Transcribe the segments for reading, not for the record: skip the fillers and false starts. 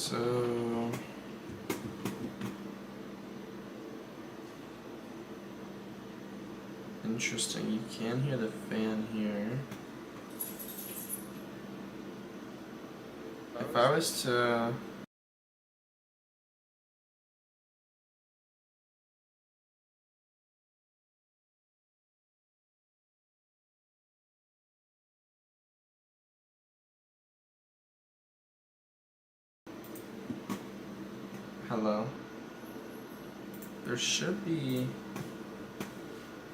So interesting. You can hear the fan here. If I was to hello. There should be,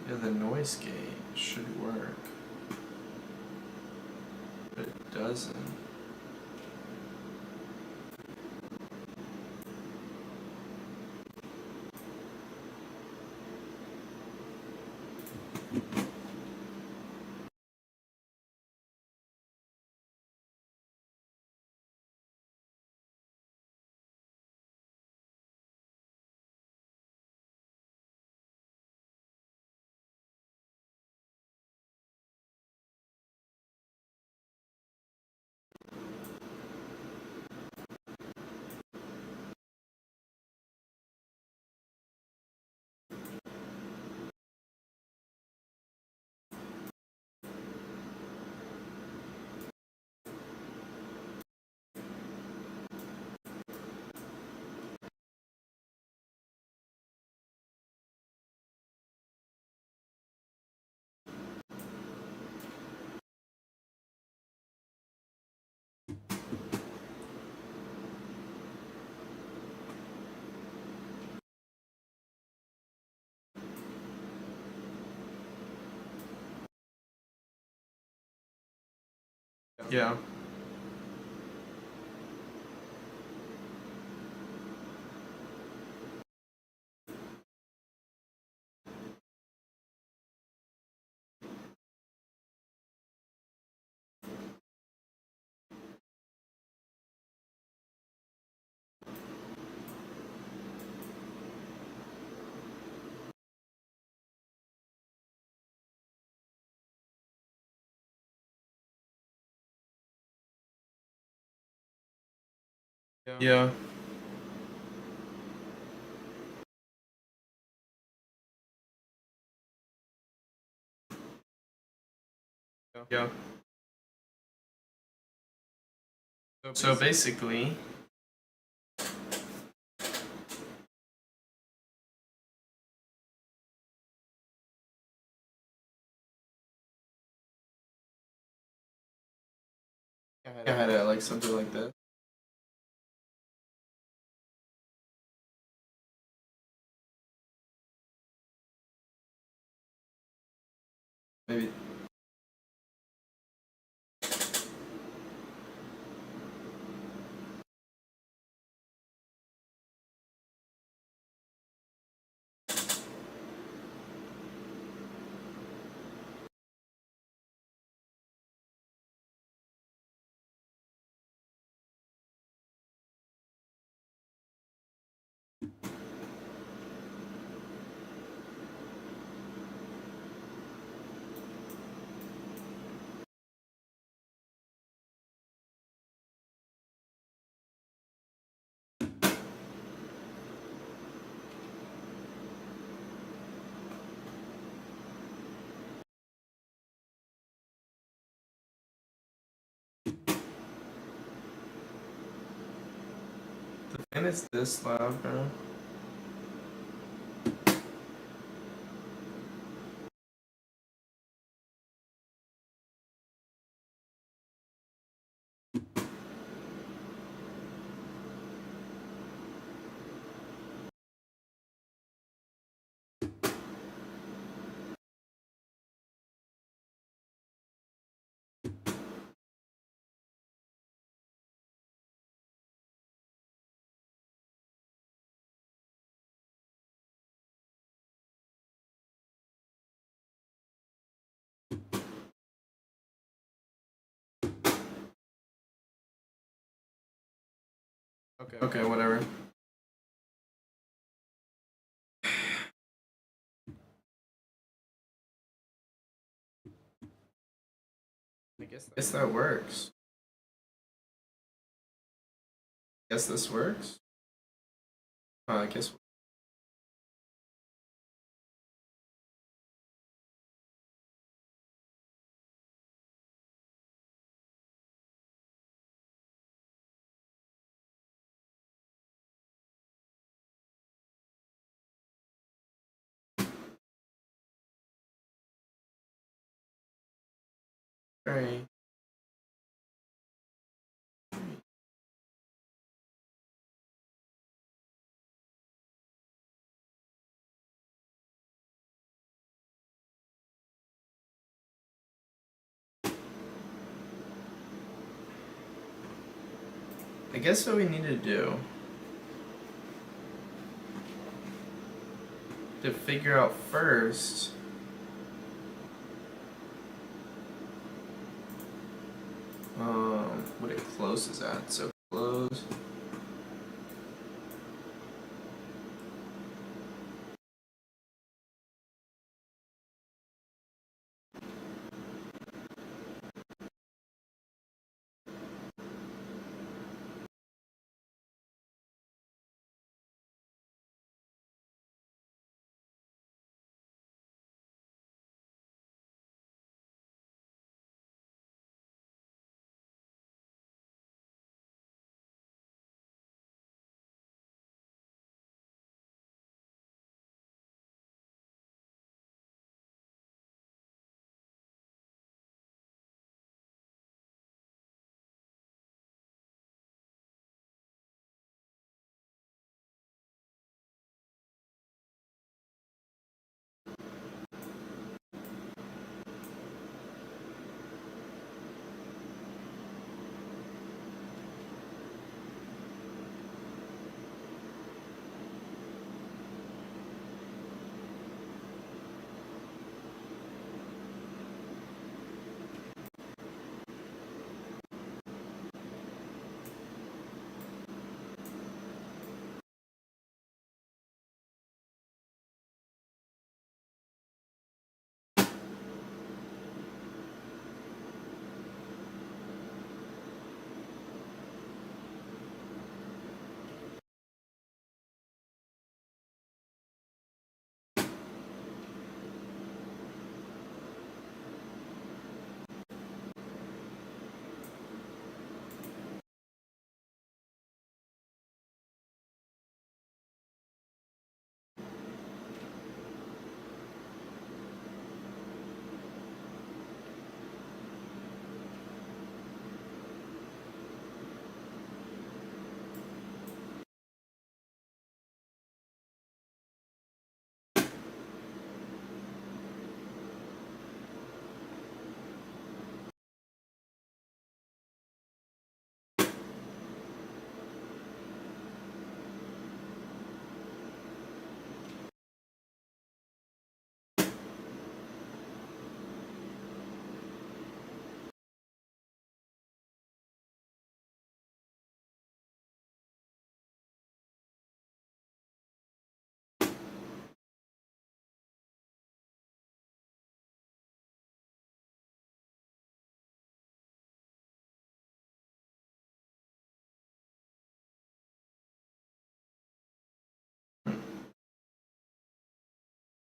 yeah, the noise gate should work, but it doesn't. Yeah. Yeah. Yeah. So basically, I had it like something like this. Maybe. The fan is this loud, bro. Okay, whatever. I guess that works. Guess this works. I guess. Very. I guess what we need to do to figure out first what it closes at. So close.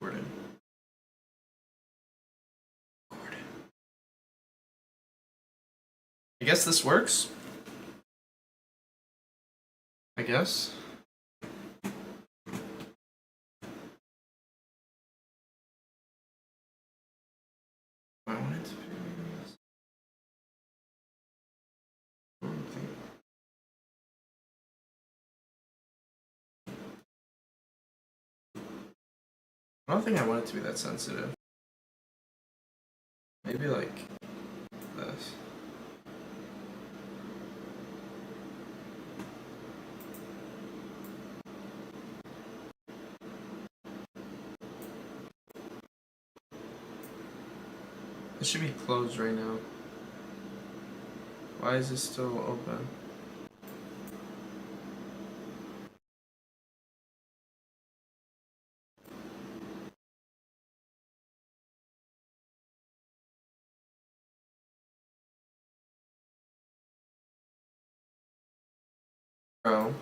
Gordon. I guess this works. I guess. I want it to be. I don't think I want it to be that sensitive. Maybe like this. It should be closed right now. Why is this still open? Bro.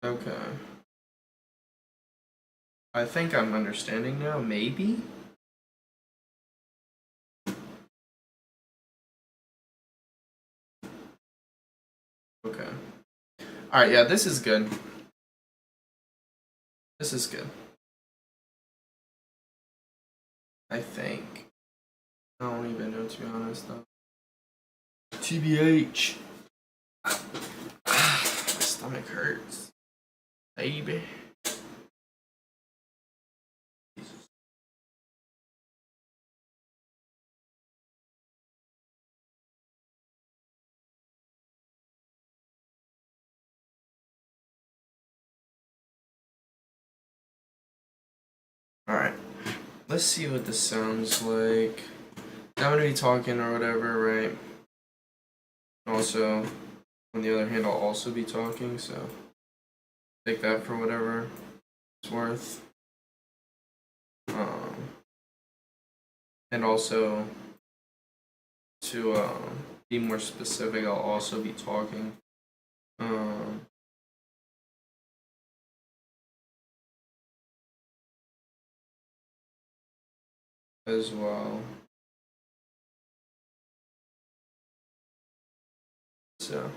Okay. I think I'm understanding now, maybe? Okay. Alright, yeah, this is good. This is good. I think. I don't even know, to be honest, though. TBH. My stomach hurts. Baby. Alright. Let's see what this sounds like. I'm gonna be talking or whatever, right? Also, on the other hand, I'll also be talking, so take that for whatever it's worth. And also, to be more specific, I'll also be talking. As well. So,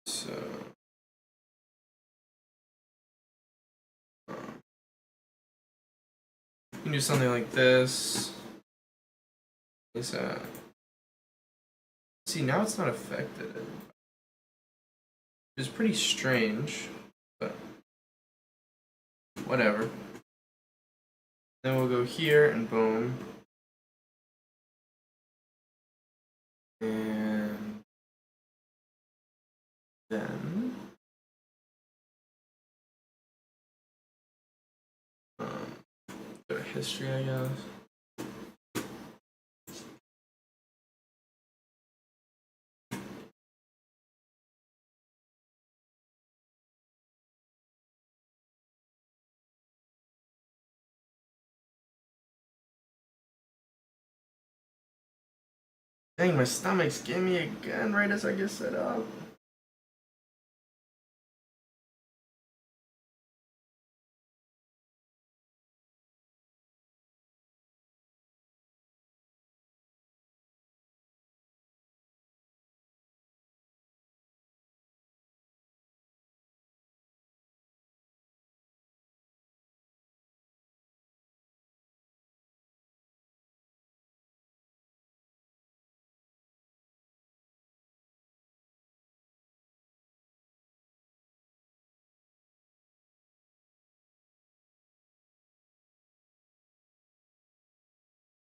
so you can do something like this. Is that? See, now it's not affected. It's pretty strange, but whatever. Then we'll go here and boom. And then go to history, I guess. Dang, my stomach's getting me again right as I get set up.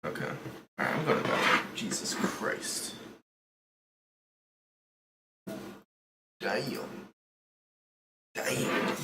Okay. Alright, I'm going to bed. Jesus Christ. Damn. Damn.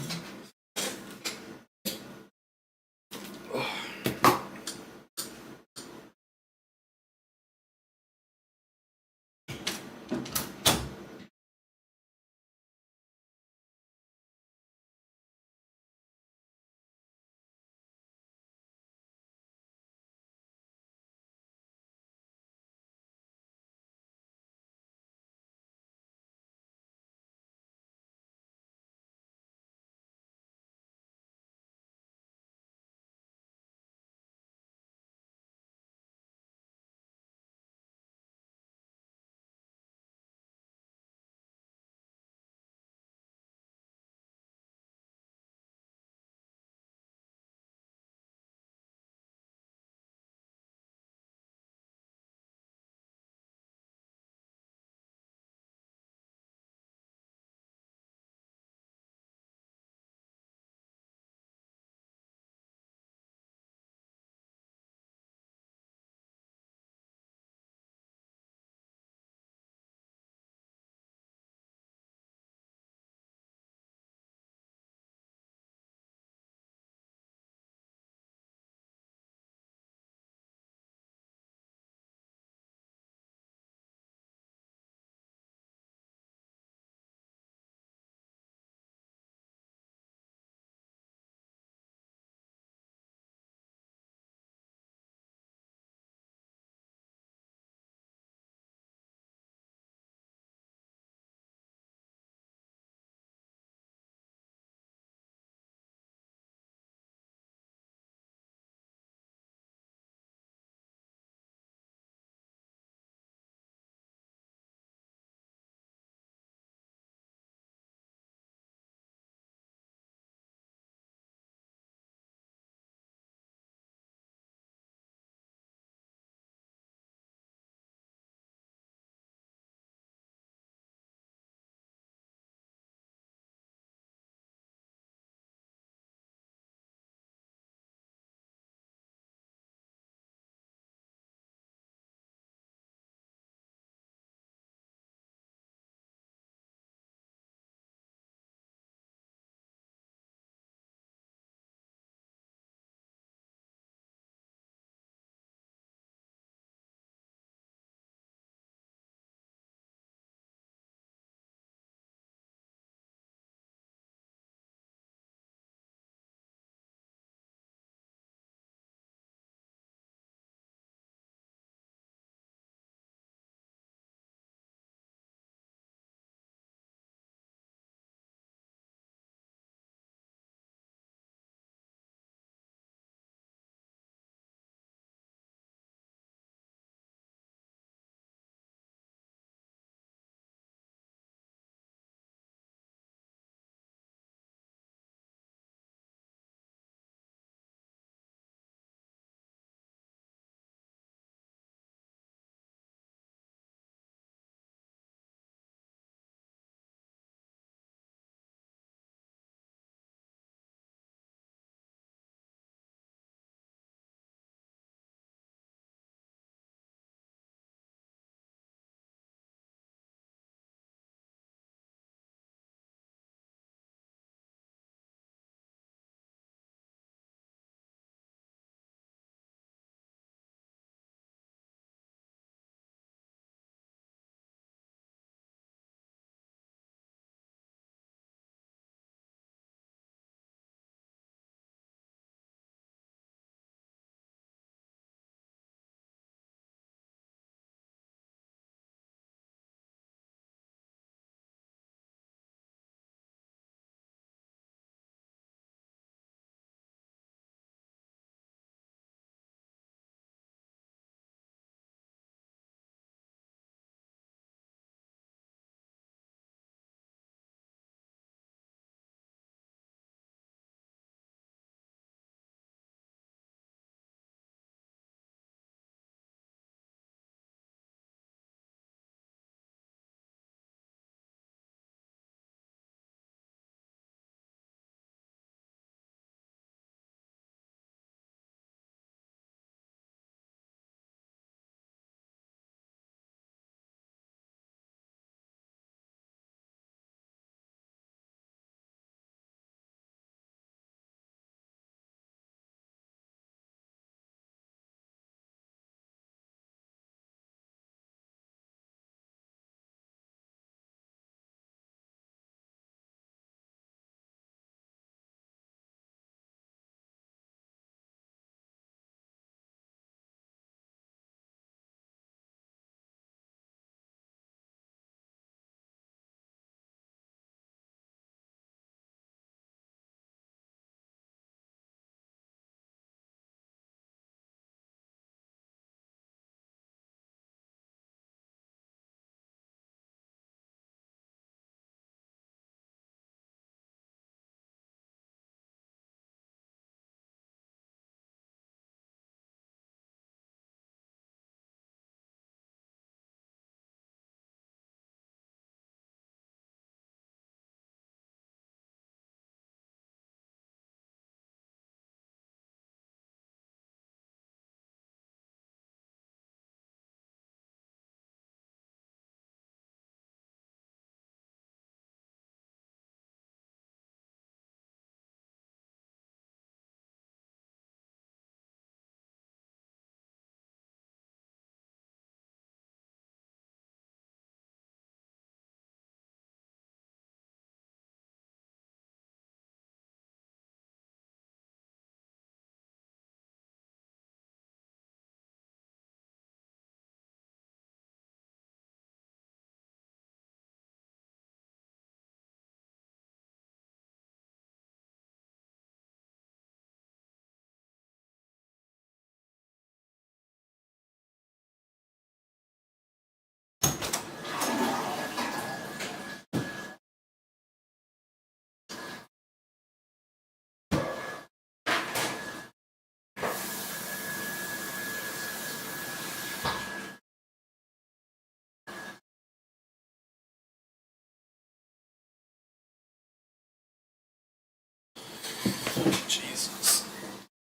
Jesus.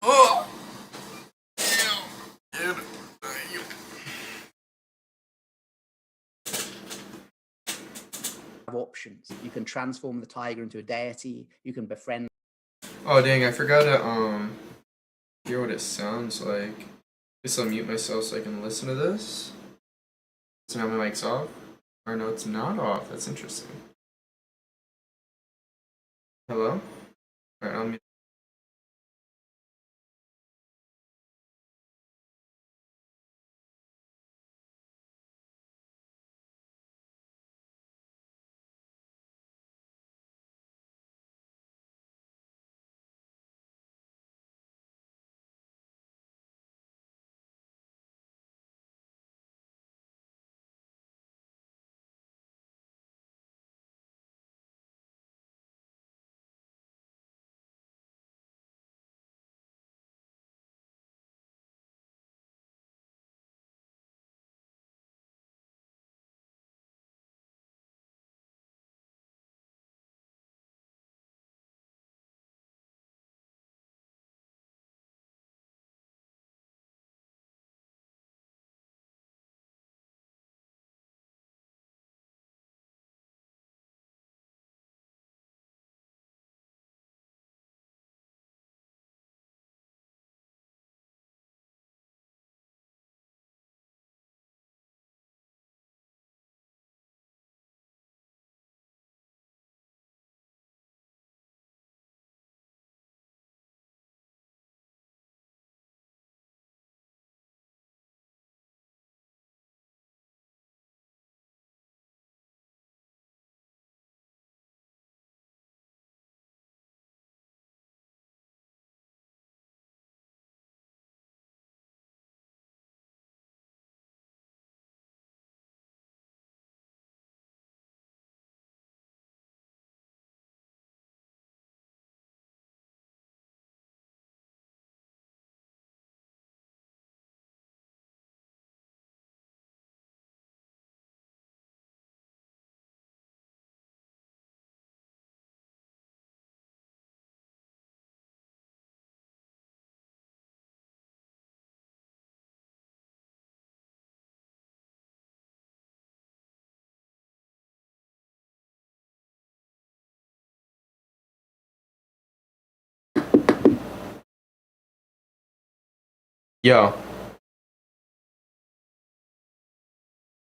Oh! Options. You can transform the tiger into a deity. You can befriend. Oh dang! I forgot to hear what it sounds like. Guess I'll mute myself so I can listen to this. So now my mic's off. Or no, it's not off. That's interesting. Hello? Alright, I'll mute. Yo.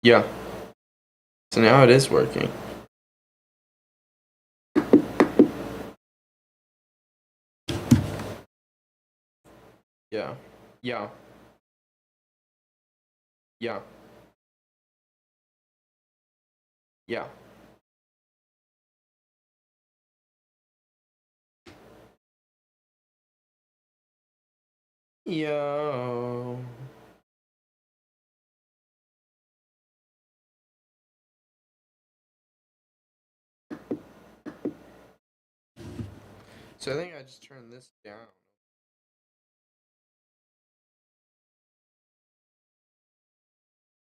Yeah. So now it is working. Yeah. Yeah. Yeah. Yeah. Yo. So I think I just turned this down.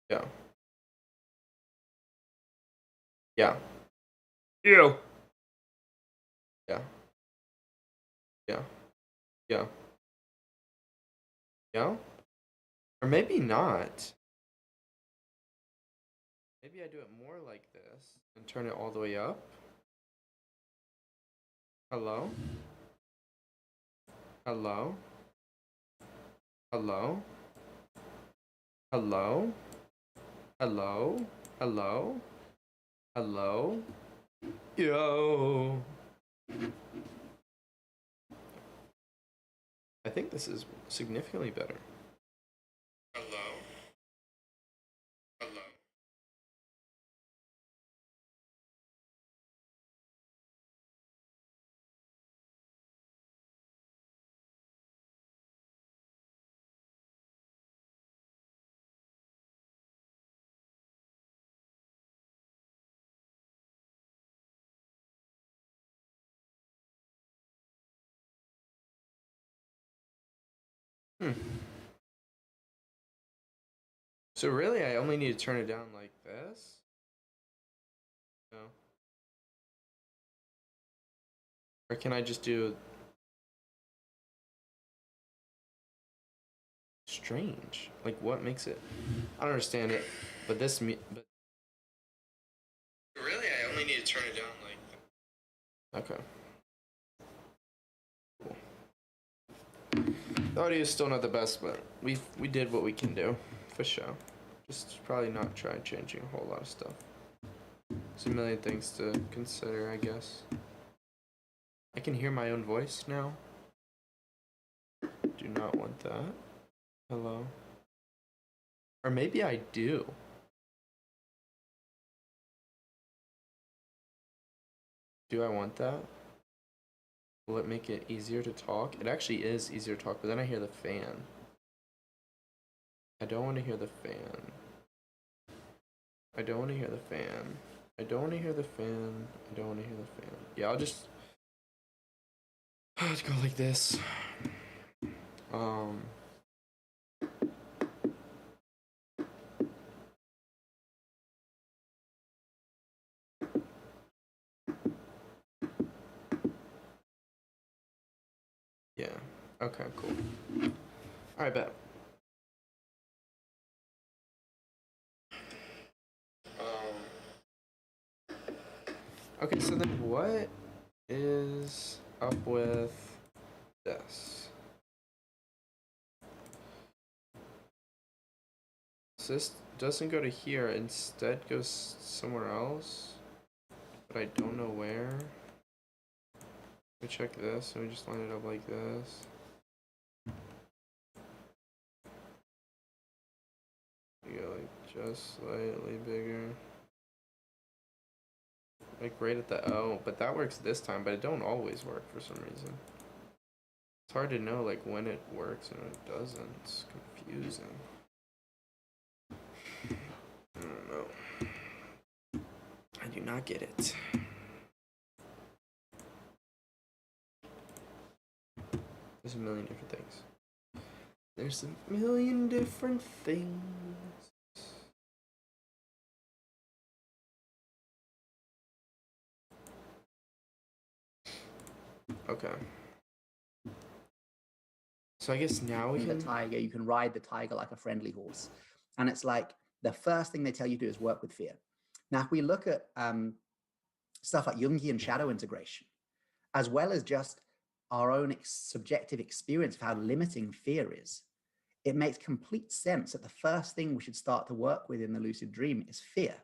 Yeah. Yeah. Ew. Yeah. Yeah. Yeah. Yeah. Or maybe not. Maybe I do it more like this and turn it all the way up. Hello? Hello? Hello? Hello? Hello? Hello? Hello? Yo. I think this is significantly better. Hello? Hello? Hmm. So really, I only need to turn it down like this? No. Or can I just do strange. Like, what makes it? I don't understand it. But but really, I only need to turn it down like. Okay. Cool. The audio is still not the best, but we did what we can do, for sure. Just probably not try changing a whole lot of stuff. There's a million things to consider, I guess. I can hear my own voice now. Do not want that. Hello. Or maybe I do. Do I want that? Will it make it easier to talk? It actually is easier to talk, but then I hear the fan. I don't want to hear the fan. I don't want to hear the fan. I don't want to hear the fan. I don't want to hear the fan. Yeah, I'll just go like this. Yeah. Okay, cool. Alright, bet. Okay, so then what is up with this? So this doesn't go to here, instead goes somewhere else, but I don't know where. We check this, and we just line it up like this. You go like just slightly bigger. Like right at the O, but that works this time, but it don't always work for some reason. It's hard to know like when it works and when it doesn't. It's confusing. I don't know. I do not get it. There's a million different things. There's a million different things. Okay. So I guess now we can... The tiger, you can ride the tiger like a friendly horse. And it's like the first thing they tell you to do is work with fear. Now, if we look at stuff like Jungian shadow integration, as well as just our own subjective experience of how limiting fear is, it makes complete sense that the first thing we should start to work with in the lucid dream is fear,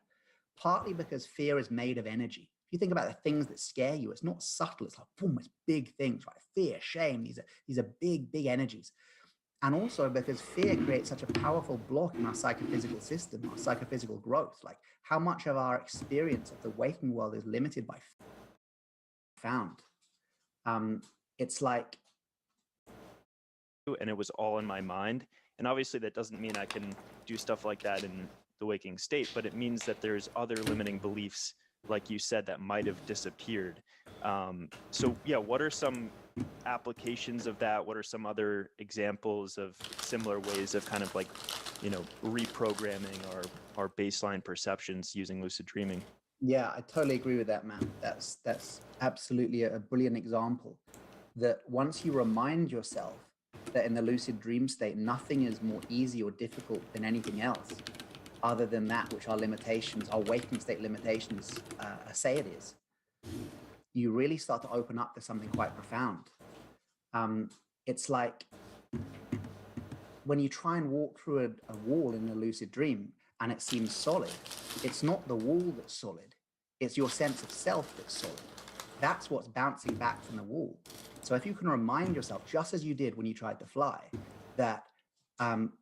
partly because fear is made of energy. If you think about the things that scare you, it's not subtle. It's like, boom, it's big things, right? Fear, shame, these are big, big energies. And also because fear creates such a powerful block in our psychophysical system, our psychophysical growth. Like how much of our experience of the waking world is limited by fear. It's like... And it was all in my mind. And obviously that doesn't mean I can do stuff like that in the waking state, but it means that there's other limiting beliefs, like you said, that might have disappeared. So yeah, what are some applications of that? What are some other examples of similar ways of kind of like, reprogramming our baseline perceptions using lucid dreaming? Yeah, I totally agree with that, man. That's absolutely a brilliant example. That once you remind yourself that in the lucid dream state, nothing is more easy or difficult than anything else, other than that which our limitations, our waking state limitations say it is, you really start to open up to something quite profound. It's like when you try and walk through a wall in a lucid dream and it seems solid, it's not the wall that's solid, it's your sense of self that's solid. That's what's bouncing back from the wall. So if you can remind yourself, just as you did when you tried to fly, that, I'm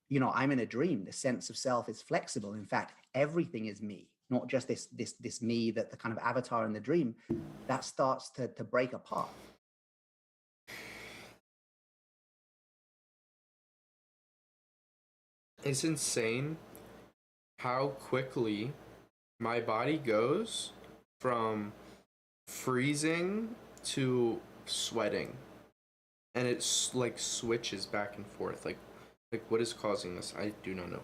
in a dream, the sense of self is flexible. In fact, everything is me, not just this me, that the kind of avatar in the dream, that starts to break apart. It's insane how quickly my body goes from freezing to sweating, and it's like switches back and forth. Like what is causing this? I do not know.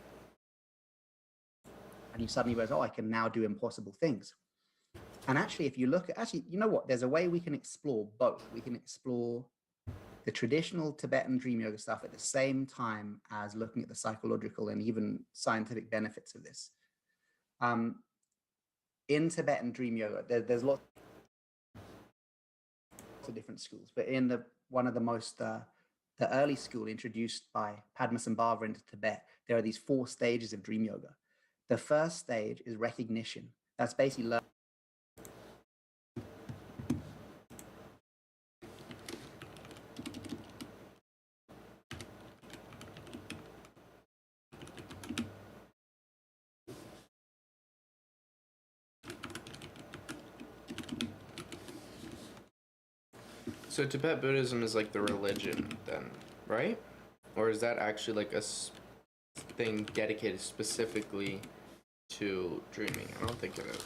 And you suddenly realize, oh, I can now do impossible things. And actually, if you look at, you know what? There's a way we can explore both. We can explore the traditional Tibetan dream yoga stuff at the same time as looking at the psychological and even scientific benefits of this. In Tibetan dream yoga, there's lots of different schools, but in one of the most the early school introduced by Padmasambhava into Tibet, there are these 4 stages of dream yoga. The first stage is recognition. That's basically learning. So Tibet Buddhism is like the religion then, right? Or is that actually like a thing dedicated specifically to dreaming? I don't think it is.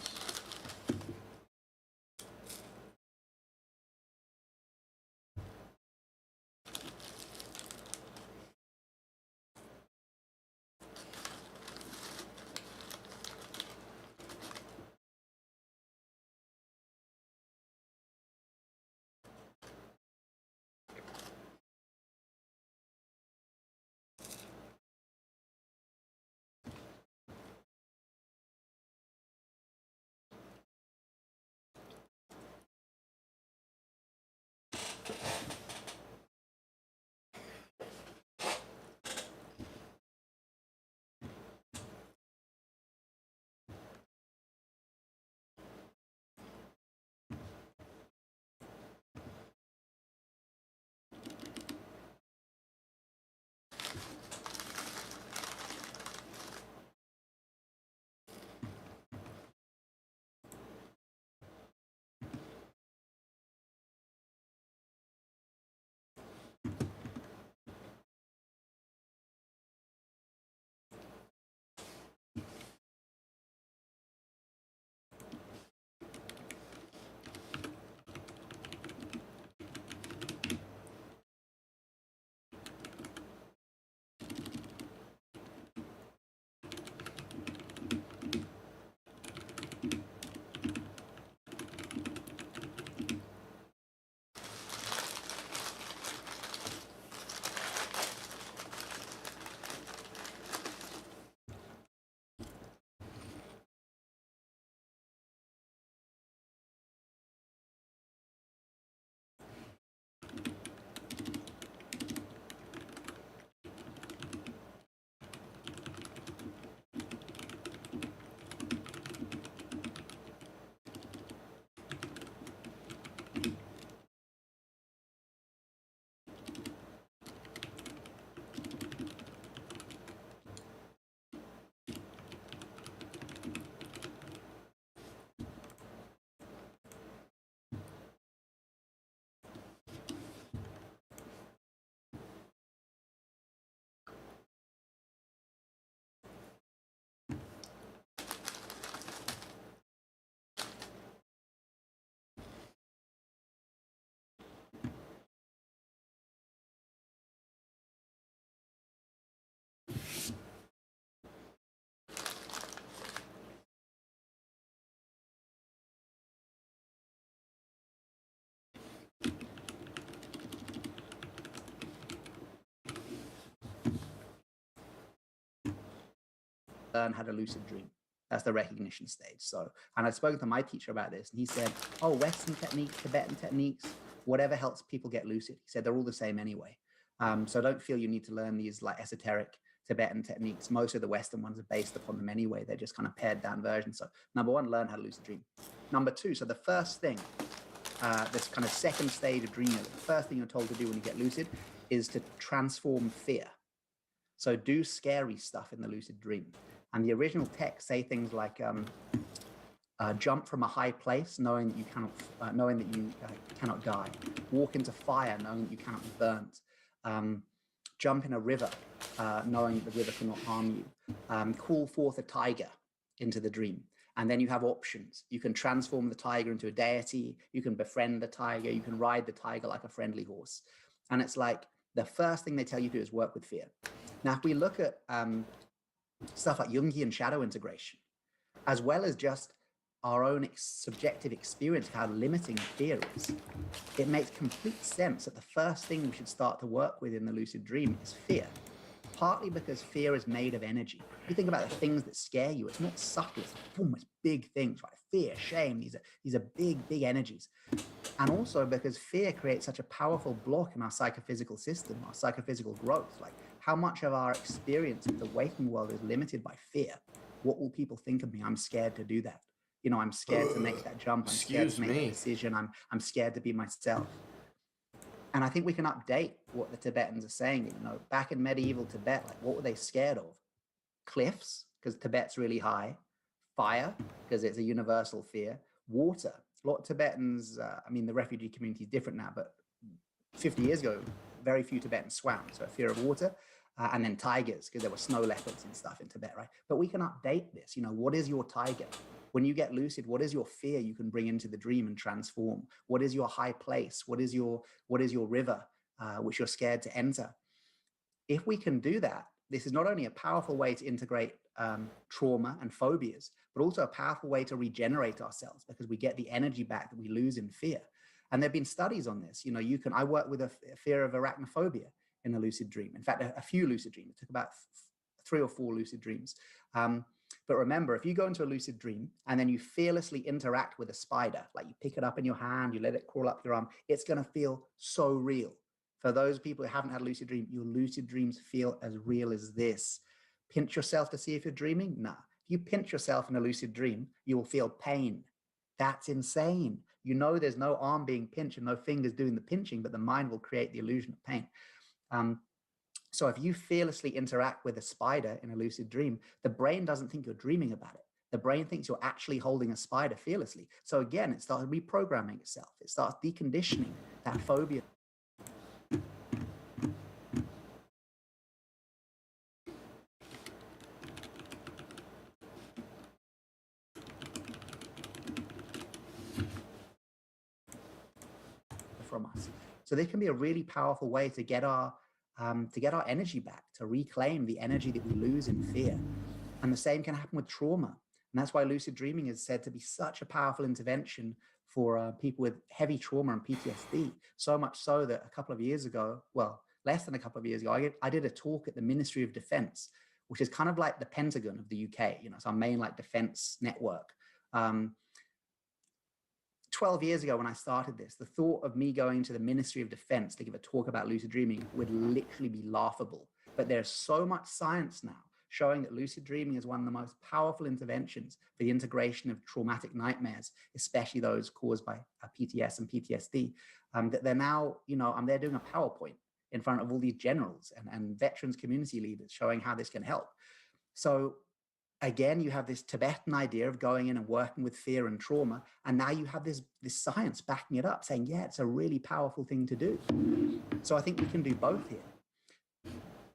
Learn how to lucid dream. That's the recognition stage. So, and I spoke to my teacher about this, and he said, "Oh, Western techniques, Tibetan techniques, whatever helps people get lucid." He said they're all the same anyway. So don't feel you need to learn these like esoteric Tibetan techniques. Most of the Western ones are based upon them anyway. They're just kind of pared down versions. So number 1, learn how to lucid dream. Number 2, so the first thing, this kind of second stage of dreaming, the first thing you're told to do when you get lucid is to transform fear. So do scary stuff in the lucid dream. And the original texts say things like jump from a high place, knowing that you cannot die. Walk into fire, knowing that you cannot be burnt. Jump in a river, knowing that the river cannot harm you. Call forth a tiger into the dream. And then you have options. You can transform the tiger into a deity. You can befriend the tiger. You can ride the tiger like a friendly horse. And it's like the first thing they tell you to do is work with fear. Now, if we look at stuff like Jungian shadow integration, as well as just our own subjective experience of how limiting fear is, it makes complete sense that the first thing we should start to work with in the lucid dream is fear. Partly because fear is made of energy. You think about the things that scare you, it's not subtle, it's like, boom, it's big things, right? Fear, shame, these are big, big energies. And also because fear creates such a powerful block in our psychophysical system, our psychophysical growth. Like, how much of our experience of the waking world is limited by fear? What will people think of me? I'm scared to do that. I'm scared to make that jump. I'm scared to make that decision. I'm scared to be myself. And I think we can update what the Tibetans are saying. Back in medieval Tibet, like, what were they scared of? Cliffs, because Tibet's really high. Fire, because it's a universal fear. Water. A lot of Tibetans, the refugee community is different now, but 50 years ago, very few Tibetans swam. So a fear of water. And then tigers, because there were snow leopards and stuff in Tibet, right? But we can update this. What is your tiger? When you get lucid, what is your fear you can bring into the dream and transform? What is your high place? What is your river, which you're scared to enter? If we can do that, this is not only a powerful way to integrate trauma and phobias, but also a powerful way to regenerate ourselves, because we get the energy back that we lose in fear. And there have been studies on this. I work with a fear of arachnophobia in a lucid dream. In fact, a few lucid dreams. It took about 3 or 4 lucid dreams. But remember, if you go into a lucid dream and then you fearlessly interact with a spider, like you pick it up in your hand, you let it crawl up your arm, it's going to feel so real. For those people who haven't had a lucid dream, your lucid dreams feel as real as this. Pinch yourself to see if you're dreaming? Nah. If you pinch yourself in a lucid dream, you will feel pain. That's insane. There's no arm being pinched and no fingers doing the pinching, but the mind will create the illusion of pain. So if you fearlessly interact with a spider in a lucid dream, the brain doesn't think you're dreaming about it. The brain thinks you're actually holding a spider fearlessly. So again, it starts reprogramming itself. It starts deconditioning that phobia. From us. So this can be a really powerful way to get our energy back, to reclaim the energy that we lose in fear. And the same can happen with trauma. And that's why lucid dreaming is said to be such a powerful intervention for people with heavy trauma and PTSD. So much so that a couple of years ago, well, less than a couple of years ago, I did a talk at the Ministry of Defense, which is kind of like the Pentagon of the UK. It's our main defense network. 12 years ago when I started this, the thought of me going to the Ministry of Defense to give a talk about lucid dreaming would literally be laughable. But there's so much science now showing that lucid dreaming is one of the most powerful interventions for the integration of traumatic nightmares, especially those caused by PTS and PTSD, that they're now, they're doing a PowerPoint in front of all these generals and veterans community leaders showing how this can help. So again, you have this Tibetan idea of going in and working with fear and trauma. And now you have this science backing it up, saying, yeah, it's a really powerful thing to do. So I think we can do both here.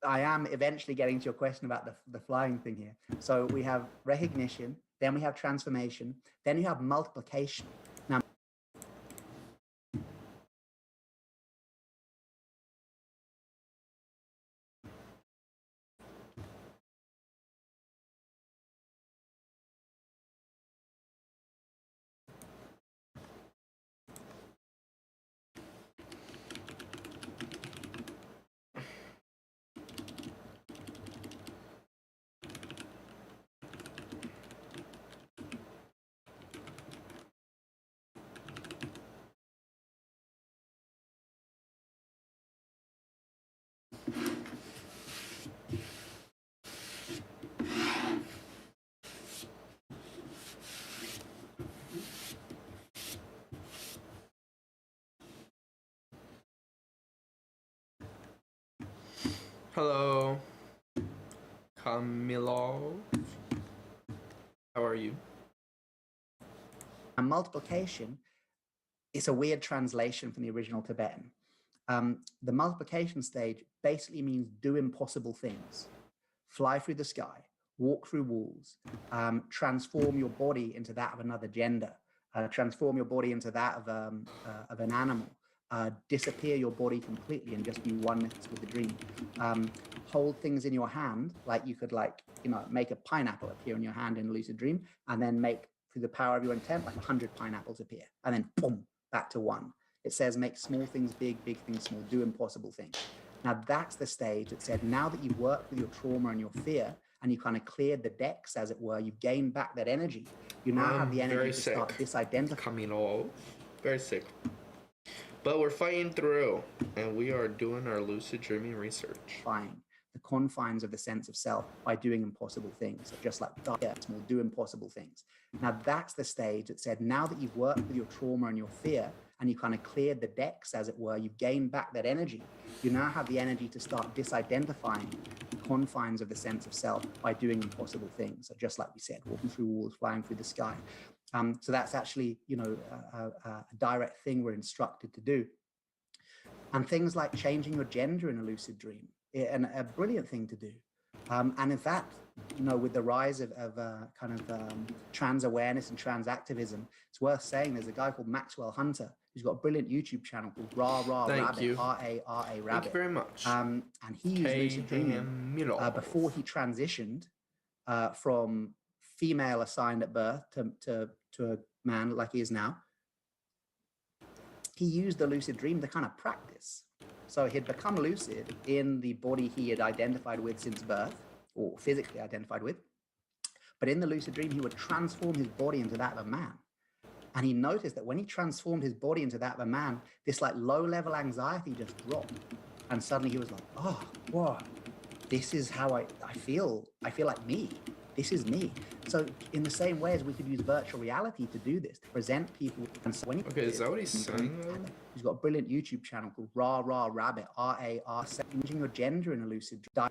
I am eventually getting to your question about the flying thing here. So we have recognition, then we have transformation, then you have multiplication. Now, Hello, Camilo. How are you? and multiplication is a weird translation from the original Tibetan. The multiplication stage basically means do impossible things. Fly through the sky, walk through walls, transform your body into that of another gender, transform your body into that of an animal, disappear your body completely and just be oneness with the dream. Hold things in your hand, like you could make a pineapple appear in your hand in a lucid dream, and then make through the power of your intent, like 100 pineapples appear. And then boom, back to one. It says, make small things big, big things small, do impossible things. Now that's the stage that said, now that you've worked with your trauma and your fear, and you kind of cleared the decks, as it were, you've gained back that energy. You now have the energy to start disidentifying. Coming all very sick. But we're fighting through, and we are doing our lucid dreaming research. The confines of the sense of self by doing impossible things, just like small, do impossible things. Now that's the stage that said, now that you've worked with your trauma and your fear, and you kind of cleared the decks, as it were, you've gained back that energy. You now have the energy to start disidentifying the confines of the sense of self by doing impossible things. So just like we said, walking through walls, flying through the sky. So that's actually, a direct thing we're instructed to do. And things like changing your gender in a lucid dream, and a brilliant thing to do. And in fact, with the rise of trans awareness and trans activism, it's worth saying there's a guy called Maxwell Hunter who's got a brilliant YouTube channel called Rabbit, R-A-R-A Rabbit. Thank you very much. And he used lucid dreaming before he transitioned from female assigned at birth to a man like he is now. He used the lucid dream to kind of practice. So he'd become lucid in the body he had identified with since birth, or physically identified with. But in the lucid dream, he would transform his body into that of a man. And he noticed that when he transformed his body into that of a man, this like low-level anxiety just dropped. And suddenly he was like, oh, whoa, this is how I feel. I feel like me. This is me. So in the same way as we could use virtual reality to do this, to present people. And so when is that what he's saying though? He's got a brilliant YouTube channel called Rabbit, R-A-R, changing your gender in a lucid dream.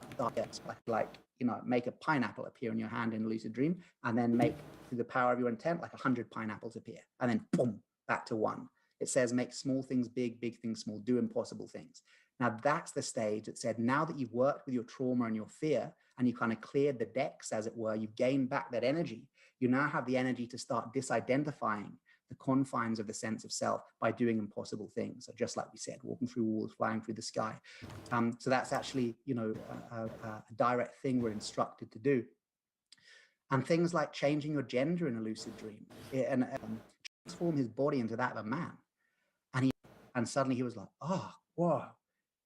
Make a pineapple appear in your hand in a lucid dream, and then make, through the power of your intent, like 100 pineapples appear. And then boom, back to one. It says, make small things big, big things small, do impossible things. Now that's the stage that said, now that you've worked with your trauma and your fear, and you kind of cleared the decks, as it were, you've gained back that energy. You now have the energy to start disidentifying the confines of the sense of self by doing impossible things. So just like we said, walking through walls, flying through the sky. So that's actually, a direct thing we're instructed to do. And things like changing your gender in a lucid dream, and transform his body into that of a man. And suddenly he was like, oh, whoa,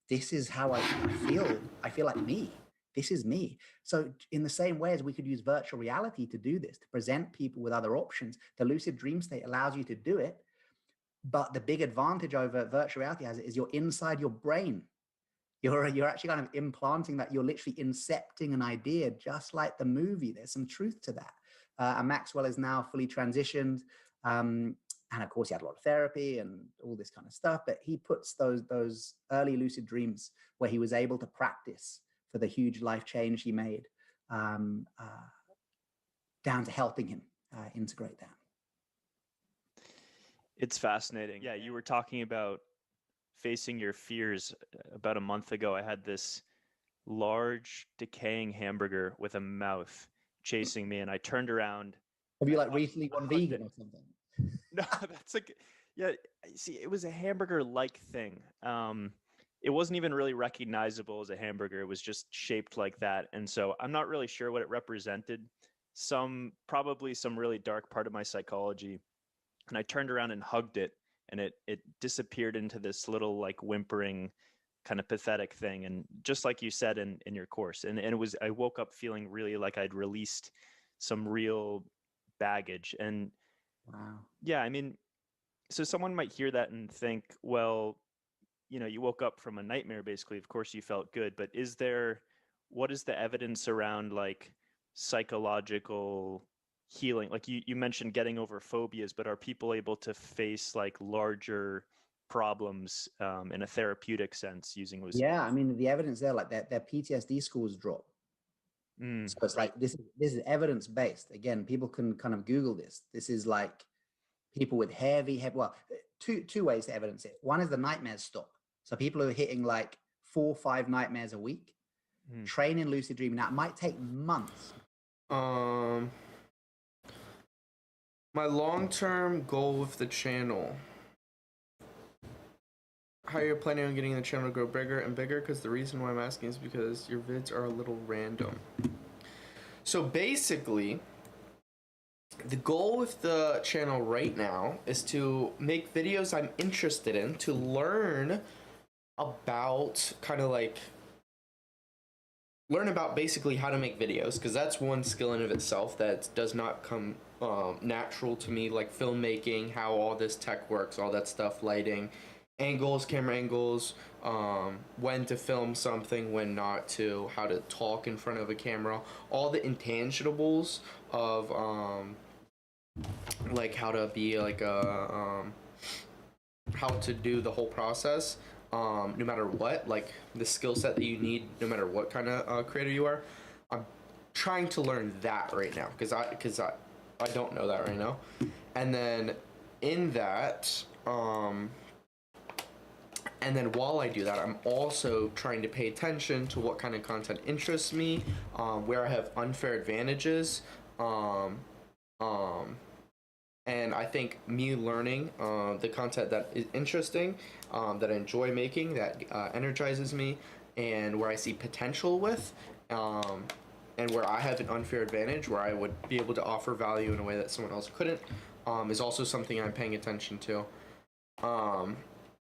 this is how I feel. I feel like me. This is me. So in the same way as we could use virtual reality to do this, to present people with other options, the lucid dream state allows you to do it. But the big advantage over virtual reality is you're inside your brain. You're actually kind of implanting that. You're literally incepting an idea, just like the movie. There's some truth to that. And Maxwell is now fully transitioned. And of course, he had a lot of therapy and all this kind of stuff. But he puts those early lucid dreams where he was able to practice for the huge life change he made, down to helping him integrate that. It's fascinating. Yeah, you were talking about facing your fears. About a month ago, I had this large decaying hamburger with a mouth chasing me, and I turned around. Have you recently gone vegan or something? No, that's yeah. See, it was a hamburger-like thing. It wasn't even really recognizable as a hamburger. It was just shaped like that. And so I'm not really sure what it represented. Probably some really dark part of my psychology. And I turned around and hugged it, and it disappeared into this little whimpering kind of pathetic thing. And just like you said in your course, and I woke up feeling really like I'd released some real baggage. And wow. Yeah, I mean, so someone might hear that and think, well, you woke up from a nightmare, basically. Of course you felt good, but what is the evidence around psychological healing? You mentioned getting over phobias, but are people able to face larger problems in a therapeutic sense using lucid? Yeah, I mean, the evidence there, their PTSD scores drop. So it's this is evidence-based. Again, people can kind of Google this. This is people with heavy, well, two ways to evidence it. One is the nightmares stop. So people who are hitting 4 or 5 nightmares a week, train in lucid dreaming. Now, it might take months. My long-term goal with the channel. How you're planning on getting the channel to grow bigger and bigger? Because the reason why I'm asking is because your vids are a little random. So basically, the goal with the channel right now is to make videos I'm interested in, to learn about learn about basically how to make videos, because that's one skill in of itself that does not come natural to me, like filmmaking, how all this tech works, all that stuff, lighting, angles, camera angles, when to film something, when not to, how to talk in front of a camera, all the intangibles of like how to be like a how to do the whole process, no matter what, like the skill set that you need no matter what kind of creator you are. I'm trying to learn that right now because I don't know that right now. And then in that and then while I do that, I'm also trying to pay attention to what kind of content interests me, where I have unfair advantages, and I think me learning the content that is interesting, that I enjoy making, that energizes me, and where I see potential with, and where I have an unfair advantage, where I would be able to offer value in a way that someone else couldn't, is also something I'm paying attention to.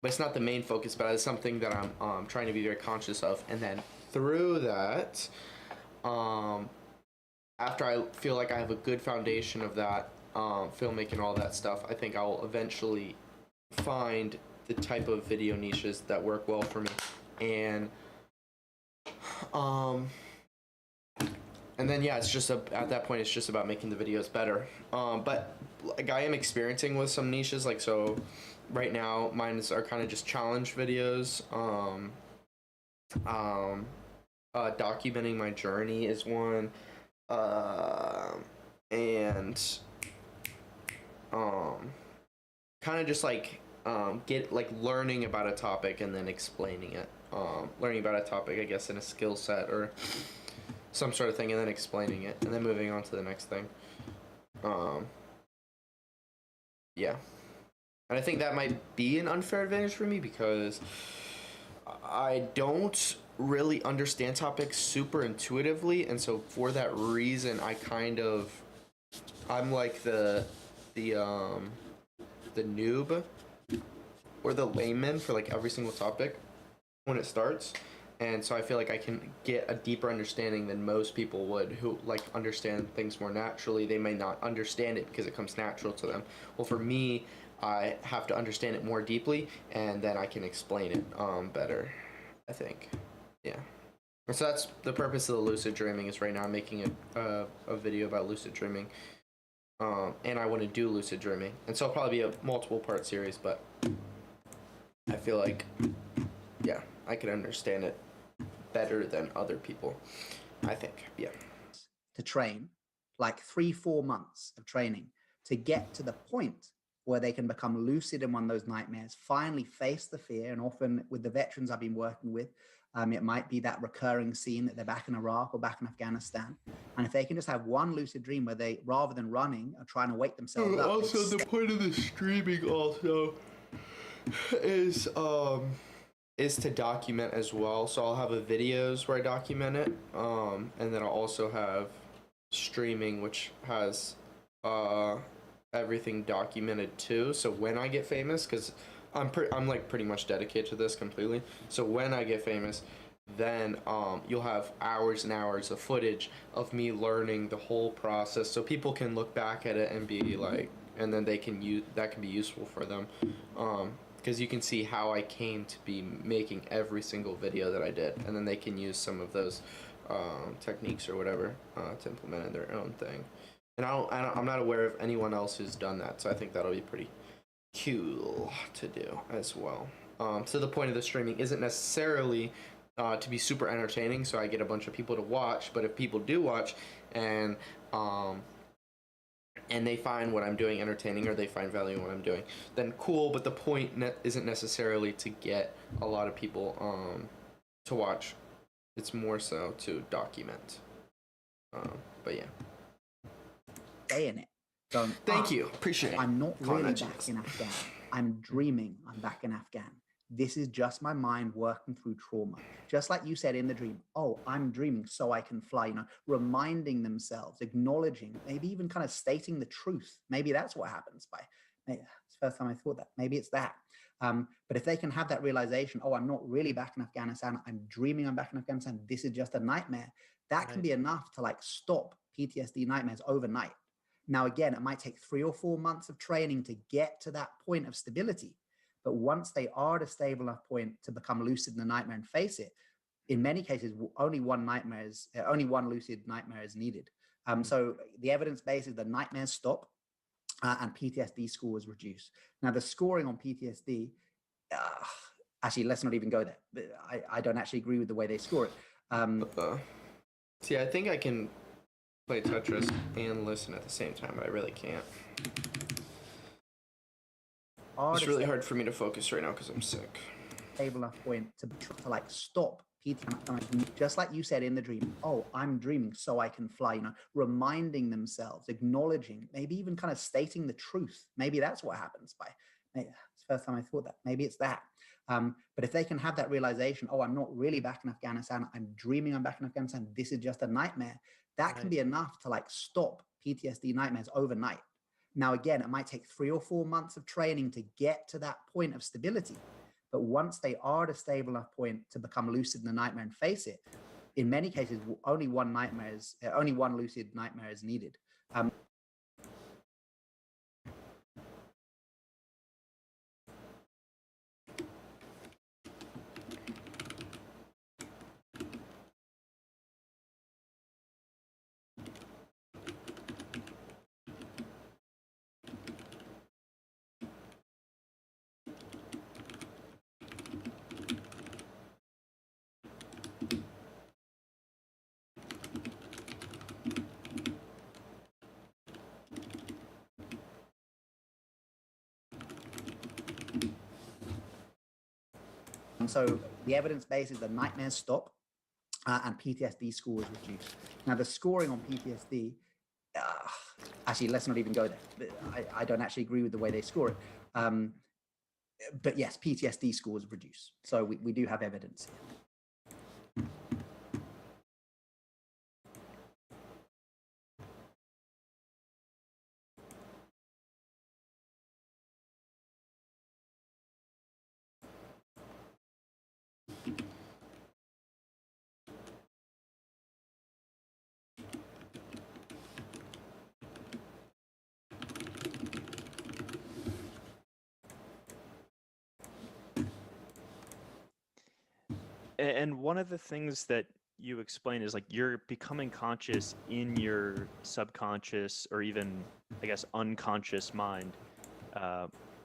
But it's not the main focus, but it's something that I'm trying to be very conscious of. And then through that, after I feel like I have a good foundation of that, filmmaking, all that stuff, I think I'll eventually find the type of video niches that work well for me. And then yeah, it's just at that point it's just about making the videos better. But like I am experiencing with some niches, like so right now mine are kind of just challenge videos. Documenting my journey is one, and kind of just like get like learning about a topic and then explaining it, learning about a topic, I guess, in a skill set or some sort of thing, and then explaining it and then moving on to the next thing. Yeah, and I think that might be an unfair advantage for me because I don't really understand topics super intuitively, and so for that reason I'm like the noob or the layman for like every single topic when it starts. And so I feel like I can get a deeper understanding than most people would who like understand things more naturally. They may not understand it because it comes natural to them. Well, for me, I have to understand it more deeply, and then I can explain it better, I think. Yeah. And so that's the purpose of the lucid dreaming, is right now I'm making a video about lucid dreaming. And I want to do lucid dreaming. And so it'll probably be a multiple part series, but I feel like, yeah, I can understand it better than other people, I think. Yeah. To train, like 3-4 months of training to get to the point where they can become lucid in one of those nightmares, finally face the fear. And often with the veterans I've been working with, it might be that recurring scene that they're back in Iraq or back in Afghanistan. And if they can just have one lucid dream where they, rather than running, are trying to wake themselves up. Also, the point of the streaming also is to document as well. So I'll have a videos where I document it, and then I'll also have streaming, which has everything documented too. So when I get famous, because I'm like pretty much dedicated to this completely. So when I get famous, then you'll have hours and hours of footage of me learning the whole process, so people can look back at it and be like, and then they can use that can be useful for them, because you can see how I came to be making every single video that I did, and then they can use some of those techniques or whatever to implement in their own thing. And I'm not aware of anyone else who's done that, so I think that'll be pretty cool to do as well. So the point of the streaming isn't necessarily to be super entertaining, so I get a bunch of people to watch. But if people do watch and they find what I'm doing entertaining, or they find value in what I'm doing, then cool. But the point isn't necessarily to get a lot of people to watch. It's more so to document. But yeah. Stay in it. Thank you. Appreciate it. I'm not really back in Afghan. I'm dreaming I'm back in Afghan. this is just my mind working through trauma. Just like you said in the dream, oh, I'm dreaming so I can fly, reminding themselves, acknowledging, maybe even kind of stating the truth. Maybe that's what happens it's the first time I thought that. Maybe it's that. But if they can have that realization, oh, I'm not really back in Afghanistan, I'm dreaming I'm back in Afghanistan, this is just a nightmare, that can be enough to stop PTSD nightmares overnight. Now, again, it might take 3 or 4 months of training to get to that point of stability. But once they are at a stable enough point to become lucid in the nightmare and face it, in many cases, only one lucid nightmare is needed. So the evidence base is the nightmares stop and PTSD scores reduce. Now, the scoring on PTSD, actually, let's not even go there. I don't actually agree with the way they score it. See, I think I can play Tetris and listen at the same time, but I really can't. It's really hard for me to focus right now because I'm sick. Stable enough point to stop PTSD, just like you said in the dream, oh, I'm dreaming so I can fly, reminding themselves, acknowledging, maybe even kind of stating the truth. Maybe that's what happens it's the first time I thought that. Maybe it's that. But if they can have that realization, oh, I'm not really back in Afghanistan, I'm dreaming I'm back in Afghanistan, this is just a nightmare, that can be enough to stop PTSD nightmares overnight. Now, again, it might take 3 or 4 months of training to get to that point of stability. But once they are at a stable enough point to become lucid in the nightmare and face it, in many cases, only one lucid nightmare is needed. So the evidence base is the nightmares stop and PTSD scores reduce. Now, the scoring on PTSD, actually, let's not even go there. I don't actually agree with the way they score it. But yes, PTSD scores reduce. So we do have evidence here. And one of the things that you explain is you're becoming conscious in your subconscious or even, I guess, unconscious mind.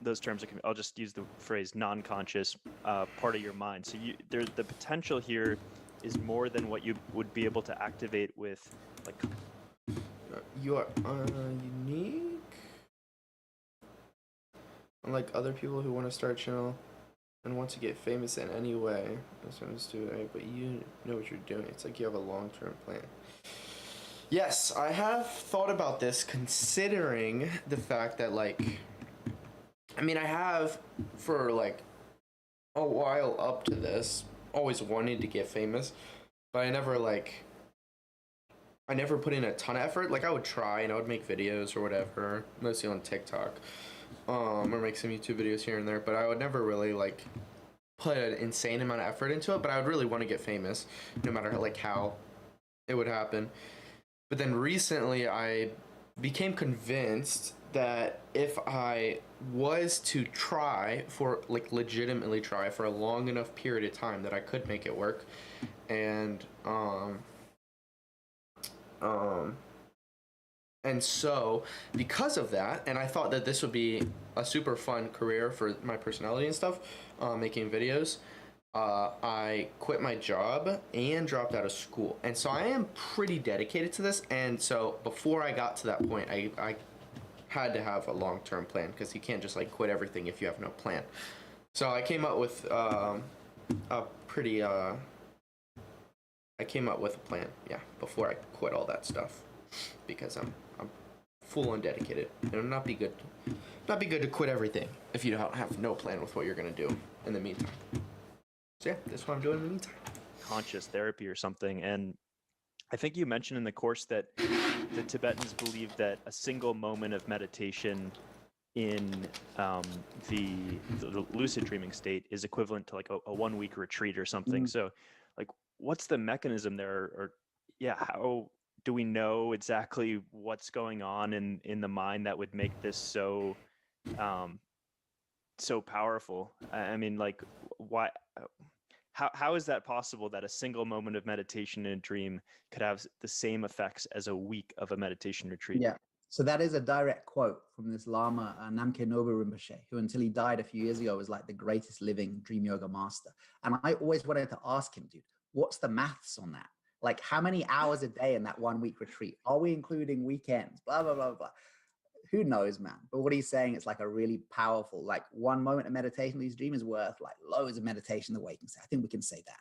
Those terms, I'll just use the phrase non-conscious part of your mind. So the potential here is more than what you would be able to activate with You are unique. Unlike other people who want to start a channel and want to get famous in any way, that's what I'm just doing, right? But you know what you're doing. It's like you have a long-term plan. Yes, I have thought about this, considering the fact that I have for a while up to this always wanted to get famous, but I never put in a ton of effort. I would try and I would make videos or whatever, mostly on TikTok, or make some YouTube videos here and there, but I would never really put an insane amount of effort into it. But I would really want to get famous, no matter how it would happen. But then recently I became convinced that if I was to try for legitimately try for a long enough period of time, that I could make it work. And so because of that, and I thought that this would be a super fun career for my personality and stuff, making videos, I quit my job and dropped out of school. And so I am pretty dedicated to this. And so before I got to that point, I had to have a long-term plan, because you can't just quit everything if you have no plan. So I came up with a plan, yeah, before I quit all that stuff, because I'm full on dedicated. It'll not be good to quit everything if you don't have no plan with what you're gonna do in the meantime. So yeah, that's what I'm doing in the meantime. Conscious therapy or something. And I think you mentioned in the course that the Tibetans believe that a single moment of meditation in the lucid dreaming state is equivalent to like a 1 week retreat or something. So like, what's the mechanism there? Or yeah, how do we know exactly what's going on in the mind that would make this so so powerful? I mean, like, why? How is that possible that a single moment of meditation in a dream could have the same effects as a week of a meditation retreat? Yeah. So that is a direct quote from this Lama, Namkhe Nobu Rinpoche, who until he died a few years ago was like the greatest living dream yoga master. And I always wanted to ask him, dude, what's the maths on that? Like, how many hours a day in that 1 week retreat? Are we including weekends? Blah, blah, blah, blah. Who knows, man? But what he's saying, it's like a really powerful, like one moment of meditation, these dreams is worth like loads of meditation, the waking state. I think we can say that.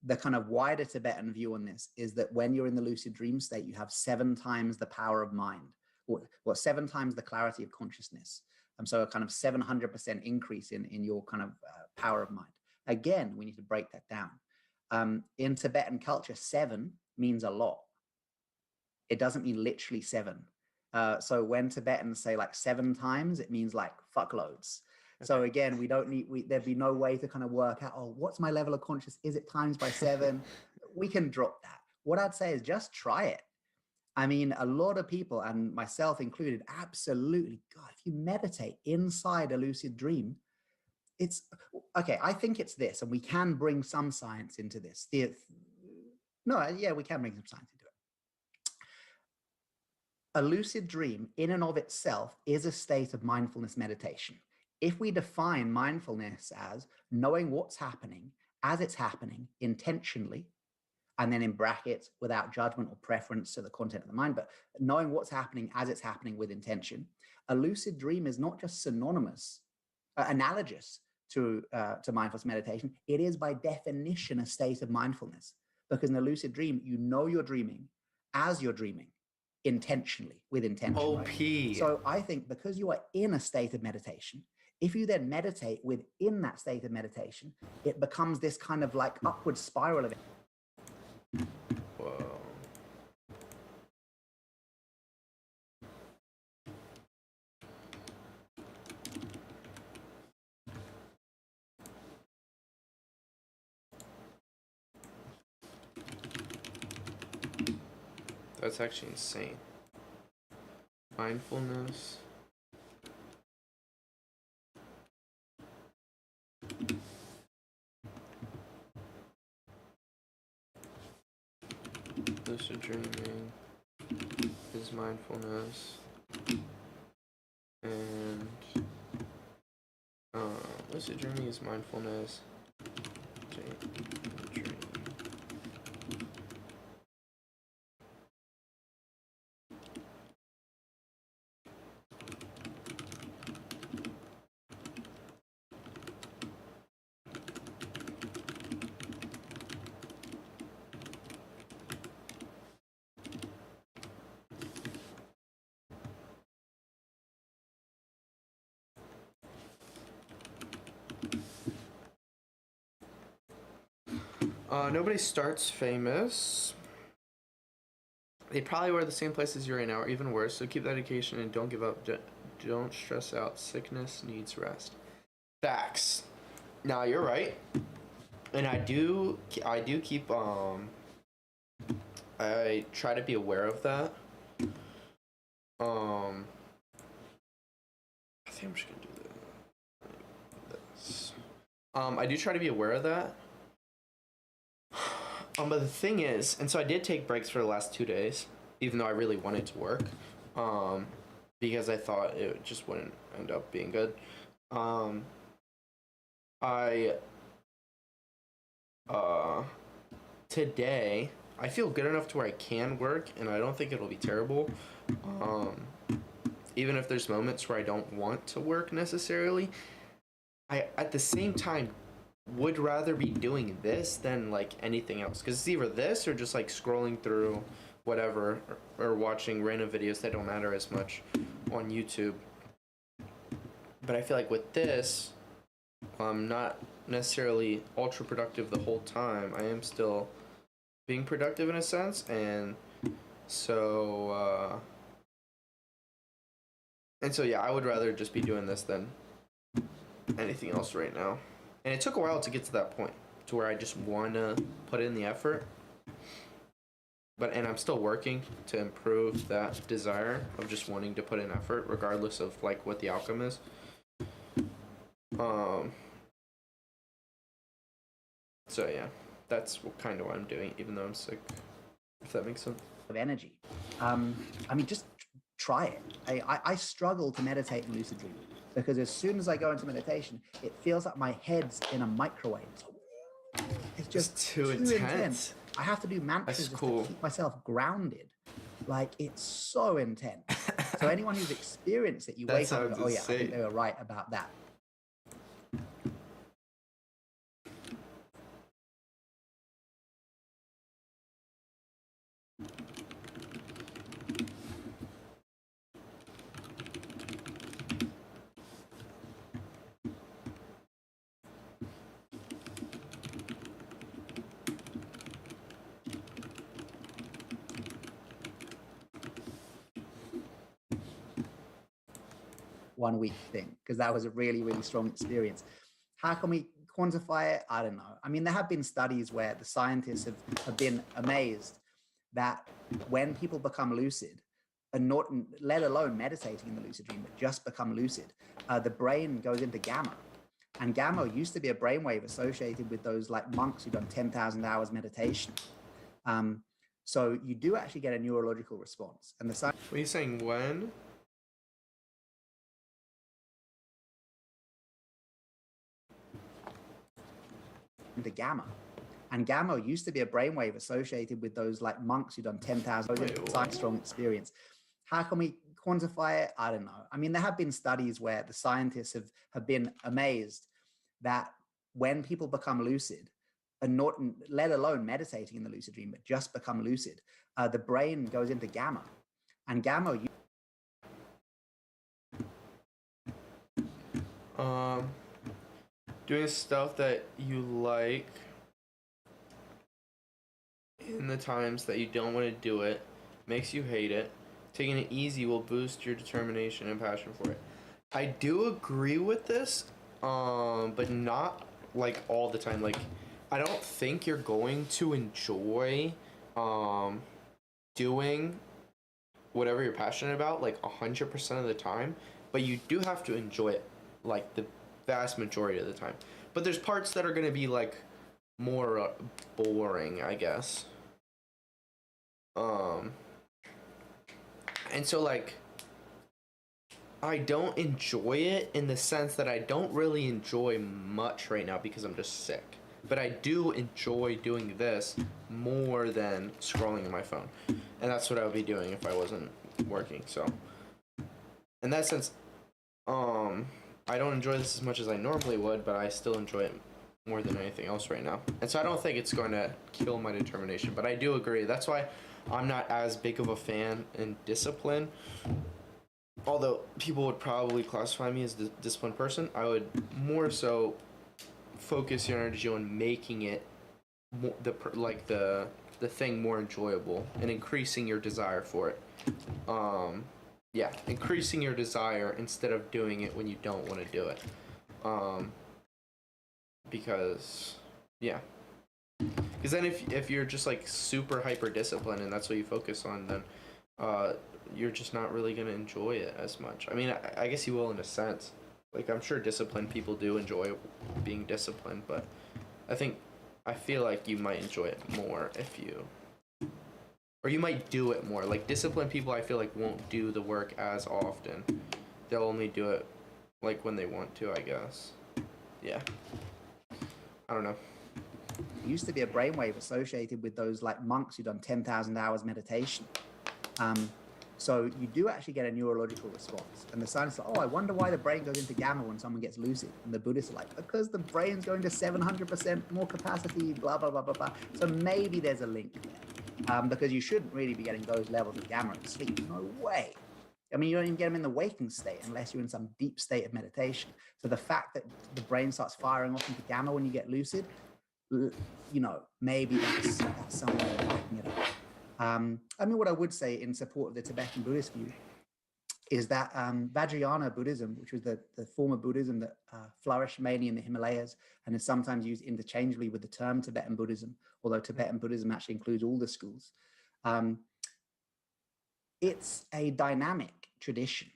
The kind of wider Tibetan view on this is that when you're in the lucid dream state, you have 7 times the power of mind, or 7 times the clarity of consciousness. So a kind of 700% increase in your kind of power of mind. Again, we need to break that down. In Tibetan culture, 7 means a lot. It doesn't mean literally 7. So when Tibetans say like 7 times, it means like fuckloads. So again, there'd be no way to kind of work out, oh, what's my level of conscious? Is it times by 7? We can drop that. What I'd say is just try it. I mean, a lot of people, and myself included, absolutely, God, if you meditate inside a lucid dream, it's, okay, I think it's this, and we can bring some science into this. We can bring some science into it. A lucid dream in and of itself is a state of mindfulness meditation. If we define mindfulness as knowing what's happening as it's happening intentionally, and then in brackets, without judgment or preference to the content of the mind, but knowing what's happening as it's happening with intention, a lucid dream is not just analogous to mindfulness meditation. It is by definition a state of mindfulness, because in a lucid dream, you know you're dreaming as you're dreaming. Intentionally, with intention. OP. Right? So I think because you are in a state of meditation, if you then meditate within that state of meditation, it becomes this kind of like upward spiral of it. Whoa. That's actually insane. Mindfulness. Lucid dreaming is mindfulness. And lucid dreaming is mindfulness. Dream. Nobody starts famous. They probably were the same place as you right now, or even worse. So keep that dedication and don't give up. Don't stress out. Sickness needs rest. Facts. Now you're right, and I do keep I try to be aware of that. I think I'm just gonna do this. I do try to be aware of that. But the thing is, and so I did take breaks for the last 2 days, even though I really wanted to work, because I thought it just wouldn't end up being good. Today, I feel good enough to where I can work, and I don't think it'll be terrible. Even if there's moments where I don't want to work necessarily, I, at the same time, would rather be doing this than like anything else, because it's either this or just like scrolling through whatever, or watching random videos that don't matter as much on YouTube. But I feel like with this, I'm not necessarily ultra productive the whole time. I am still being productive in a sense, and so yeah, I would rather just be doing this than anything else right now. And it took a while to get to that point, to where I just want to put in the effort. And I'm still working to improve that desire of just wanting to put in effort, regardless of like what the outcome is. So yeah, that's kind of what I'm doing, even though I'm sick. If that makes sense. Of energy. I mean, just try it. I struggle to meditate in lucid dreaming because as soon as I go into meditation, it feels like my head's in a microwave. It's just too intense. I have to do mantras just to keep myself grounded. Like, it's so intense. So anyone who's experienced it, you wake up and go, oh yeah, I think they were right about that. One week thing, because that was a really, really strong experience. How can we quantify it? I don't know. I mean, there have been studies where the scientists have been amazed that when people become lucid, and not let alone meditating in the lucid dream, but just become lucid, the brain goes into gamma. And gamma used to be a brainwave associated with those like monks who've done 10,000 hours meditation. So you do actually get a neurological response. And the science. What are you saying? When? Into gamma. And gamma used to be a brainwave associated with those like monks who've done 10,000 strong experience. How can we quantify it? I don't know. I mean, there have been studies where the scientists have been amazed that when people become lucid, and not let alone meditating in the lucid dream, but just become lucid, the brain goes into gamma. And gamma. Doing stuff that you like in the times that you don't want to do it makes you hate it. Taking it easy will boost your determination and passion for it. I do agree with this, but not like all the time. Like, I don't think you're going to enjoy doing whatever you're passionate about like 100% of the time, but you do have to enjoy it like the vast majority of the time. But there's parts that are going to be like more boring, I guess. And so like I don't enjoy it in the sense that I don't really enjoy much right now because I'm just sick. But I do enjoy doing this more than scrolling on my phone. And that's what I would be doing if I wasn't working. So in that sense, I don't enjoy this as much as I normally would, but I still enjoy it more than anything else right now. And so I don't think it's going to kill my determination, but I do agree. That's why I'm not as big of a fan in discipline. Although people would probably classify me as a disciplined person, I would more so focus your energy on making it the thing more enjoyable and increasing your desire for it. Yeah, increasing your desire instead of doing it when you don't want to do it. Because then if you're just like super hyper disciplined and that's what you focus on, then you're just not really gonna enjoy it as much. I mean, I guess you will in a sense. Like, I'm sure disciplined people do enjoy being disciplined, but I feel like you might enjoy it more if you, or you might do it more. Like, disciplined people, I feel like won't do the work as often. They'll only do it like when they want to, I guess. Yeah. I don't know. It used to be a brainwave associated with those like monks who've done 10,000 hours meditation. So you do actually get a neurological response. And the scientists are, I wonder why the brain goes into gamma when someone gets lucid. And the Buddhists are like, because the brain's going to 700% more capacity, blah, blah, blah, blah, blah. So maybe there's a link there. because you shouldn't really be getting those levels of gamma in sleep. No way. I mean, you don't even get them in the waking state unless you're in some deep state of meditation. So the fact that the brain starts firing off into gamma when you get lucid, maybe that's some way of backing it up. I mean, what I would say in support of the Tibetan Buddhist view is that Vajrayana Buddhism, which was the form of Buddhism that flourished mainly in the Himalayas and is sometimes used interchangeably with the term Tibetan Buddhism, although Tibetan Buddhism actually includes all the schools. It's a dynamic tradition.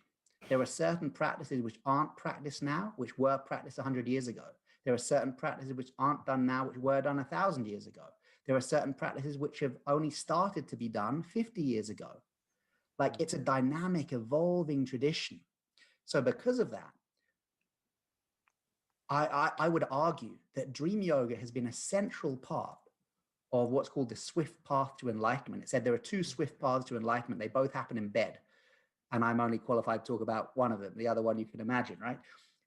There are certain practices which aren't practiced now, which were practiced 100 years ago. There are certain practices which aren't done now, which were done 1,000 years ago. There are certain practices which have only started to be done 50 years ago. Like, it's a dynamic, evolving tradition. So because of that, I would argue that dream yoga has been a central part of what's called the swift path to enlightenment. It said there are two swift paths to enlightenment. They both happen in bed. And I'm only qualified to talk about one of them. The other one you can imagine, right?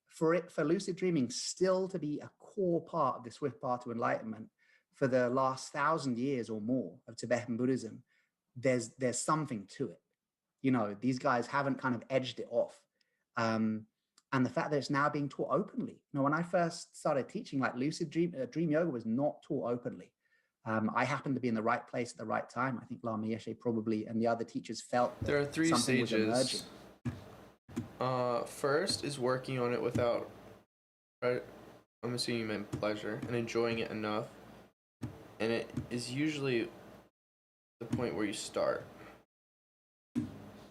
For lucid dreaming still to be a core part of the swift path to enlightenment for the last 1,000 years or more of Tibetan Buddhism, there's something to it. These guys haven't kind of edged it off. And the fact that it's now being taught openly. When I first started teaching, like lucid dream yoga was not taught openly. I happened to be in the right place at the right time. I think Lama Yeshe probably and the other teachers felt that There are 3 something stages. was emerging. First is working on it without, I'm assuming you meant pleasure, and enjoying it enough. And it is usually the point where you start.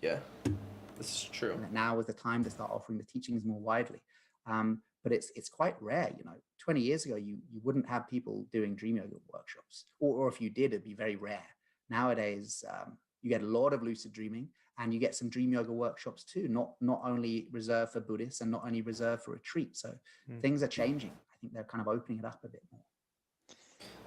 Yeah, this is true. And that now is the time to start offering the teachings more widely. But it's quite rare. 20 years ago, you wouldn't have people doing dream yoga workshops, or if you did, it'd be very rare. Nowadays, you get a lot of lucid dreaming, and you get some dream yoga workshops too, not only reserved for Buddhists and not only reserved for retreats. So things are changing. I think they're kind of opening it up a bit more.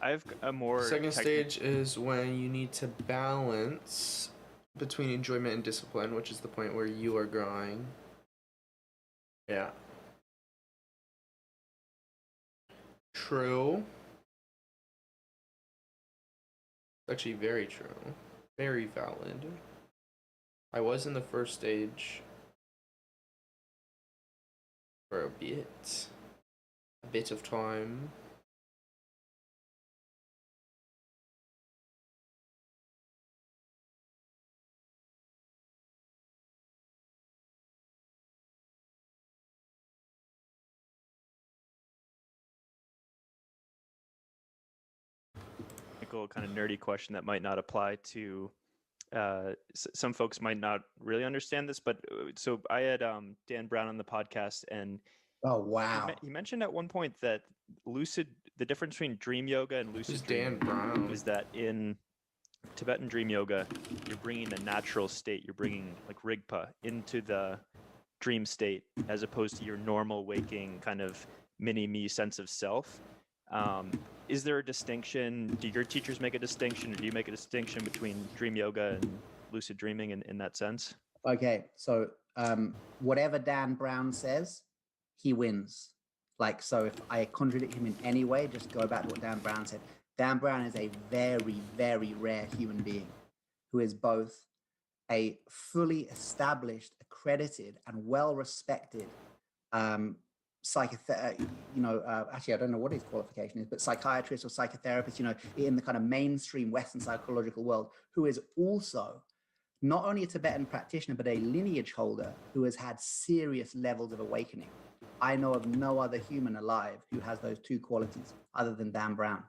I have a more Second stage is when you need to balance between enjoyment and discipline, which is the point where you are growing. Yeah. True. Actually, very true. Very valid. I was in the first stage for a bit of time. kind of nerdy question that might not apply to some folks might not really understand this, but so I had Dan Brown on the podcast, and Oh, wow. he mentioned at one point that the difference between dream yoga and lucid Who's Dan dreaming Brown? is that in Tibetan dream yoga, you're bringing a natural state, you're bringing like rigpa into the dream state, as opposed to your normal waking kind of mini-me sense of self. Is there a distinction? Do your teachers make a distinction, or do you make a distinction between dream yoga and lucid dreaming in that sense? Okay, so whatever Dan Brown says, he wins. Like, so if I contradict him in any way, just go back to what Dan Brown said. Dan Brown is a very, very rare human being who is both a fully established, accredited, and well-respected actually, I don't know what his qualification is, but psychiatrist or psychotherapist, in the kind of mainstream Western psychological world, who is also not only a Tibetan practitioner, but a lineage holder who has had serious levels of awakening. I know of no other human alive who has those two qualities other than Dan Brown.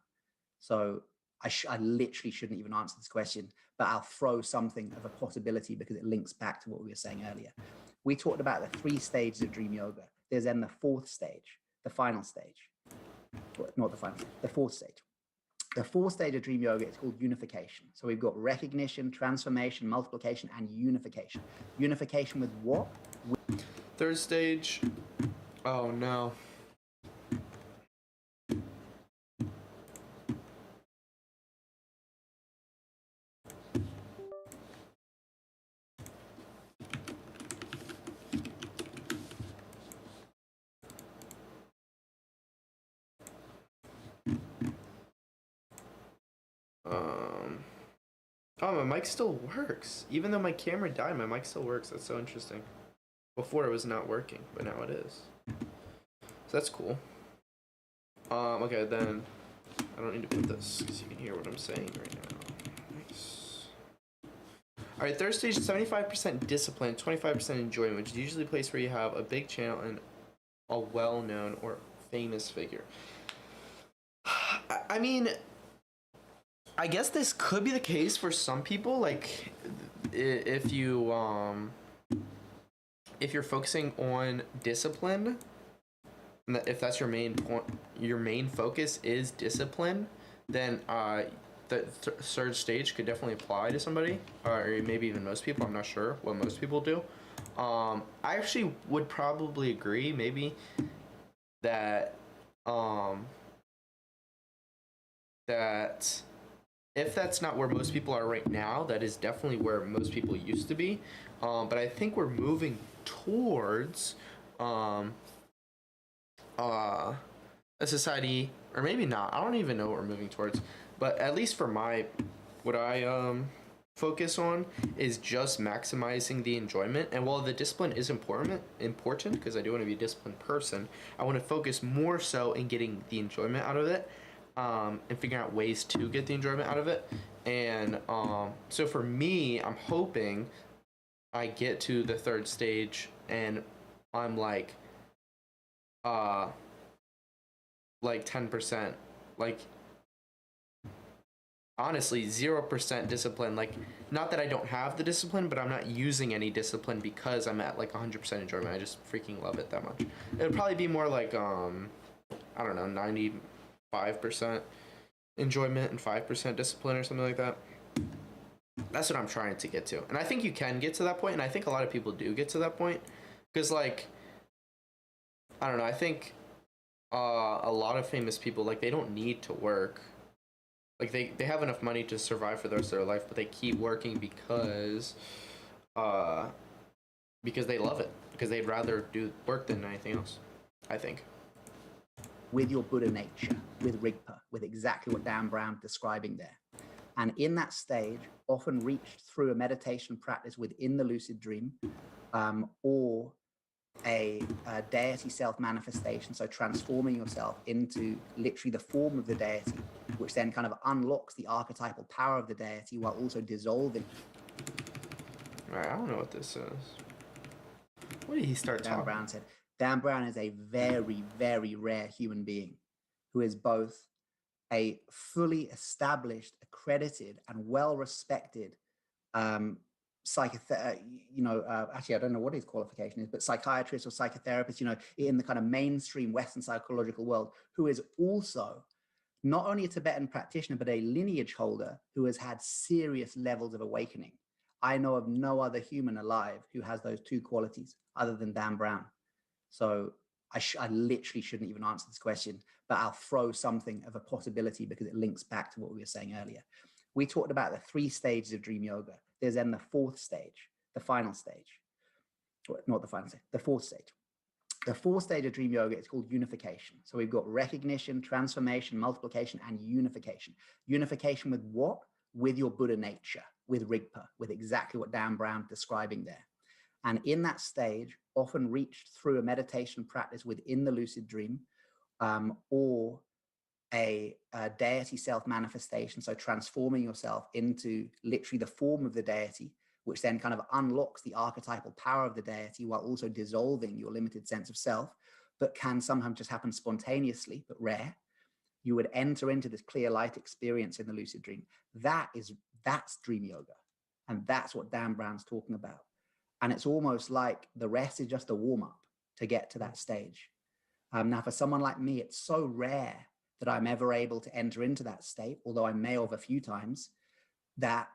So I literally shouldn't even answer this question, but I'll throw something of a possibility because it links back to what we were saying earlier. We talked about the 3 stages of dream yoga. There's then the 4th stage, the final stage. Not the final stage, the 4th stage. The 4th stage of dream yoga is called unification. So we've got recognition, transformation, multiplication, and unification. Unification with what? 3rd stage. Oh no. Oh, my mic still works. Even though my camera died, my mic still works. That's so interesting. Before it was not working, but now it is. So that's cool. Okay, then I don't need to put this because you can hear what I'm saying right now. Nice. All right, third stage, 75% discipline, 25% enjoyment, which is usually a place where you have a big channel and a well-known or famous figure. I mean, I guess this could be the case for some people. Like, if you're focusing on discipline, if that's your main point, your main focus is discipline, then the third stage could definitely apply to somebody, or maybe even most people. I'm not sure what most people do. I actually would probably agree, maybe, that that if that's not where most people are right now, that is definitely where most people used to be. But I think we're moving towards a society, or maybe not. I don't even know what we're moving towards. But at least for what I focus on is just maximizing the enjoyment. And while the discipline is important because I do want to be a disciplined person, I want to focus more so in getting the enjoyment out of it. And figuring out ways to get the enjoyment out of it. And so for me, I'm hoping I get to the third stage and I'm like 10%, like honestly 0% discipline. Like, not that I don't have the discipline, but I'm not using any discipline because I'm at like 100% enjoyment. I just freaking love it that much. It would probably be more like I don't know, 95% enjoyment and 5% discipline or something like that. That's what I'm trying to get to. And I think you can get to that point, and I think a lot of people do get to that point. Because, like, I don't know, I think a lot of famous people, like, they don't need to work. Like, they have enough money to survive for the rest of their life, but they keep working because they love it. Because they'd rather do work than anything else, I think. With your Buddha nature, with Rigpa, with exactly what Dan Brown describing there. And in that stage, often reached through a meditation practice within the lucid dream, or a deity self-manifestation, so transforming yourself into literally the form of the deity, which then kind of unlocks the archetypal power of the deity while also dissolving. All right, I don't know what this is. What did he start Dan talking? Brown said, Dan Brown is a very, very rare human being who is both a fully established, accredited, and well-respected actually, I don't know what his qualification is, but psychiatrist or psychotherapist, in the kind of mainstream Western psychological world, who is also not only a Tibetan practitioner, but a lineage holder who has had serious levels of awakening. I know of no other human alive who has those two qualities other than Dan Brown. So I literally shouldn't even answer this question, but I'll throw something of a possibility because it links back to what we were saying earlier. We talked about the 3 stages of dream yoga. There's then the 4th stage, the final stage. Not the final stage, the 4th stage. The 4th stage of dream yoga is called unification. So we've got recognition, transformation, multiplication, and unification. Unification with what? With your Buddha nature, with Rigpa, with exactly what Dan Brown describing there. And in that stage, often reached through a meditation practice within the lucid dream, or a deity self-manifestation, so transforming yourself into literally the form of the deity, which then kind of unlocks the archetypal power of the deity while also dissolving your limited sense of self, but can sometimes just happen spontaneously, but rare. You would enter into this clear light experience in the lucid dream. That's dream yoga. And that's what Dan Brown's talking about. And it's almost like the rest is just a warm-up to get to that stage. Now, for someone like me, it's so rare that I'm ever able to enter into that state, although I may have a few times, that,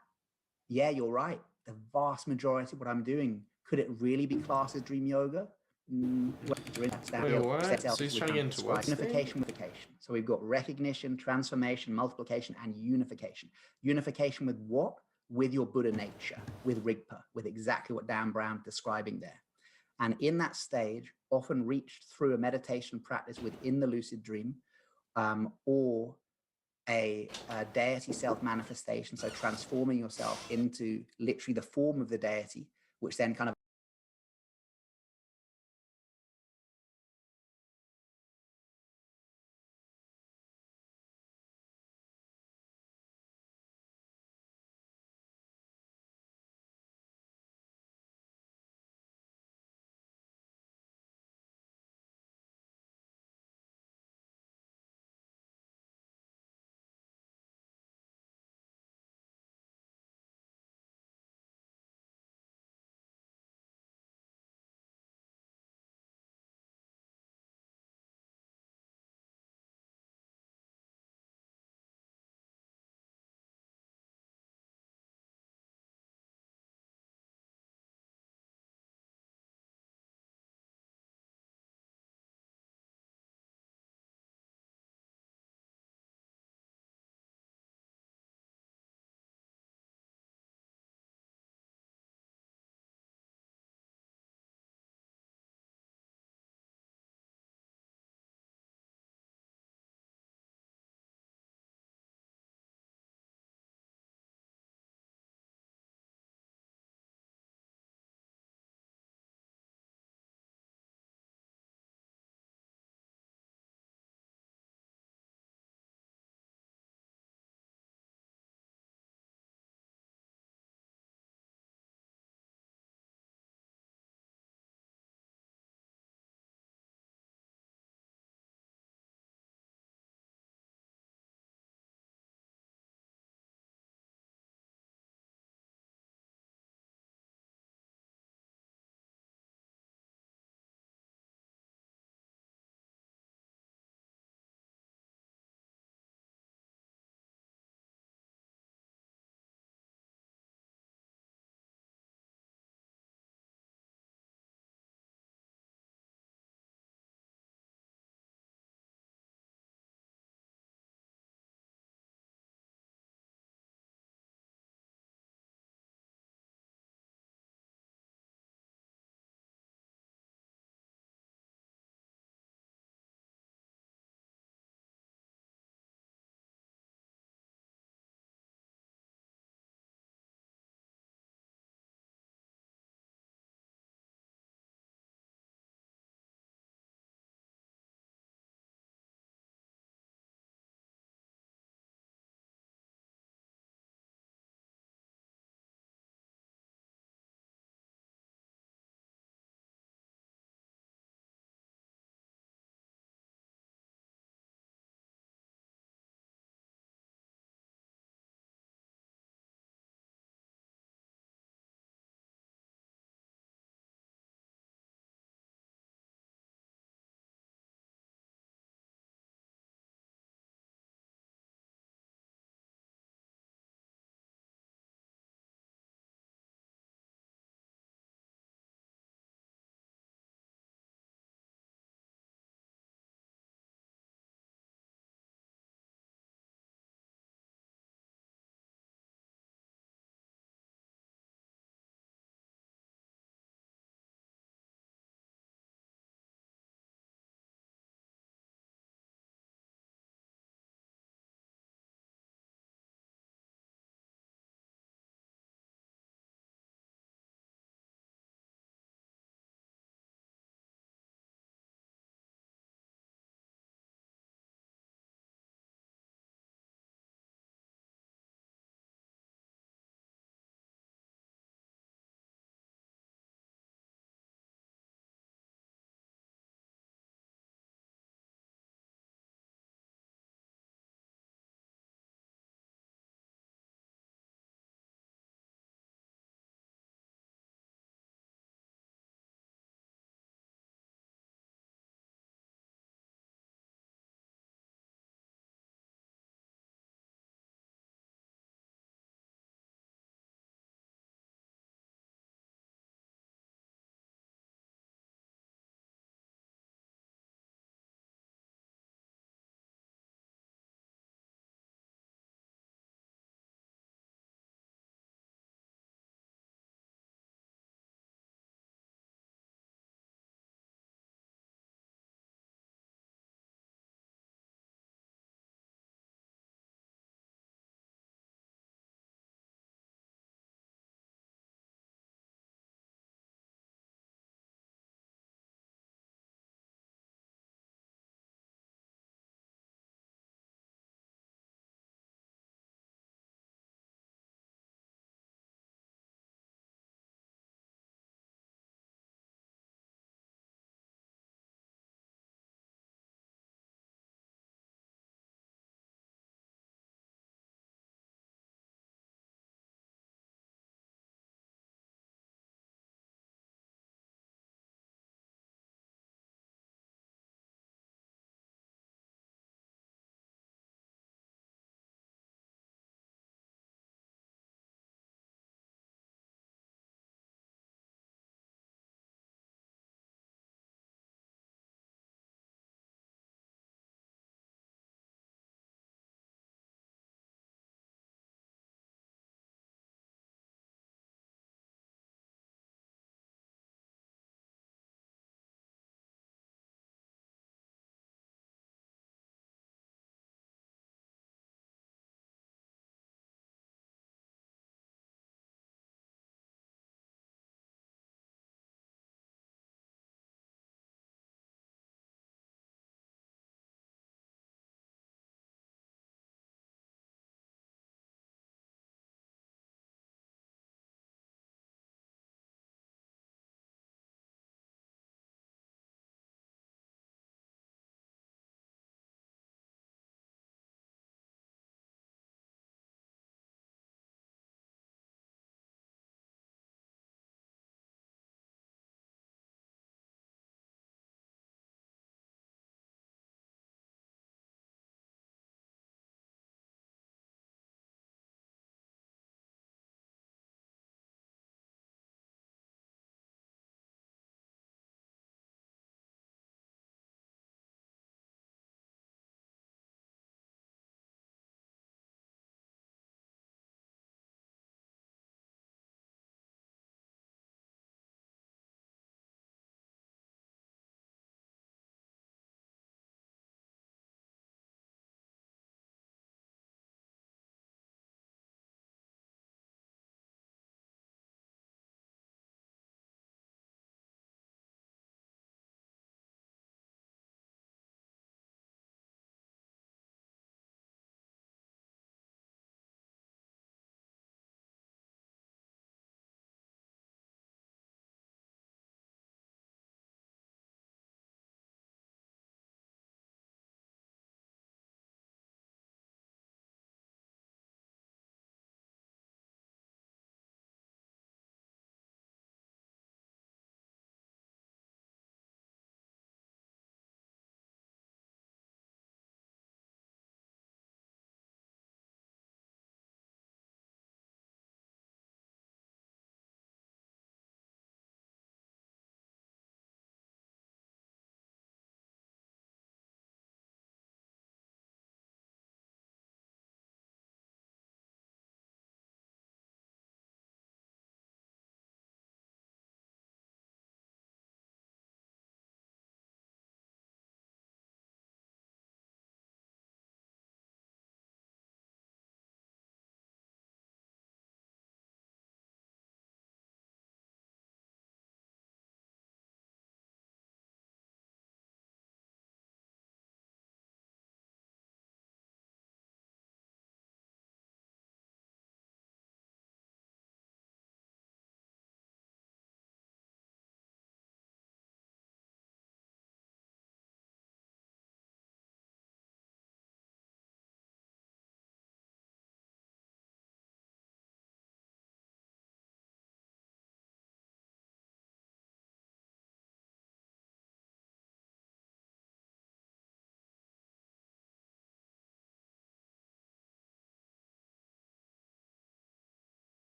yeah, you're right. The vast majority of what I'm doing, could it really be classed as dream yoga? Wait, what? So he's trying to get into what unification. So we've got recognition, transformation, multiplication, and unification. Unification with what? With your Buddha nature, with Rigpa, with exactly what Dan Brown describing there. And in that stage, often reached through a meditation practice within the lucid dream, or a deity self manifestation. So transforming yourself into literally the form of the deity, which then kind of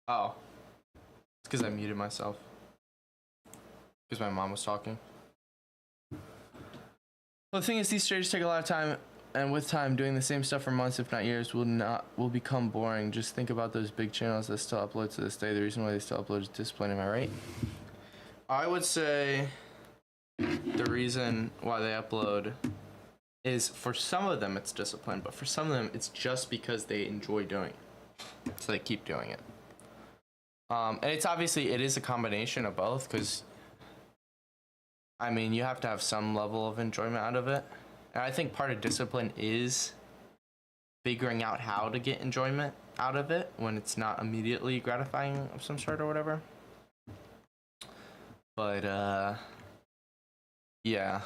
Oh, it's because I muted myself. Because my mom was talking. Well, the thing is, these stages take a lot of time, and with time, doing the same stuff for months, if not years, will become boring. Just think about those big channels that still upload to this day. The reason why they still upload is discipline. Am I right? I would say the reason why they upload is, for some of them it's discipline, but for some of them it's just because they enjoy doing it, so they keep doing it. And it's obviously, it is a combination of both, because I mean, you have to have some level of enjoyment out of it, and I think part of discipline is figuring out how to get enjoyment out of it when it's not immediately gratifying of some sort or whatever. But yeah.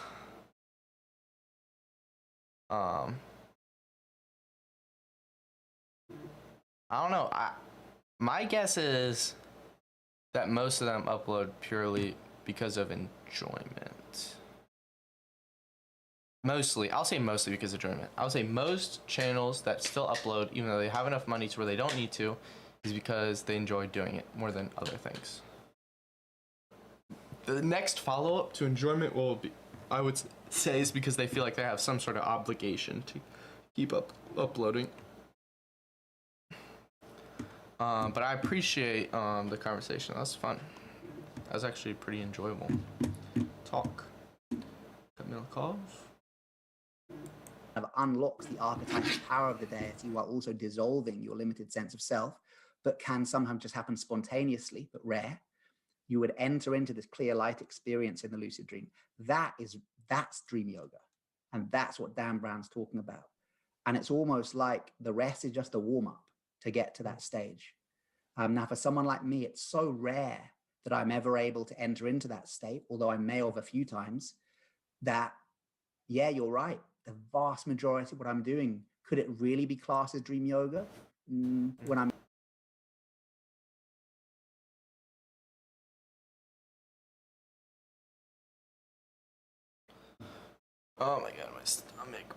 I don't know. My guess is that most of them upload purely because of enjoyment. Mostly, I'll say mostly because of enjoyment. I'll say most channels that still upload, even though they have enough money to where they don't need to, is because they enjoy doing it more than other things. The next follow-up to enjoyment will be, I would say, is because they feel like they have some sort of obligation to keep uploading. But I appreciate the conversation. That was fun. That was actually pretty enjoyable. Talk. Milikov. Of unlocks the archetypal power of the deity while also dissolving your limited sense of self, but can sometimes just happen spontaneously, but rare. You would enter into this clear light experience in the lucid dream. That's dream yoga. And that's what Dan Brown's talking about. And it's almost like the rest is just a warm-up to get to that stage. Now, for someone like me, it's so rare that I'm ever able to enter into that state, although I may have a few times, that, yeah, you're right. The vast majority of what I'm doing, could it really be classed as dream yoga? When I'm Oh my god, my stomach.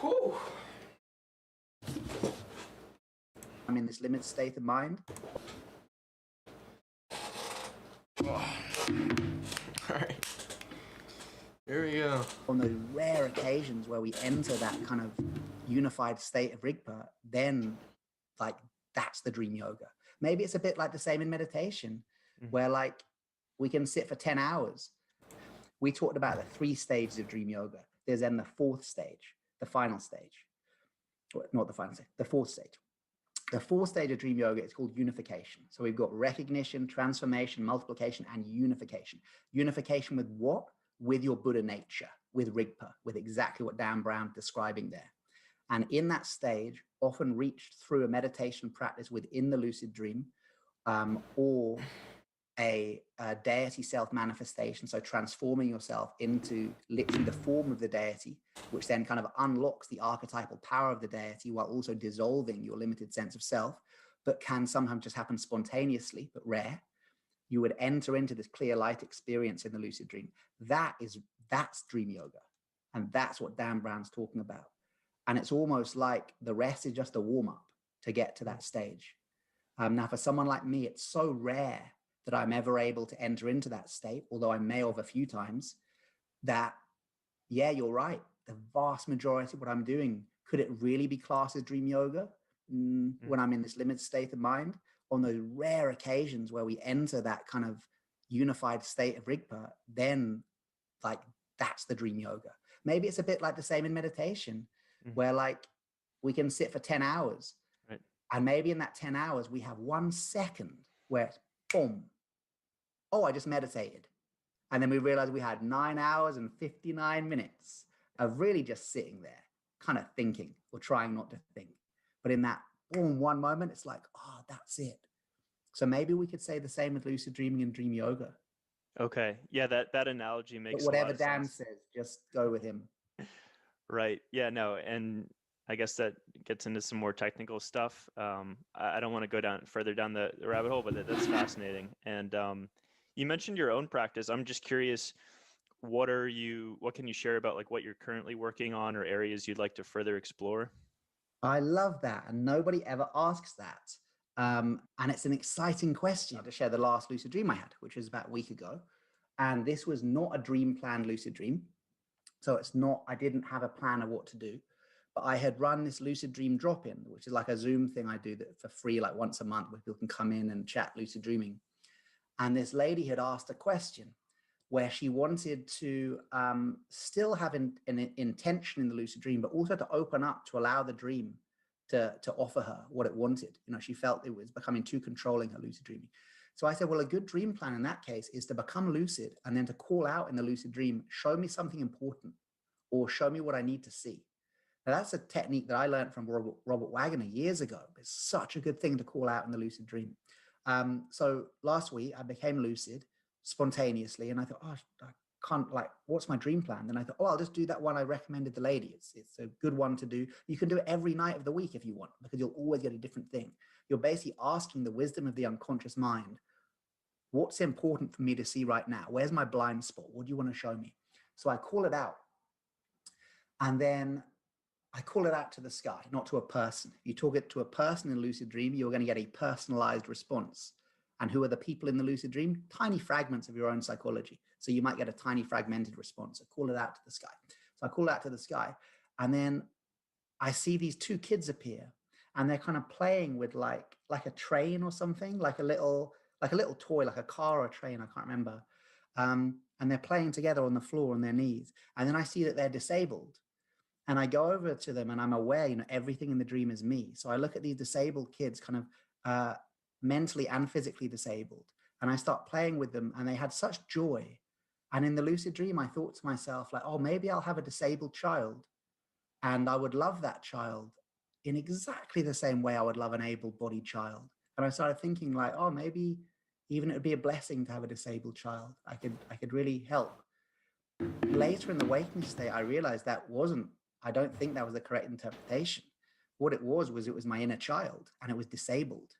Whew. I'm in this limited state of mind. All right. Here we go. On those rare occasions where we enter that kind of unified state of Rigpa, then like that's the dream yoga. Maybe it's a bit like the same in meditation, where like we can sit for 10 hours. We talked about the 3 stages of dream yoga. There's then the 4th stage, the final stage. Not the final stage, the 4th stage. The 4th stage of dream yoga is called unification. So we've got recognition, transformation, multiplication, and unification. Unification with what? With your Buddha nature, with Rigpa, with exactly what Dan Brown's describing there. And in that stage, often reached through a meditation practice within the lucid dream, or a deity self-manifestation, so transforming yourself into literally the form of the deity, which then kind of unlocks the archetypal power of the deity while also dissolving your limited sense of self, but can sometimes just happen spontaneously, but rare. You would enter into this clear light experience in the lucid dream. That's dream yoga. And that's what Dan Brown's talking about. And it's almost like the rest is just a warm-up to get to that stage. Now, for someone like me, it's so rare that I'm ever able to enter into that state, although I may have a few times, that, yeah, you're right. The vast majority of what I'm doing, could it really be classed as dream yoga? When I'm in this limited state of mind? On those rare occasions where we enter that kind of unified state of Rigpa, then like that's the dream yoga. Maybe it's a bit like the same in meditation, where like we can sit for 10 hours. Right. And maybe in that 10 hours, we have 1 second where it's boom. Oh, I just meditated. And then we realized we had 9 hours and 59 minutes of really just sitting there, kind of thinking or trying not to think. But in that boom, 1 moment, it's like, oh, that's it. So maybe we could say the same with lucid dreaming and dream yoga. Okay. Yeah, that analogy makes But a lot whatever of Dan sense. says, just go with him. Right. Yeah, no. And I guess that gets into some more technical stuff. I don't want to go further down the rabbit hole, but that's fascinating. And you mentioned your own practice. I'm just curious, what can you share about like what you're currently working on or areas you'd like to further explore? I love that. And nobody ever asks that. And it's an exciting question to share the last lucid dream I had, which was about a week ago. And this was not a dream planned lucid dream. So it's not, I didn't have a plan of what to do, but I had run this lucid dream drop-in, which is like a Zoom thing I do that for free, like once a month, where people can come in and chat lucid dreaming. And this lady had asked a question where she wanted to still have an intention in the lucid dream, but also to open up to allow the dream to offer her what it wanted. You know, she felt it was becoming too controlling, her lucid dreaming. So I said, well, a good dream plan in that case is to become lucid and then to call out in the lucid dream, show me something important or show me what I need to see. Now, that's a technique that I learned from Robert Wagner years ago. It's such a good thing to call out in the lucid dream. So last week I became lucid spontaneously and I thought, oh, I can't, like, what's my dream plan? Then I thought, oh, I'll just do that one I recommended the lady. It's a good one to do. You can do it every night of the week if you want, because you'll always get a different thing. You're basically asking the wisdom of the unconscious mind, what's important for me to see right now? Where's my blind spot? What do you want to show me? So I call it out. And then I call it out to the sky, not to a person. You talk it to a person in lucid dream, you're going to get a personalized response. And who are the people in the lucid dream? Tiny fragments of your own psychology. So you might get a tiny fragmented response. So call it out to the sky. So I call it out to the sky. And then I see these 2 kids appear and they're kind of playing with like a train or something, like a little toy, like a car or a train, I can't remember. And they're playing together on the floor on their knees. And then I see that they're disabled. And I go over to them and I'm aware, you know, everything in the dream is me. So I look at these disabled kids, kind of mentally and physically disabled. And I start playing with them and they had such joy. And in the lucid dream, I thought to myself, like, oh, maybe I'll have a disabled child. And I would love that child in exactly the same way I would love an able-bodied child. And I started thinking like, oh, maybe even it would be a blessing to have a disabled child. I could really help. Later in the waking state, I realized I don't think that was the correct interpretation. What it was my inner child and it was disabled.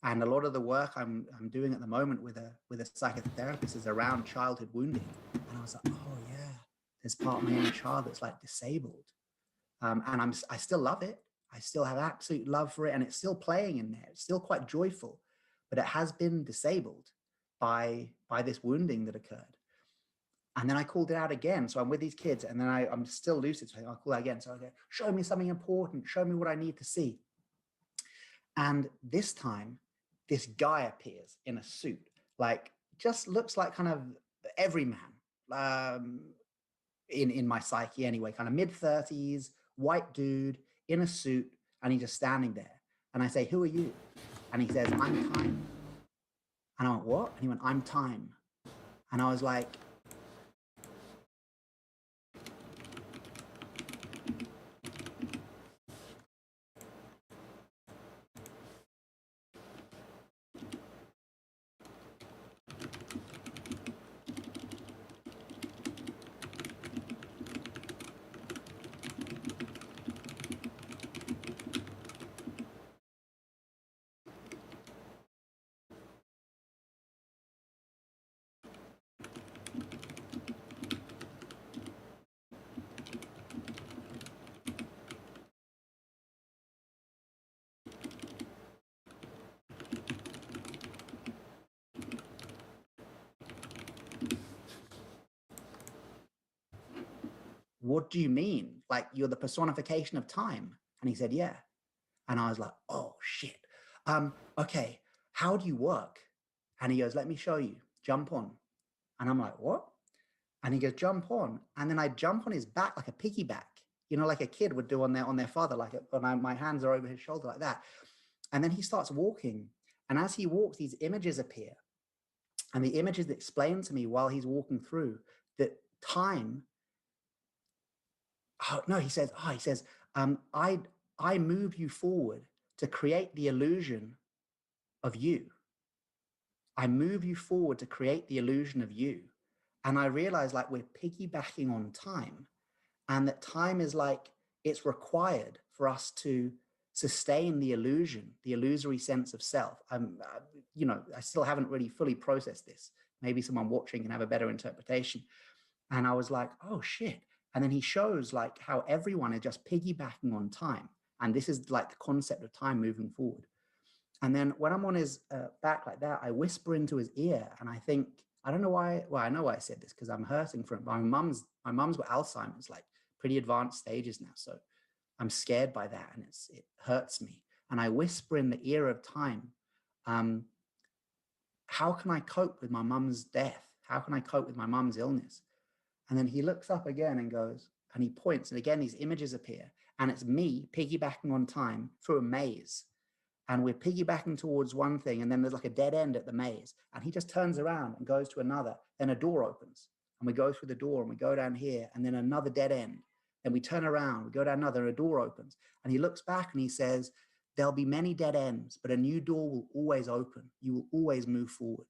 And a lot of the work I'm doing at the moment with a psychotherapist is around childhood wounding. And I was like, oh yeah, there's part of my inner child that's like disabled. And I still love it. I still have absolute love for it, and it's still playing in there. It's still quite joyful, but it has been disabled by this wounding that occurred. And then I called it out again. So I'm with these kids, and then I'm still lucid. So I'll call it again. So I go, show me something important. Show me what I need to see. And this time, this guy appears in a suit, like just looks like kind of everyman, in my psyche anyway, kind of mid-30s, white dude in a suit, and he's just standing there. And I say, who are you? And he says, I'm time. And I went, what? And he went, I'm time. And I was like, what do you mean? Like, you're the personification of time? And he said, yeah. And I was like, oh shit. Okay, how do you work? And he goes, let me show you. Jump on. And I'm like, what? And he goes, jump on. And then I jump on his back like a piggyback, like a kid would do on their father, like my hands are over his shoulder like that. And then he starts walking. And as he walks, these images appear. And the images explain to me while he's walking through that time. Oh no, he says, I move you forward to create the illusion of you. I move you forward to create the illusion of you. And I realize, like, we're piggybacking on time, and that time is like, it's required for us to sustain the illusion, the illusory sense of self. I still haven't really fully processed this. Maybe someone watching can have a better interpretation. And I was like, oh shit. And then he shows like how everyone is just piggybacking on time. And this is like the concept of time moving forward. And then when I'm on his back like that, I whisper into his ear, and I think, I don't know why. Well, I know why I said this, because I'm hurting from it. My mum's got Alzheimer's, like pretty advanced stages now. So I'm scared by that, and it hurts me. And I whisper in the ear of time, how can I cope with my mum's death? How can I cope with my mum's illness? And then he looks up again and goes, and he points, and again, these images appear, and it's me piggybacking on time through a maze. And we're piggybacking towards one thing, and then there's like a dead end at the maze. And he just turns around and goes to another. Then a door opens, and we go through the door, and we go down here, and then another dead end. Then we turn around, we go down another, and a door opens. And he looks back and he says, there'll be many dead ends, but a new door will always open. You will always move forward.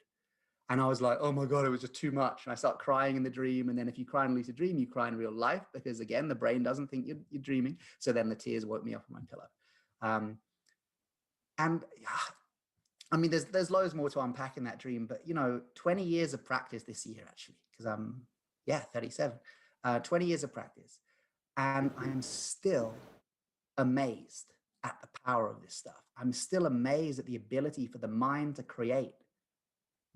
And I was like, oh my God, it was just too much. And I start crying in the dream. And then if you cry in a lucid dream, you cry in real life, because again, the brain doesn't think you're dreaming. So then the tears woke me up on my pillow. And I mean, there's loads more to unpack in that dream, but 20 years of practice this year, actually, because I'm 37, 20 years of practice. And I'm still amazed at the power of this stuff. I'm still amazed at the ability for the mind to create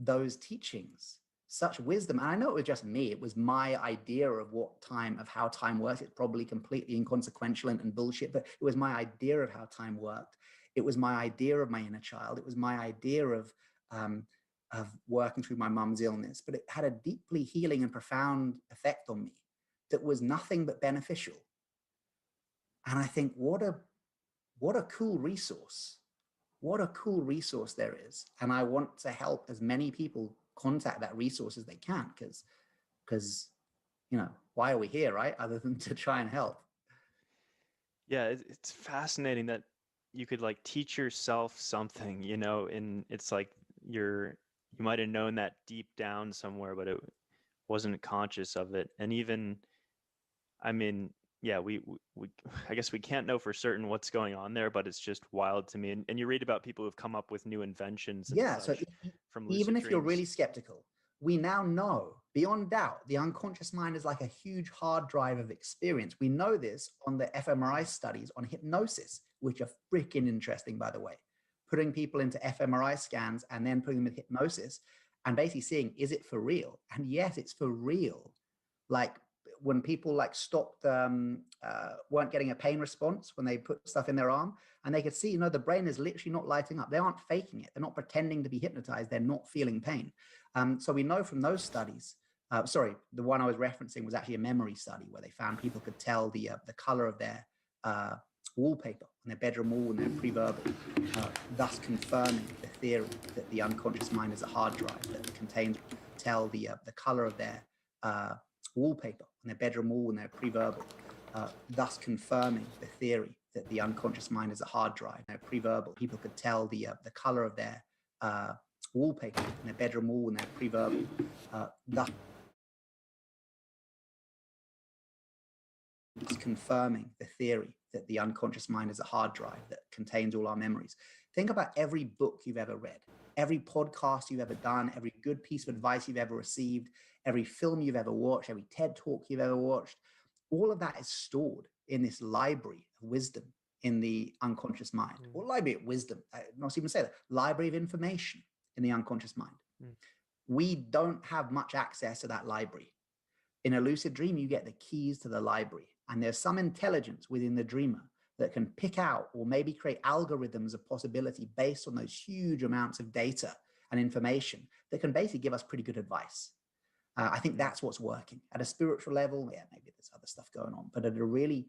those teachings, such wisdom. And I know it was just me. It was my idea of how time works. It's probably completely inconsequential and bullshit, but it was my idea of how time worked. It was my idea of my inner child. It was my idea of working through my mum's illness, but it had a deeply healing and profound effect on me that was nothing but beneficial. And I think, what a cool resource. What a cool resource there is. And I want to help as many people contact that resource as they can, because why are we here, right? Other than to try and help. Yeah, it's fascinating that you could like teach yourself something, and it's like you might have known that deep down somewhere, but it wasn't conscious of it. And even, I mean, yeah, we I guess we can't know for certain what's going on there, but it's just wild to me. And you read about people who've come up with new inventions and So such from lucid even if you're dreams. really skeptical, we now know Beyond doubt, the unconscious mind is like a huge hard drive of experience. We know this on the fMRI studies on hypnosis, which are freaking interesting, by the way. Putting people into fMRI scans and then putting them in hypnosis and basically seeing, is it for real? And yes, it's for real. Like when people like stopped, weren't getting a pain response when they put stuff in their arm, and they could see, the brain is literally not lighting up. They aren't faking it. They're not pretending to be hypnotized. They're not feeling pain. So we know from those studies, sorry, the one I was referencing was actually a memory study where they found people could tell the color of their wallpaper on their bedroom wall and their pre-verbal, thus confirming the theory that the unconscious mind is a hard drive that contains, tell the color of their wallpaper on their bedroom wall and their pre-verbal, thus confirming the theory that the unconscious mind is a hard drive. Their pre-verbal, people could tell the color of their wallpaper on their bedroom wall and their pre-verbal, thus confirming the theory that the unconscious mind is a hard drive that contains all our memories. Think about every book you've ever read, every podcast you've ever done, every good piece of advice you've ever received, every film you've ever watched, every TED talk you've ever watched. All of that is stored in this library of wisdom in the unconscious mind, or library of wisdom, not even say that, library of information in the unconscious mind. We don't have much access to that library. In a lucid dream, you get the keys to the library, and there's some intelligence within the dreamer that can pick out or maybe create algorithms of possibility based on those huge amounts of data and information that can basically give us pretty good advice. I think that's what's working. At a spiritual level, yeah, maybe there's other stuff going on, but at a really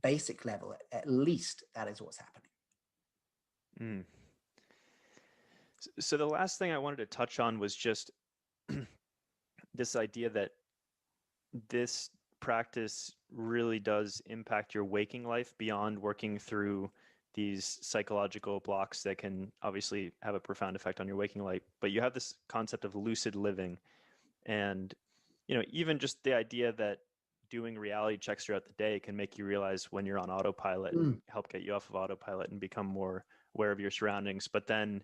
basic level, at least that is what's happening. So the last thing I wanted to touch on was just this idea that this practice really does impact your waking life beyond working through these psychological blocks that can obviously have a profound effect on your waking life. But you have this concept of lucid living, and even just the idea that doing reality checks throughout the day can make you realize when you're on autopilot and help get you off of autopilot and become more aware of your surroundings. But then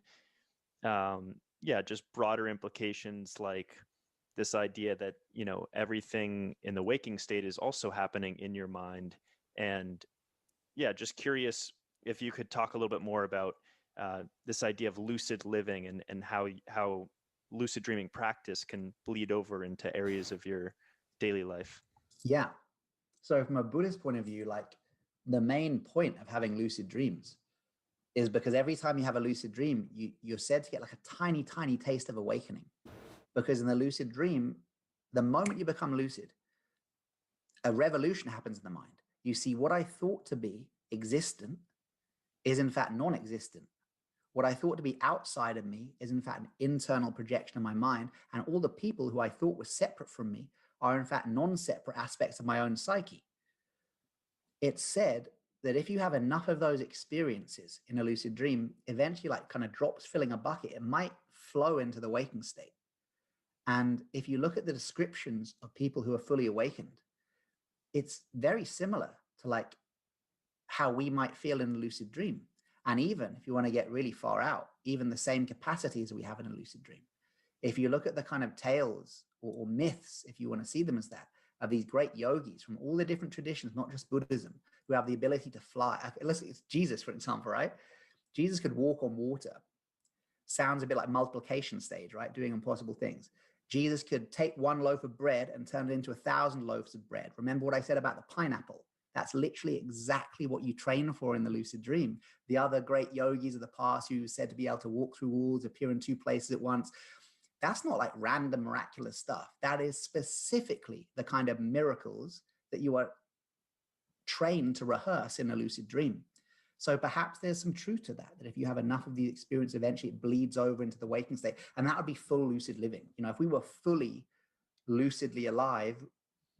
just broader implications like this idea that everything in the waking state is also happening in your mind. And just curious if you could talk a little bit more about this idea of lucid living and how lucid dreaming practice can bleed over into areas of your daily life. Yeah. So from a Buddhist point of view, like the main point of having lucid dreams is because every time you have a lucid dream, you're said to get like a tiny, tiny taste of awakening. Because in the lucid dream, the moment you become lucid, a revolution happens in the mind. You see what I thought to be existent is in fact non-existent. What I thought to be outside of me is in fact an internal projection of my mind. And all the people who I thought were separate from me are in fact non-separate aspects of my own psyche. It's said that if you have enough of those experiences in a lucid dream, eventually like kind of drops filling a bucket, it might flow into the waking state. And if you look at the descriptions of people who are fully awakened, it's very similar to like how we might feel in a lucid dream. And even if you want to get really far out, even the same capacities we have in a lucid dream. If you look at the kind of tales or myths, if you want to see them as that, of these great yogis from all the different traditions, not just Buddhism, who have the ability to fly. Listen, it's Jesus, for example, right? Jesus could walk on water. Sounds a bit like multiplication stage, right? Doing impossible things. Jesus could take one loaf of bread and turn it into 1,000 loaves of bread. Remember what I said about the pineapple? That's literally exactly what you train for in the lucid dream. The other great yogis of the past who said to be able to walk through walls, appear in two places at once, that's not like random miraculous stuff. That is specifically the kind of miracles that you are trained to rehearse in a lucid dream. So perhaps there's some truth to that, that if you have enough of the experience, eventually it bleeds over into the waking state. And that would be full lucid living. If we were fully lucidly alive,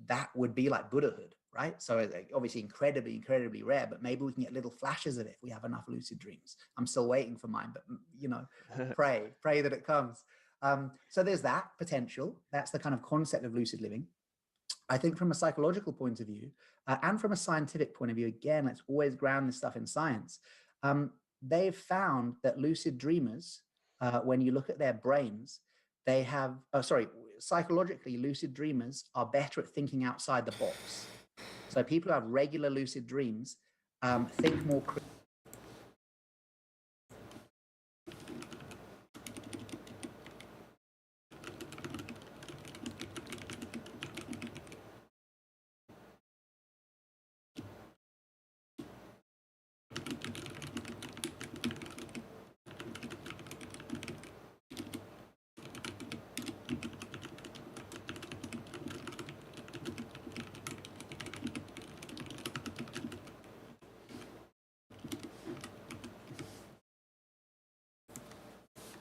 that would be like Buddhahood, right? So obviously incredibly, incredibly rare, but maybe we can get little flashes of it if we have enough lucid dreams. I'm still waiting for mine, but pray that it comes. So there's that potential. That's the kind of concept of lucid living. I think from a psychological point of view and from a scientific point of view, again, let's always ground this stuff in science. They've found that lucid dreamers, when you look at their brains, they have, psychologically, lucid dreamers are better at thinking outside the box. So people who have regular lucid dreams think more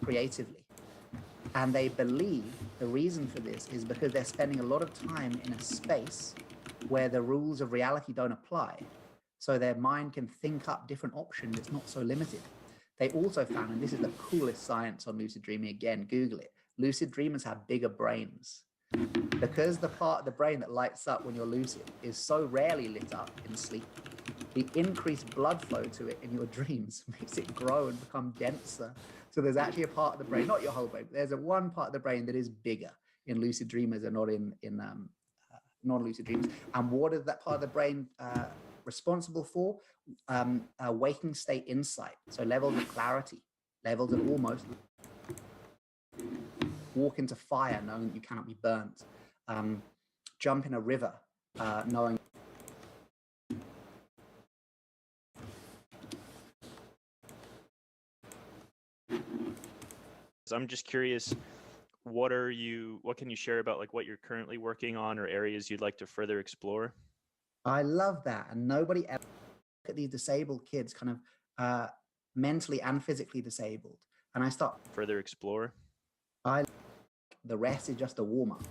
creatively. And they believe the reason for this is because they're spending a lot of time in a space where the rules of reality don't apply. So their mind can think up different options. It's not so limited. They also found, and this is the coolest science on lucid dreaming, again, Google it, lucid dreamers have bigger brains. Because the part of the brain that lights up when you're lucid is so rarely lit up in sleep, the increased blood flow to it in your dreams makes it grow and become denser. So there's actually a part of the brain, not your whole brain, but there's a one part of the brain that is bigger in lucid dreamers and not in non-lucid dreams. And what is that part of the brain responsible for? Waking state insight. So levels of clarity, levels of almost walk into fire knowing that you cannot be burnt. Jump in a river knowing. I'm just curious, what can you share about like what you're currently working on or areas you'd like to further explore? I love that. And nobody ever look at these disabled kids kind of mentally and physically disabled. And I start Further explore? The rest is just a warm-up.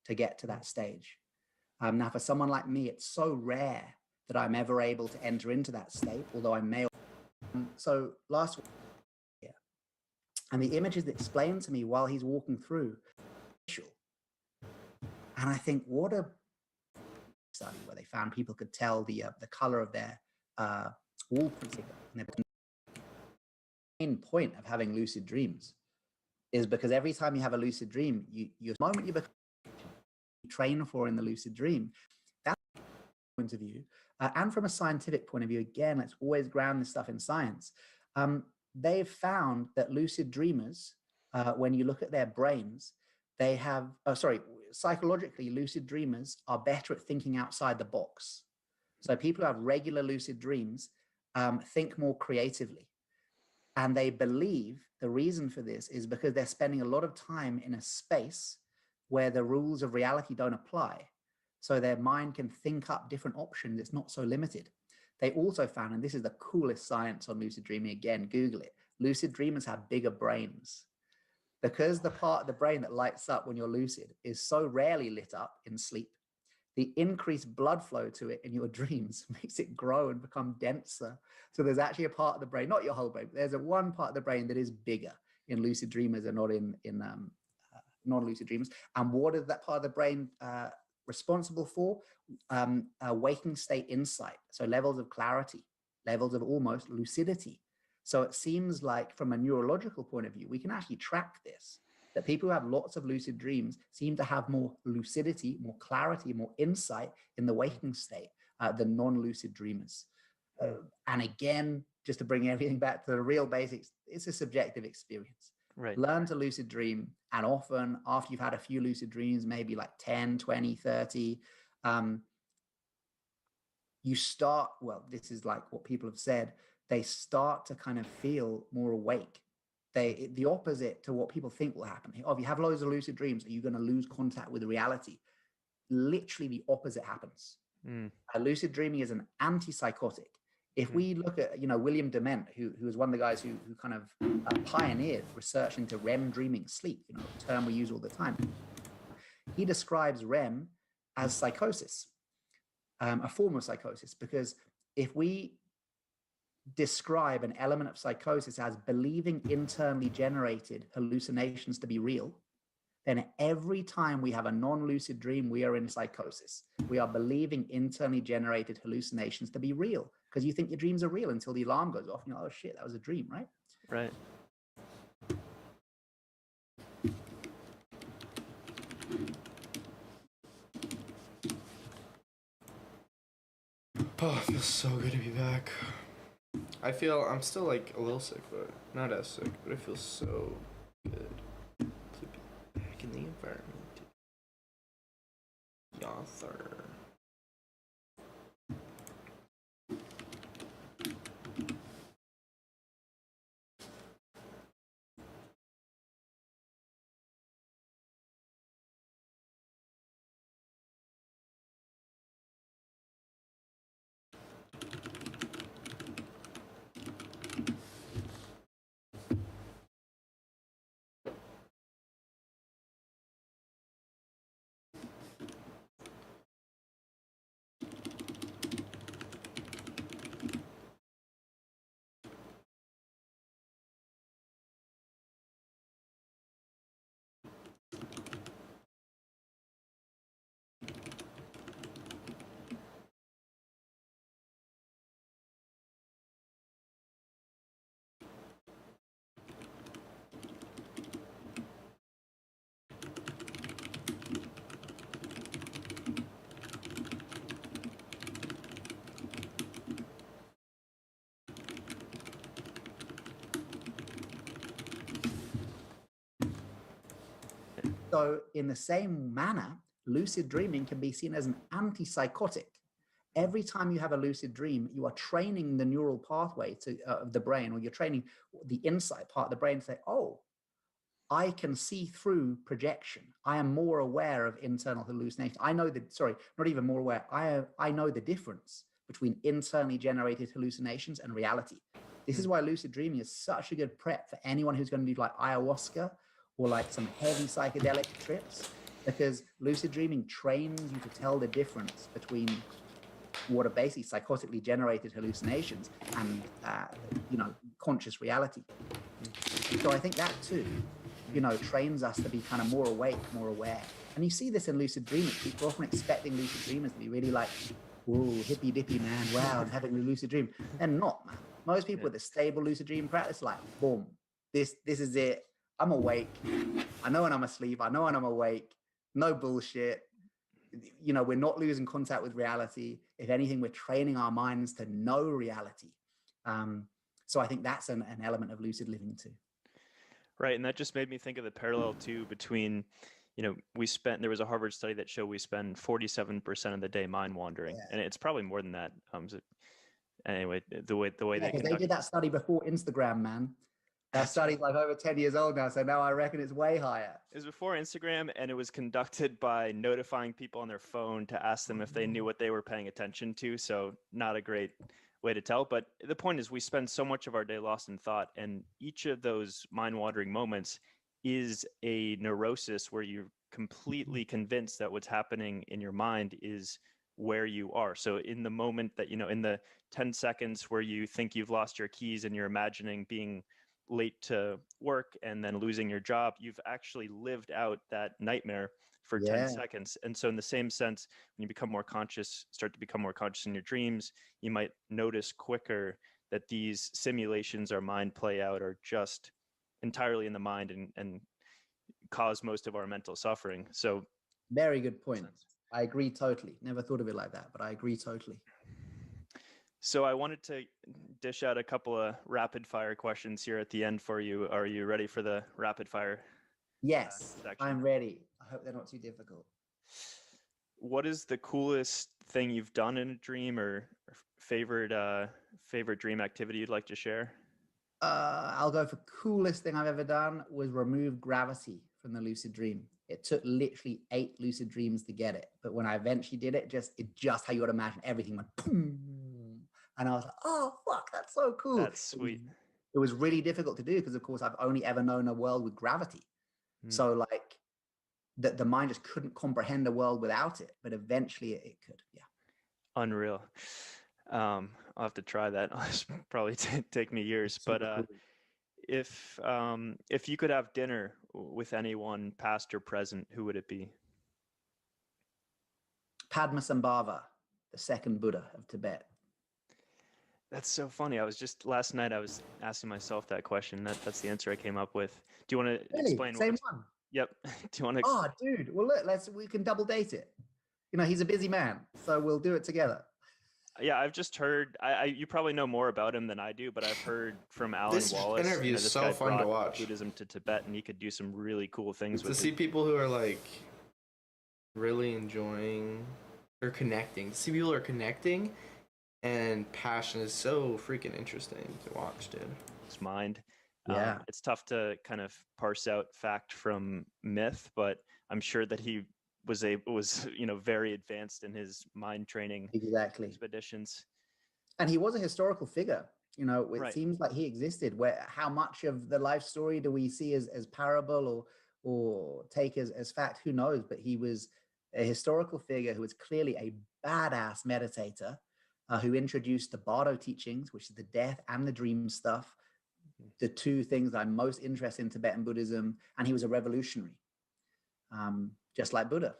To get to that stage. Now, for someone like me, it's so rare that I'm ever able to enter into that state, although I may. So last week, and the images that explained to me while he's walking through, and I think, what a study where they found people could tell the color of their wall printing. And the main point of having lucid dreams is because every time you have a lucid dream, the moment you become train for in the lucid dream, that's point of view, and from a scientific point of view, again, let's always ground this stuff in science. They've found that lucid dreamers, when you look at their brains, they have, psychologically, lucid dreamers are better at thinking outside the box. So people who have regular lucid dreams think more creatively. And they believe the reason for this is because they're spending a lot of time in a space where the rules of reality don't apply. So their mind can think up different options. It's not so limited. They also found, and this is the coolest science on lucid dreaming, again, Google it, lucid dreamers have bigger brains. Because the part of the brain that lights up when you're lucid is so rarely lit up in sleep, the increased blood flow to it in your dreams makes it grow and become denser. So there's actually a part of the brain, not your whole brain, but there's a one part of the brain that is bigger in lucid dreamers and not in non-lucid dreamers. And what is that part of the brain responsible for? Waking state insight. So levels of clarity, levels of almost lucidity. So it seems like from a neurological point of view, we can actually track this, that people who have lots of lucid dreams seem to have more lucidity, more clarity, more insight in the waking state than non-lucid dreamers. And again, just to bring everything back to the real basics, it's a subjective experience. Right. Learn to lucid dream. And often after you've had a few lucid dreams, maybe like 10, 20, 30, you start, well, this is like what people have said, they start to kind of feel more awake. The opposite to what people think will happen. Oh, if you have loads of lucid dreams, are you going to lose contact with reality? Literally the opposite happens. Lucid dreaming is an antipsychotic. If we look at, William Dement, who was one of the guys who kind of pioneered research into REM dreaming sleep, a term we use all the time. He describes REM as psychosis, a form of psychosis, because if we describe an element of psychosis as believing internally generated hallucinations to be real, then every time we have a non-lucid dream, we are in psychosis. We are believing internally generated hallucinations to be real, because you think your dreams are real until the alarm goes off. Oh shit, that was a dream, right? Right. Oh, it feels so good to be back. I'm still like a little sick, but not as sick, but it feels so good to be back in the environment. Yother. So in the same manner, lucid dreaming can be seen as an antipsychotic. Every time you have a lucid dream, you are training the neural pathway of the brain, or you're training the insight part of the brain to say, oh, I can see through projection. I am more aware of internal hallucination. I know that, sorry, not even more aware. I know the difference between internally generated hallucinations and reality. This is why lucid dreaming is such a good prep for anyone who's going to do like ayahuasca or like some heavy psychedelic trips, because lucid dreaming trains you to tell the difference between what are basically psychotically generated hallucinations and, conscious reality. So I think that too, trains us to be kind of more awake, more aware. And you see this in lucid dreaming. People are often expecting lucid dreamers to be really like, whoa, hippy dippy, man. Wow, I'm having a lucid dream. They're not, man. Most people with a stable lucid dream practice, like, boom, this is it. I'm awake. I know when I'm asleep. I know when I'm awake. No bullshit. We're not losing contact with reality. If anything, we're training our minds to know reality. So I think that's an element of lucid living too. Right, and that just made me think of the parallel too between, there was a Harvard study that showed we spend 47% of the day mind wandering, and it's probably more than that. Anyway, the way because they did that study before Instagram, man. That study's like over 10 years old now, so now I reckon it's way higher. It was before Instagram, and it was conducted by notifying people on their phone to ask them if they knew what they were paying attention to. So not a great way to tell. But the point is, we spend so much of our day lost in thought, and each of those mind-wandering moments is a neurosis where you're completely convinced that what's happening in your mind is where you are. So in the moment that, in the 10 seconds where you think you've lost your keys and you're imagining being late to work and then losing your job, you've actually lived out that nightmare for 10 Yeah. seconds. And so in the same sense, when you become more conscious, start to become more conscious in your dreams, you might notice quicker that these simulations our mind play out are just entirely in the mind and cause most of our mental suffering. So Very good point. I agree totally. Never thought of it like that, but I agree totally. So I wanted to dish out a couple of rapid fire questions here at the end for you. Are you ready for the rapid fire Yes, section? I'm ready. I hope they're not too difficult. What is the coolest thing you've done in a dream, or favorite dream activity you'd like to share? I'll go for coolest thing I've ever done was remove gravity from the lucid dream. It took literally 8 lucid dreams to get it, but when I eventually did it, just how you would imagine everything went boom, and I was like, oh fuck, that's so cool. That's sweet. It was really difficult to do because, of course, I've only ever known a world with gravity. So like the mind just couldn't comprehend a world without it, but eventually it could. Yeah. Unreal. I'll have to try that. It'll probably take me years. But Super cool. if you could have dinner with anyone, past or present, who would it be? Padmasambhava, the second Buddha of Tibet. That's so funny. Last night I was asking myself that question. That's the answer I came up with. Do you want to Really? explain? Same one. Yep. Do you want to? Oh, dude. Well, look, we can double date it. You know, he's a busy man, so we'll do it together. Yeah, I've just heard. You probably know more about him than I do, but I've heard from Alan This Wallace. interview is this so guy fun to brought watch. Buddhism to Tibet, and he could do some really cool things To with see it. people who are like really enjoying or connecting. To see people who are connecting and passion is so freaking interesting to watch, dude. His mind. Yeah. It's tough to kind of parse out fact from myth, but I'm sure that he was very advanced in his mind training Exactly. expeditions. And he was a historical figure. You know, it Right. seems like he existed. How much of the life story do we see as parable or take as fact? Who knows? But he was a historical figure who was clearly a badass meditator, who introduced the Bardo teachings, which is the death and the dream stuff, the two things I'm most interested in Tibetan Buddhism. And he was a revolutionary, just like Buddha.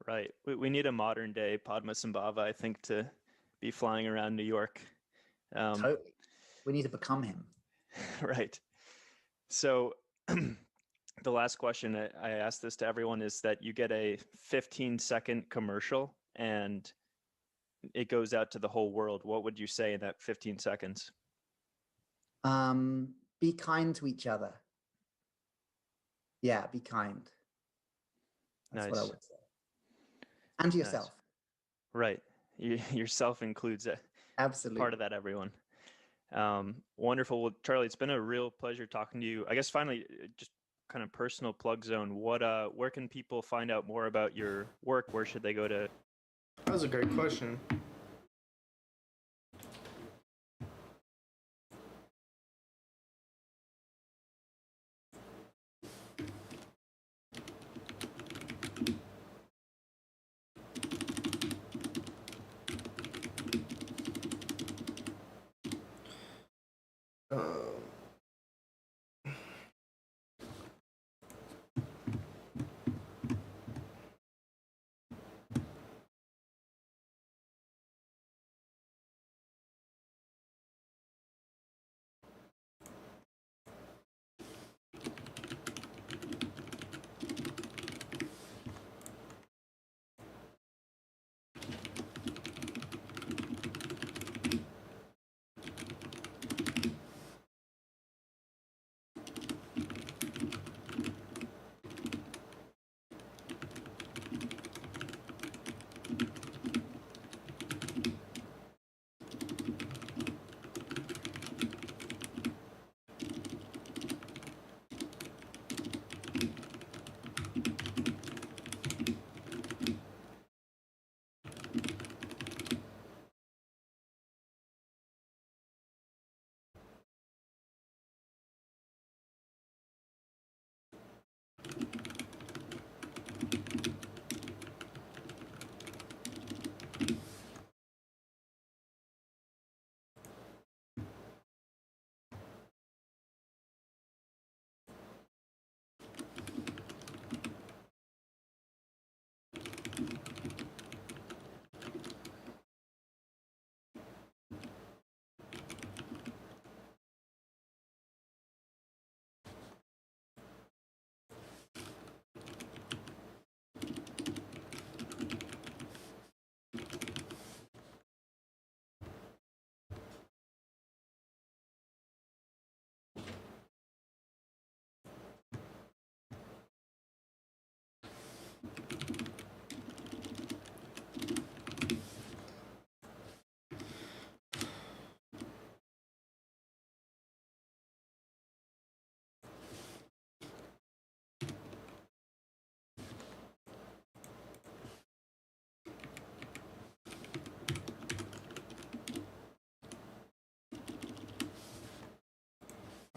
Right. We need a modern day Padmasambhava, I think, to be flying around New York. Totally. We need to become him. Right. So the last question I ask this to everyone is that you get a 15-second commercial and it goes out to the whole world. What would you say in that 15 seconds? Be kind to each other. Yeah, be kind. That's what I Nice. would say. And to Nice. yourself. Right. Yourself includes a Absolutely. part of that, everyone. Wonderful. Well, Charlie, it's been a real pleasure talking to you. I guess finally, just kind of personal plug zone. Where can people find out more about your work? Where should they go to? That was a great question.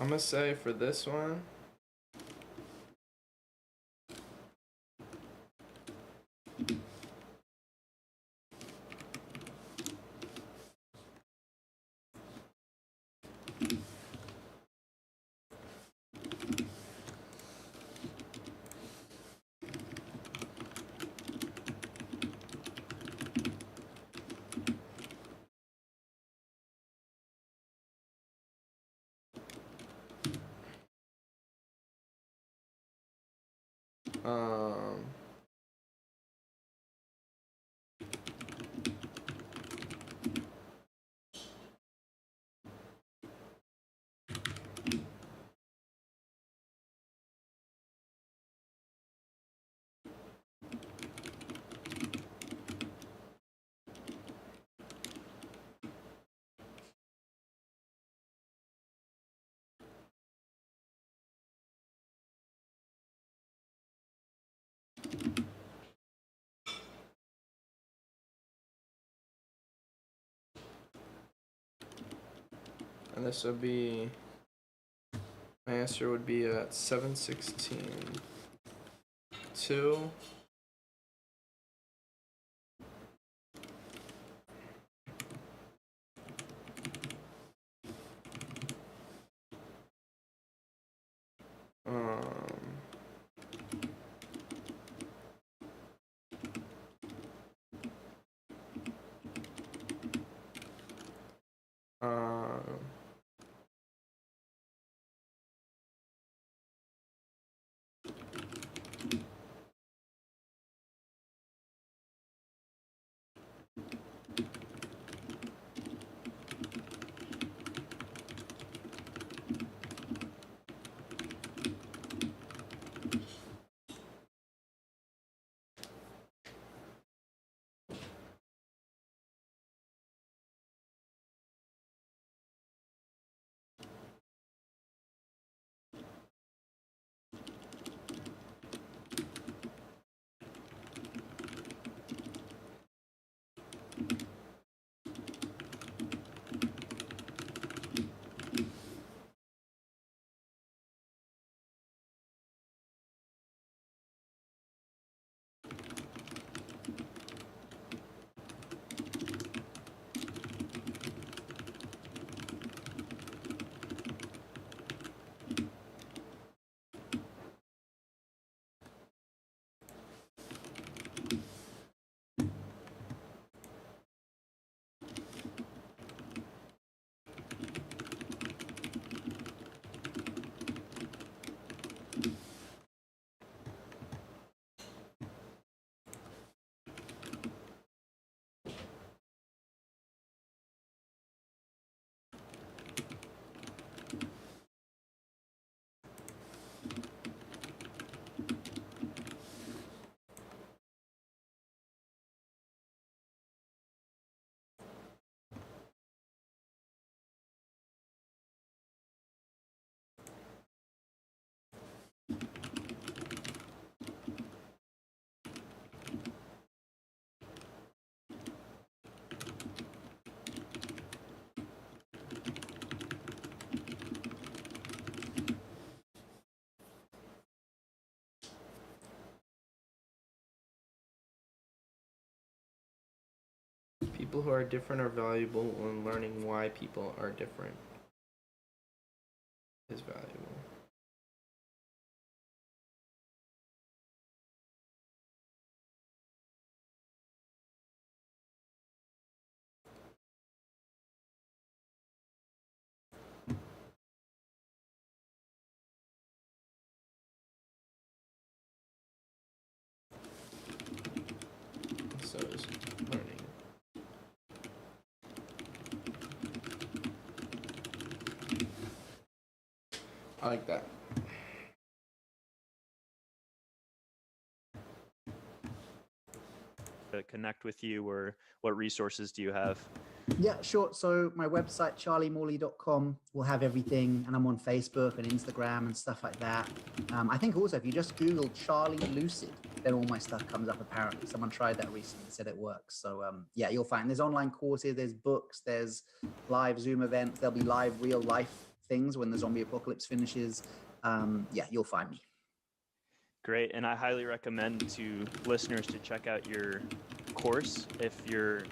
I'm gonna say for this one, um, and this would be, my answer would be at 716. 2. Um, um, people who are different are valuable, and learning why people are different is valuable. So is learning. I like that. To connect with you, or what resources do you have? Yeah, sure. So my website, charliemorley.com, will have everything. And I'm on Facebook and Instagram and stuff like that. I think also if you just Google Charlie Lucid, then all my stuff comes up apparently. Someone tried that recently and said it works. So yeah, you'll find there's online courses, there's books, there's live Zoom events, there'll be live real life things when the zombie apocalypse finishes, yeah, you'll find me. Great, and I highly recommend to listeners to check out your course if you're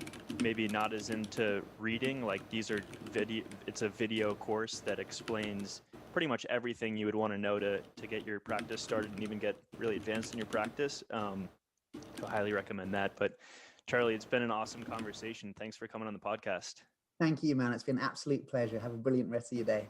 maybe not as into reading. Like it's a video course that explains pretty much everything you would want to know to get your practice started and even get really advanced in your practice. So I highly recommend that. But Charlie, it's been an awesome conversation. Thanks for coming on the podcast. Thank you, man. It's been an absolute pleasure. Have a brilliant rest of your day.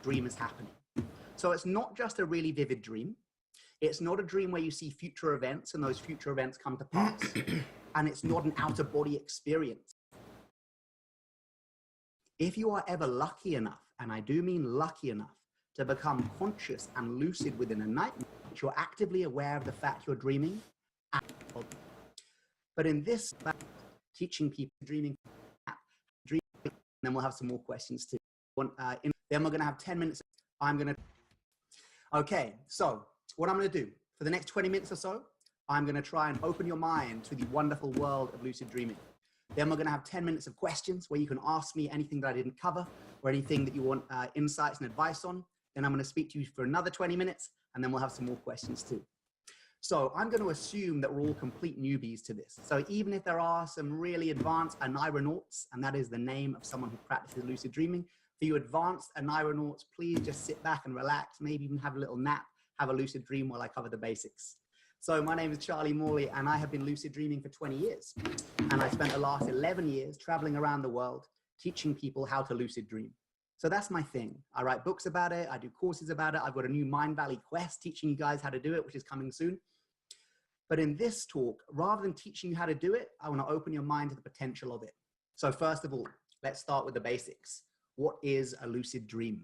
Dream is happening. So it's not just a really vivid dream. It's not a dream where you see future events and those future events come to pass. And it's not an outer body experience. If you are ever lucky enough, and I do mean lucky enough, to become conscious and lucid within a nightmare, you're actively aware of the fact you're dreaming. But in this, teaching people dreaming, and then we'll have some more questions too. Then we're going to have 10 minutes. Okay, so what I'm going to do for the next 20 minutes or so, I'm going to try and open your mind to the wonderful world of lucid dreaming. Then we're going to have 10 minutes of questions where you can ask me anything that I didn't cover or anything that you want insights and advice on. Then I'm going to speak to you for another 20 minutes, and then we'll have some more questions too. So I'm going to assume that we're all complete newbies to this. So even if there are some really advanced anironauts, and that is the name of someone who practices lucid dreaming, for you advanced anironauts, please just sit back and relax, maybe even have a little nap, have a lucid dream while I cover the basics. So my name is Charlie Morley, and I have been lucid dreaming for 20 years. And I spent the last 11 years traveling around the world, teaching people how to lucid dream. So that's my thing. I write books about it. I do courses about it. I've got a new Mind Valley Quest teaching you guys how to do it, which is coming soon. But in this talk, rather than teaching you how to do it, I want to open your mind to the potential of it. So first of all, let's start with the basics. What is a lucid dream?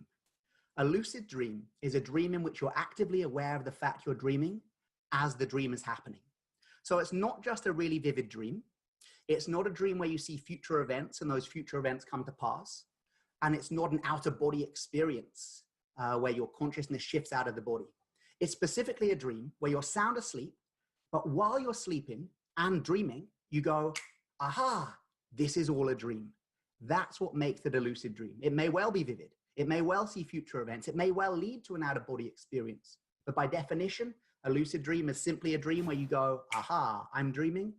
A lucid dream is a dream in which you're actively aware of the fact you're dreaming as the dream is happening. So it's not just a really vivid dream. It's not a dream where you see future events and those future events come to pass. And it's not an outer body experience where your consciousness shifts out of the body. It's specifically a dream where you're sound asleep, but while you're sleeping and dreaming, you go, aha, this is all a dream. That's what makes it a lucid dream. It may well be vivid. It may well see future events. It may well lead to an out of body experience. But by definition, a lucid dream is simply a dream where you go, aha, I'm dreaming.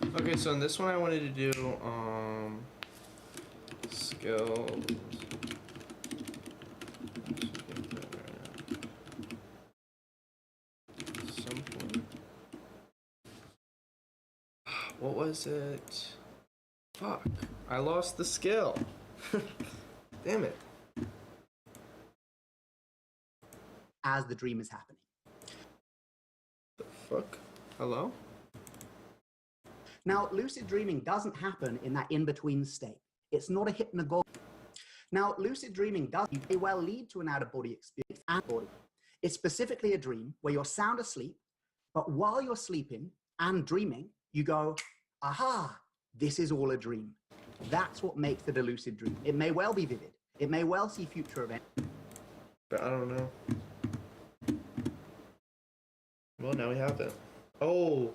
Okay, so in this one I wanted to do skills. Some point. What was it? Fuck. I lost the skill. Damn it. As the dream is happening. The fuck? Hello? Now, lucid dreaming doesn't happen in that in-between state. It's not a hypnagogic. Now, lucid dreaming does may well lead to an out-of-body experience and body. It's specifically a dream where you're sound asleep, but while you're sleeping and dreaming, you go, aha, this is all a dream. That's what makes it a lucid dream. It may well be vivid. It may well see future events. But I don't know. Well, now we have it. Oh!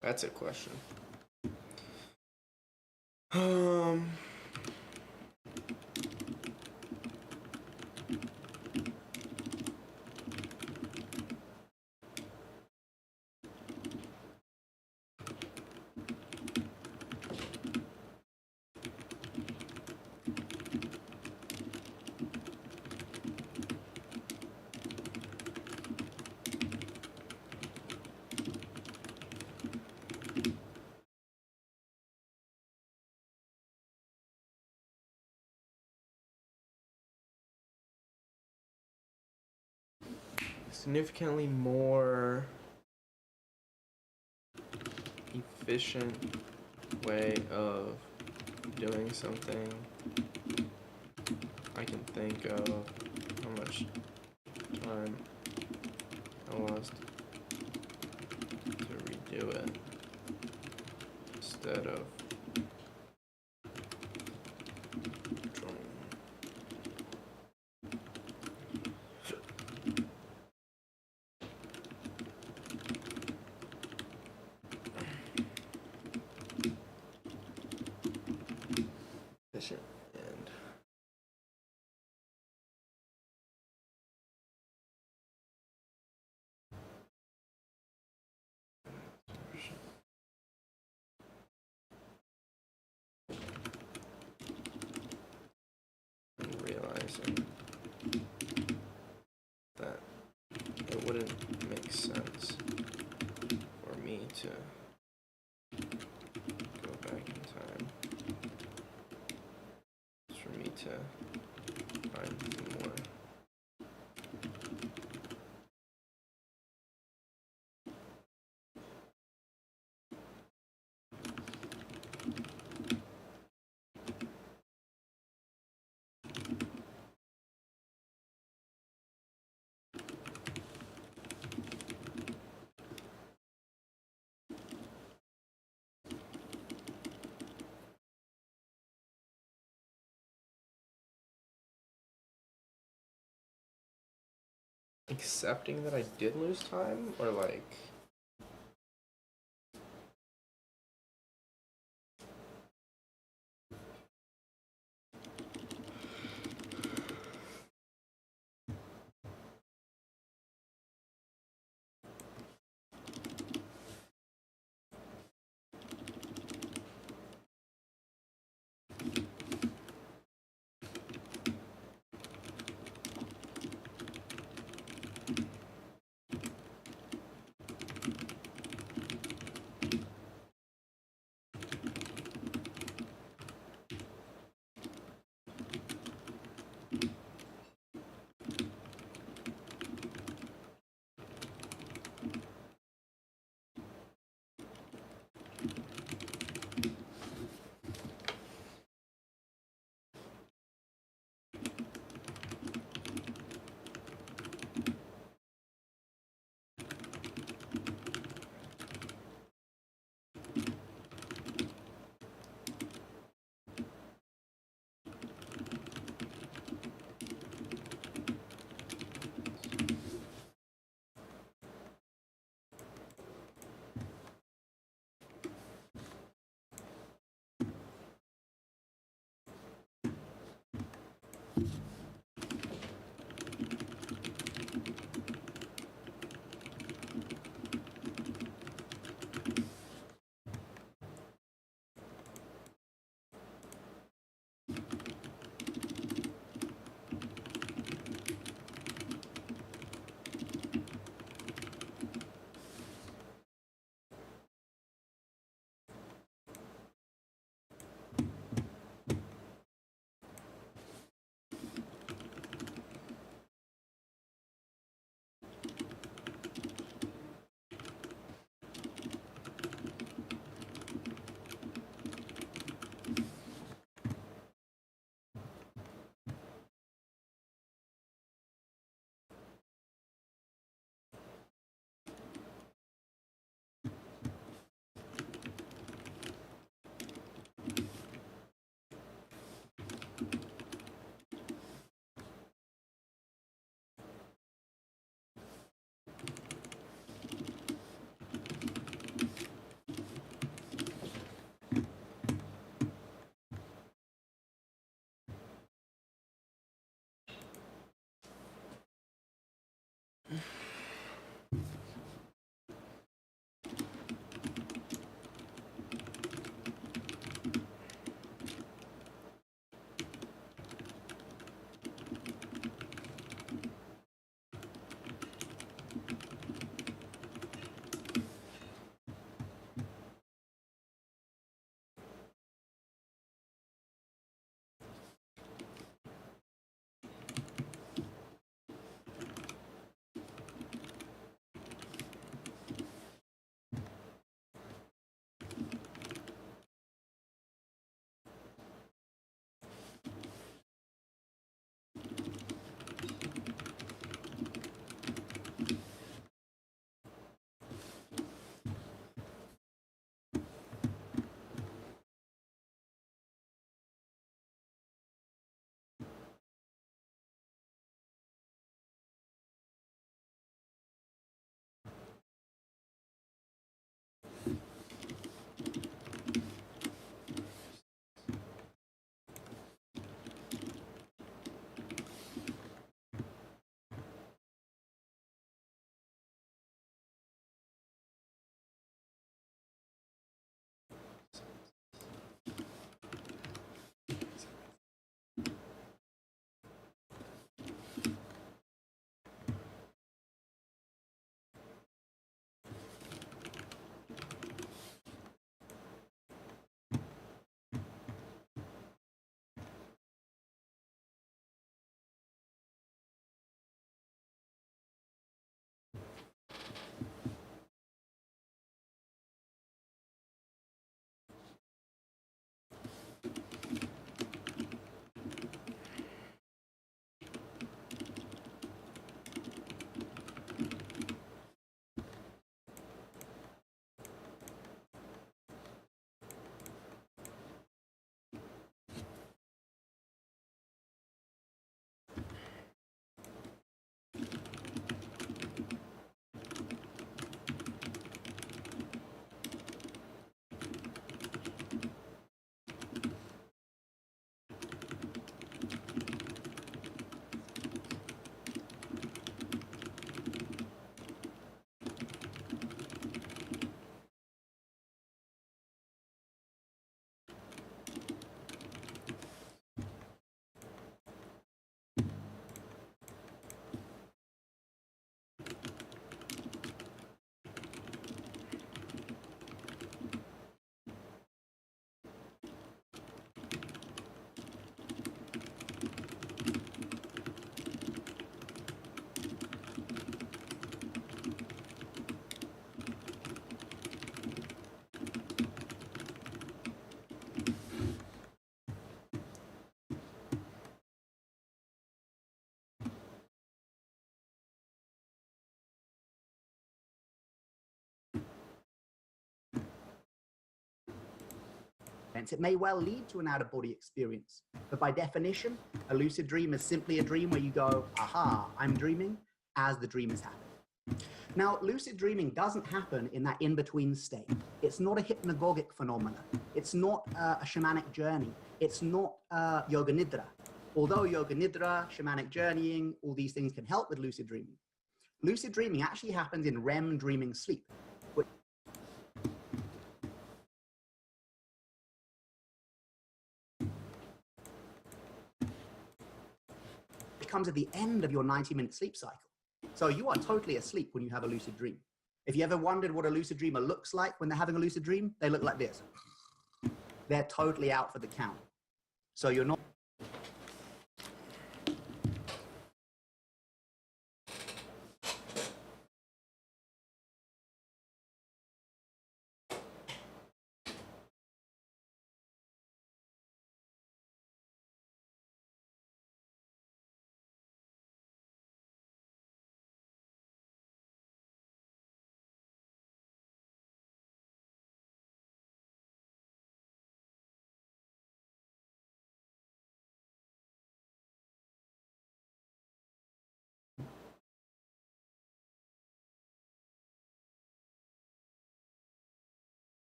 That's a question. Um... significantly more efficient way of doing something I can think of how much time I lost to redo it instead of drawing. Efficient and realizing that it wouldn't make sense for me to go back in time. It's for me to find more. Accepting that I did lose time, or like It may well lead to an out-of-body experience, but by definition, a lucid dream is simply a dream where you go, aha, I'm dreaming, as the dream is happening. Now, lucid dreaming doesn't happen in that in-between state. It's not a hypnagogic phenomenon. It's not a shamanic journey. It's not yoga nidra. Although yoga nidra, shamanic journeying, all these things can help with lucid dreaming. Lucid dreaming actually happens in REM dreaming sleep, which comes at the end of your 90-minute sleep cycle. So you are totally asleep when you have a lucid dream. If you ever wondered what a lucid dreamer looks like when they're having a lucid dream, they look like this. They're totally out for the count. So you're not.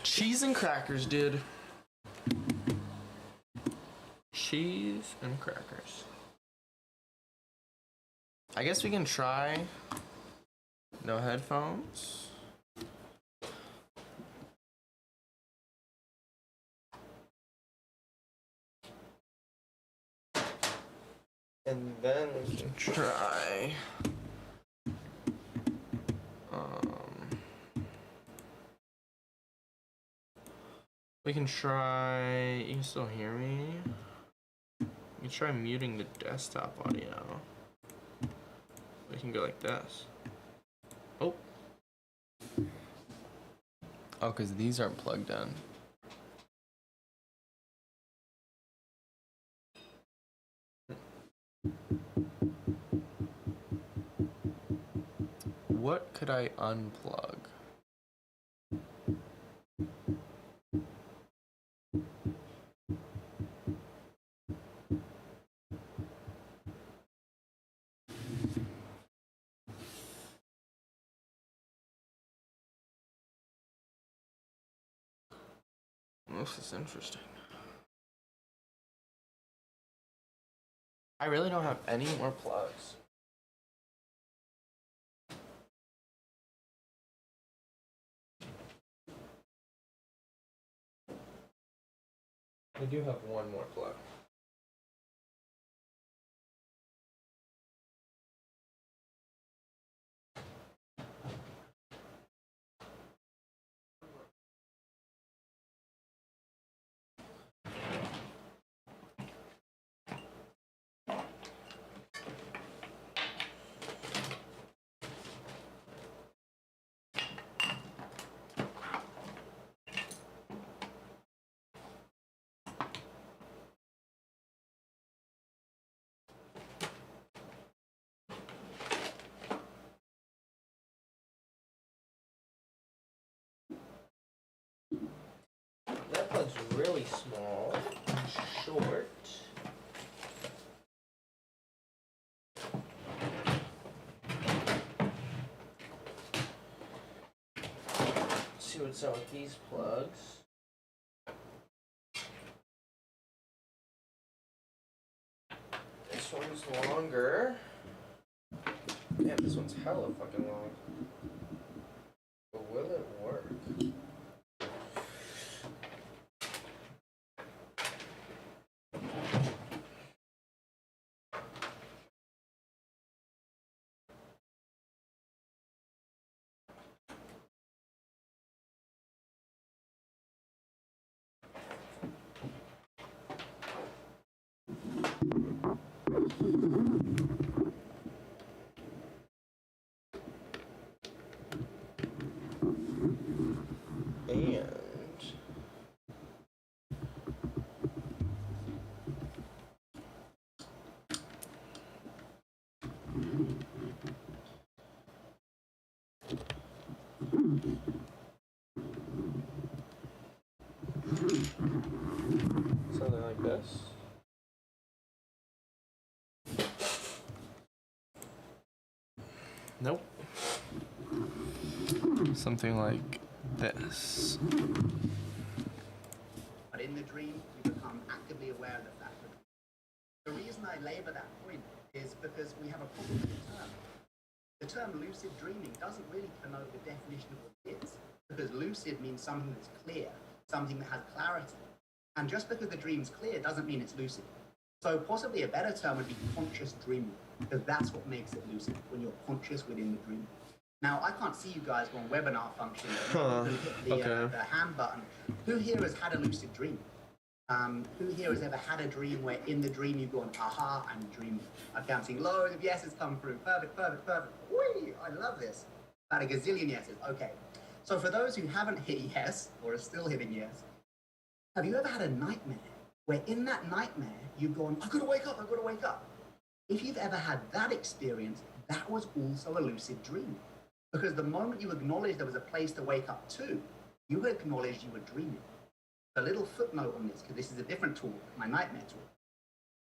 Cheese and crackers, dude. Cheese and crackers. I guess we can try no headphones. And then we can try we can try, you can still hear me? We can try muting the desktop audio. We can go like this. Oh. Oh, because these aren't plugged in. What could I unplug? This is interesting. I really don't have any more plugs. I do have one more plug. That plug's really small, short. Let's see what's up with these plugs. This one's longer. Man, this one's hella fucking long. But will it work? Something like this. Nope. Something like this. But in the dream, you become actively aware of the fact that the reason I labor that point is because we have a problem with the term. The term lucid dreaming doesn't really connote the definition of what it is, because lucid means something that's clear, something that has clarity. And just because the dream's clear doesn't mean it's lucid. So possibly a better term would be conscious dreaming, because that's what makes it lucid, when you're conscious within the dream. Now, I can't see you guys on webinar function. You can hit the hand button. Who here has had a lucid dream? Who here has ever had a dream where in the dream you've gone, aha, I'm dreaming? I'm counting loads of yeses come through. Perfect, perfect, perfect. Whee! I love this. About a gazillion yeses. Okay. So for those who haven't hit yes, or are still hitting yes, have you ever had a nightmare where in that nightmare you've gone, I've got to wake up, I've got to wake up? If you've ever had that experience, that was also a lucid dream. Because the moment you acknowledged there was a place to wake up to, you acknowledged you were dreaming. A little footnote on this, because this is a different tool, my nightmare tool.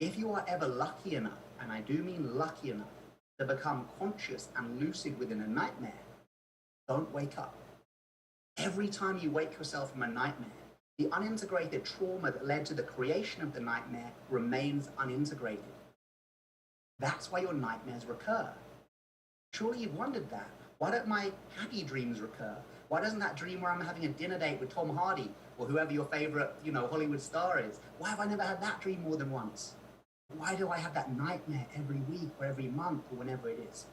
If you are ever lucky enough, and I do mean lucky enough, to become conscious and lucid within a nightmare, don't wake up. Every time you wake yourself from a nightmare, the unintegrated trauma that led to the creation of the nightmare remains unintegrated. That's why your nightmares recur. Surely you've wondered that. Why don't my happy dreams recur? Why doesn't that dream where I'm having a dinner date with Tom Hardy or whoever your favorite, Hollywood star is? Why have I never had that dream more than once? Why do I have that nightmare every week or every month or whenever it is?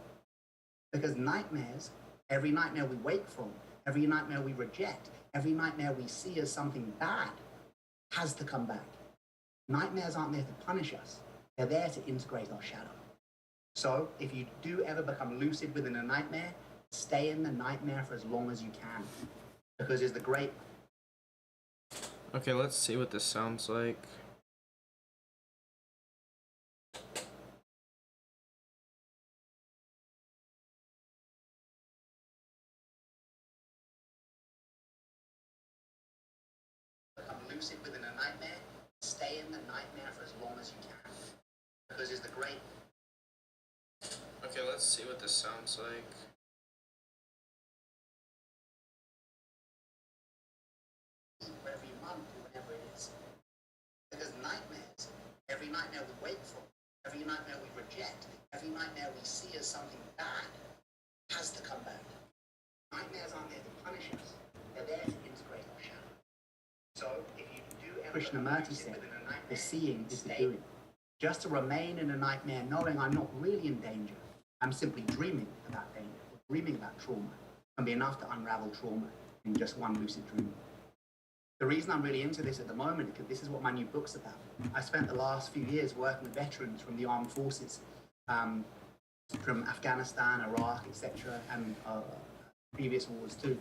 Because nightmares, every nightmare we wake from, every nightmare we reject, every nightmare we see as something bad has to come back. Nightmares aren't there to punish us. They're there to integrate our shadow. So if you do ever become lucid within a nightmare, stay in the nightmare for as long as you can. Because it's the great... Okay, let's see what this sounds like. Become lucid within a nightmare, stay in the nightmare for as long as you can. Because it's the great... Okay, let's see what this sounds like. Every month or whenever it is. Because nightmares, every nightmare we wake from, every nightmare we reject, every nightmare we see as something bad, has to come back. Nightmares aren't there to punish us. They're there to integrate our shadow. So if you do ever... Krishnamurti said, the seeing is the doing. Just to remain in a nightmare knowing I'm not really in danger. I'm simply dreaming about danger, or dreaming about trauma, can be enough to unravel trauma in just one lucid dream. The reason I'm really into this at the moment is because this is what my new book's about. I spent the last few years working with veterans from the armed forces, from Afghanistan, Iraq, etc., and previous wars too,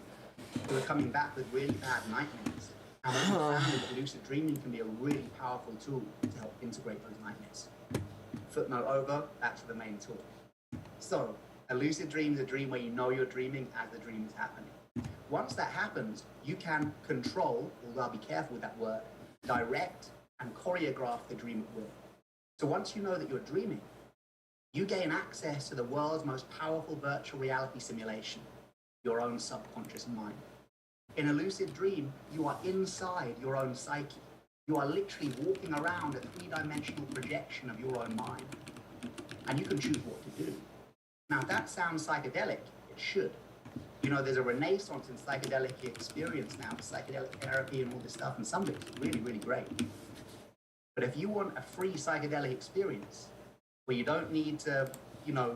who are coming back with really bad nightmares. And what we found is that lucid dreaming can be a really powerful tool to help integrate those nightmares. Footnote over, back to the main talk. So, a lucid dream is a dream where you know you're dreaming as the dream is happening. Once that happens, you can control, although I'll be careful with that word, direct and choreograph the dream at will. So once you know that you're dreaming, you gain access to the world's most powerful virtual reality simulation, your own subconscious mind. In a lucid dream, you are inside your own psyche. You are literally walking around a three-dimensional projection of your own mind. And you can choose what to do. Now, if that sounds psychedelic, it should. There's a renaissance in psychedelic experience now, psychedelic therapy and all this stuff, and some of it's really, really great. But if you want a free psychedelic experience, where you don't need to,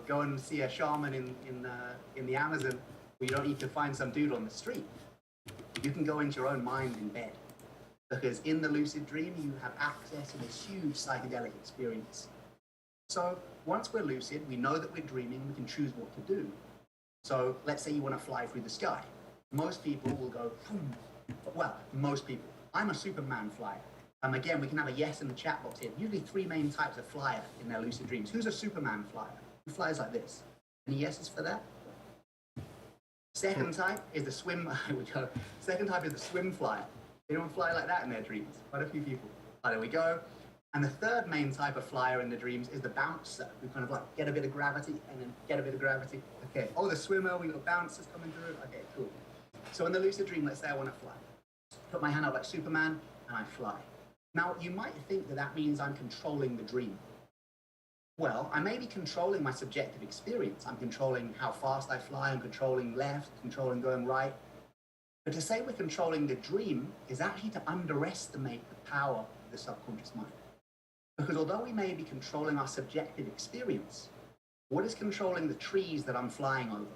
go and see a shaman in the Amazon, where you don't need to find some dude on the street, you can go into your own mind in bed. Because in the lucid dream, you have access to this huge psychedelic experience. So once we're lucid, we know that we're dreaming, we can choose what to do. So let's say you want to fly through the sky. Most people will go, boom. Well, most people. I'm a Superman flyer. Again, we can have a yes in the chat box here. Usually 3 main types of flyer in their lucid dreams. Who's a Superman flyer? Who flies like this? Any yeses for that? Second type is the swim. Second type is the swim flyer. Anyone fly like that in their dreams? Quite a few people. Oh, there we go. And the third main type of flyer in the dreams is the bouncer, who kind of like get a bit of gravity and then get a bit of gravity. Okay. Oh, the swimmer, we got bouncers coming through. Okay, cool. So in the lucid dream, let's say I want to fly. Put my hand up like Superman and I fly. Now, you might think that that means I'm controlling the dream. Well, I may be controlling my subjective experience. I'm controlling how fast I fly, I'm controlling left, controlling going right. But to say we're controlling the dream is actually to underestimate the power of the subconscious mind. Because although we may be controlling our subjective experience, what is controlling the trees that I'm flying over?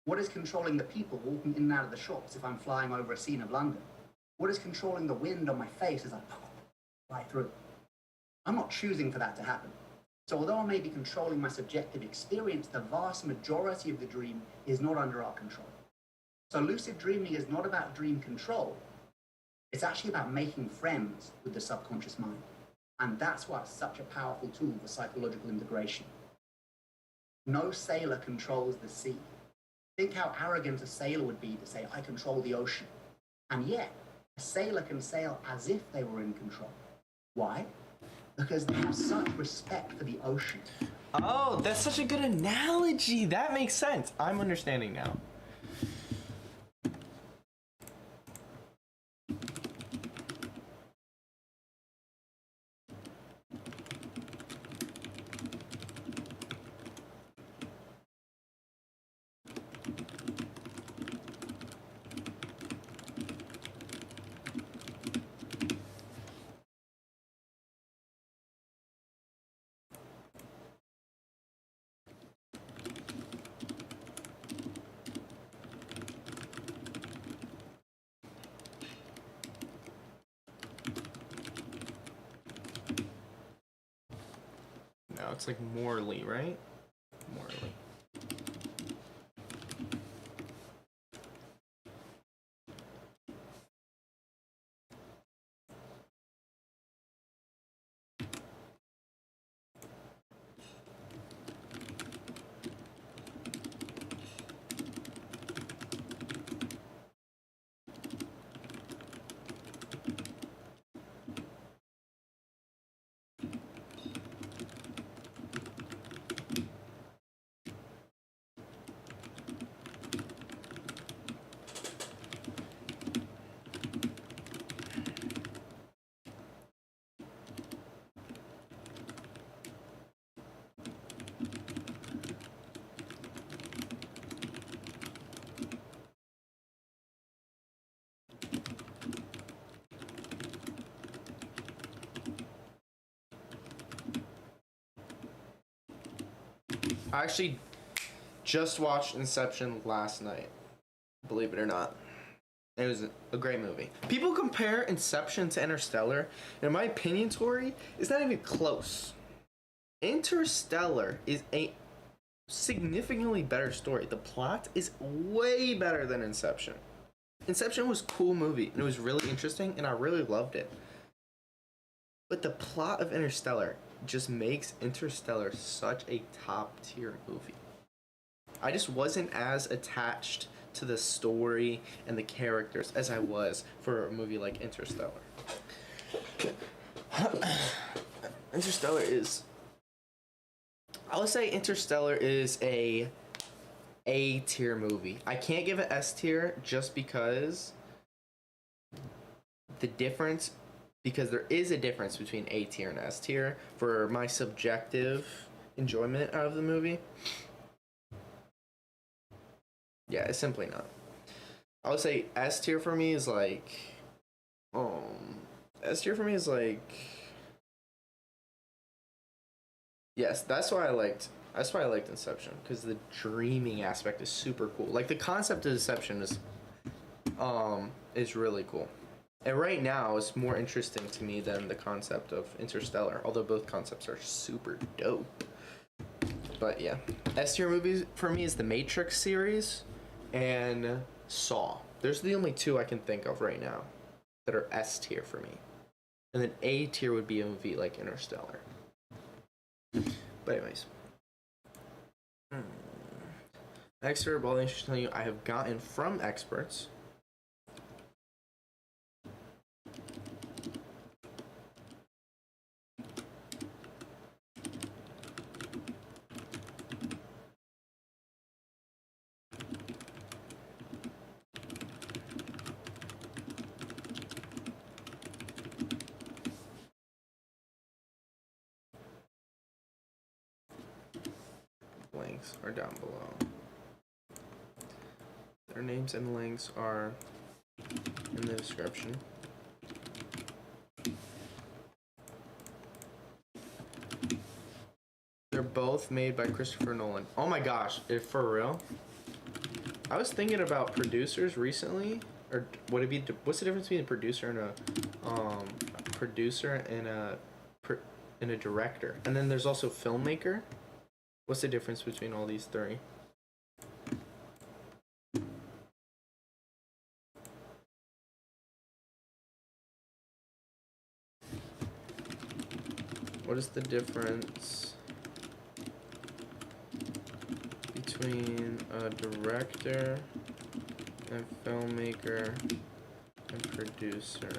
What is controlling the people walking in and out of the shops if I'm flying over a scene of London? What is controlling the wind on my face as I fly through? I'm not choosing for that to happen. So although I may be controlling my subjective experience, the vast majority of the dream is not under our control. So lucid dreaming is not about dream control. It's actually about making friends with the subconscious mind. And that's why it's such a powerful tool for psychological integration. No sailor controls the sea. Think how arrogant a sailor would be to say, I control the ocean. And yet, a sailor can sail as if they were in control. Why? Because they have such respect for the ocean. Oh, that's such a good analogy. That makes sense. I'm understanding now. Now it's like morally, right? Morally. I actually just watched Inception last night, believe it or not. It was a great movie. People compare Inception to Interstellar, and in my opinion, Tori, it's not even close. Interstellar is a significantly better story. The plot is way better than Inception. Inception was a cool movie, and it was really interesting, and I really loved it. But the plot of Interstellar just makes Interstellar such a top tier movie. I just wasn't as attached to the story and the characters as I was for a movie like Interstellar. Interstellar is, I would say Interstellar is a tier movie. I can't give it S tier just because there is a difference between A tier and S tier for my subjective enjoyment of the movie. Yeah, it's simply not. I would say S tier for me is like, S tier for me is like, yes, that's why I liked Inception, because the dreaming aspect is super cool. Like the concept of Inception is really cool. And right now, it's more interesting to me than the concept of Interstellar, although both concepts are super dope. But yeah, S tier movies for me is the Matrix series and Saw. There's the only two I can think of right now that are S tier for me. And then A tier would be a movie like Interstellar. But anyways. Expert, well, I should tell you, I have gotten from experts. Links are down below. Their names and links are in the description. They're both made by Christopher Nolan. Oh my gosh, if for real? I was thinking about producers recently, or would it be? What's the difference between a producer and a director? And then there's also filmmaker. What's the difference between all these three? What is the difference between a director and filmmaker and producer?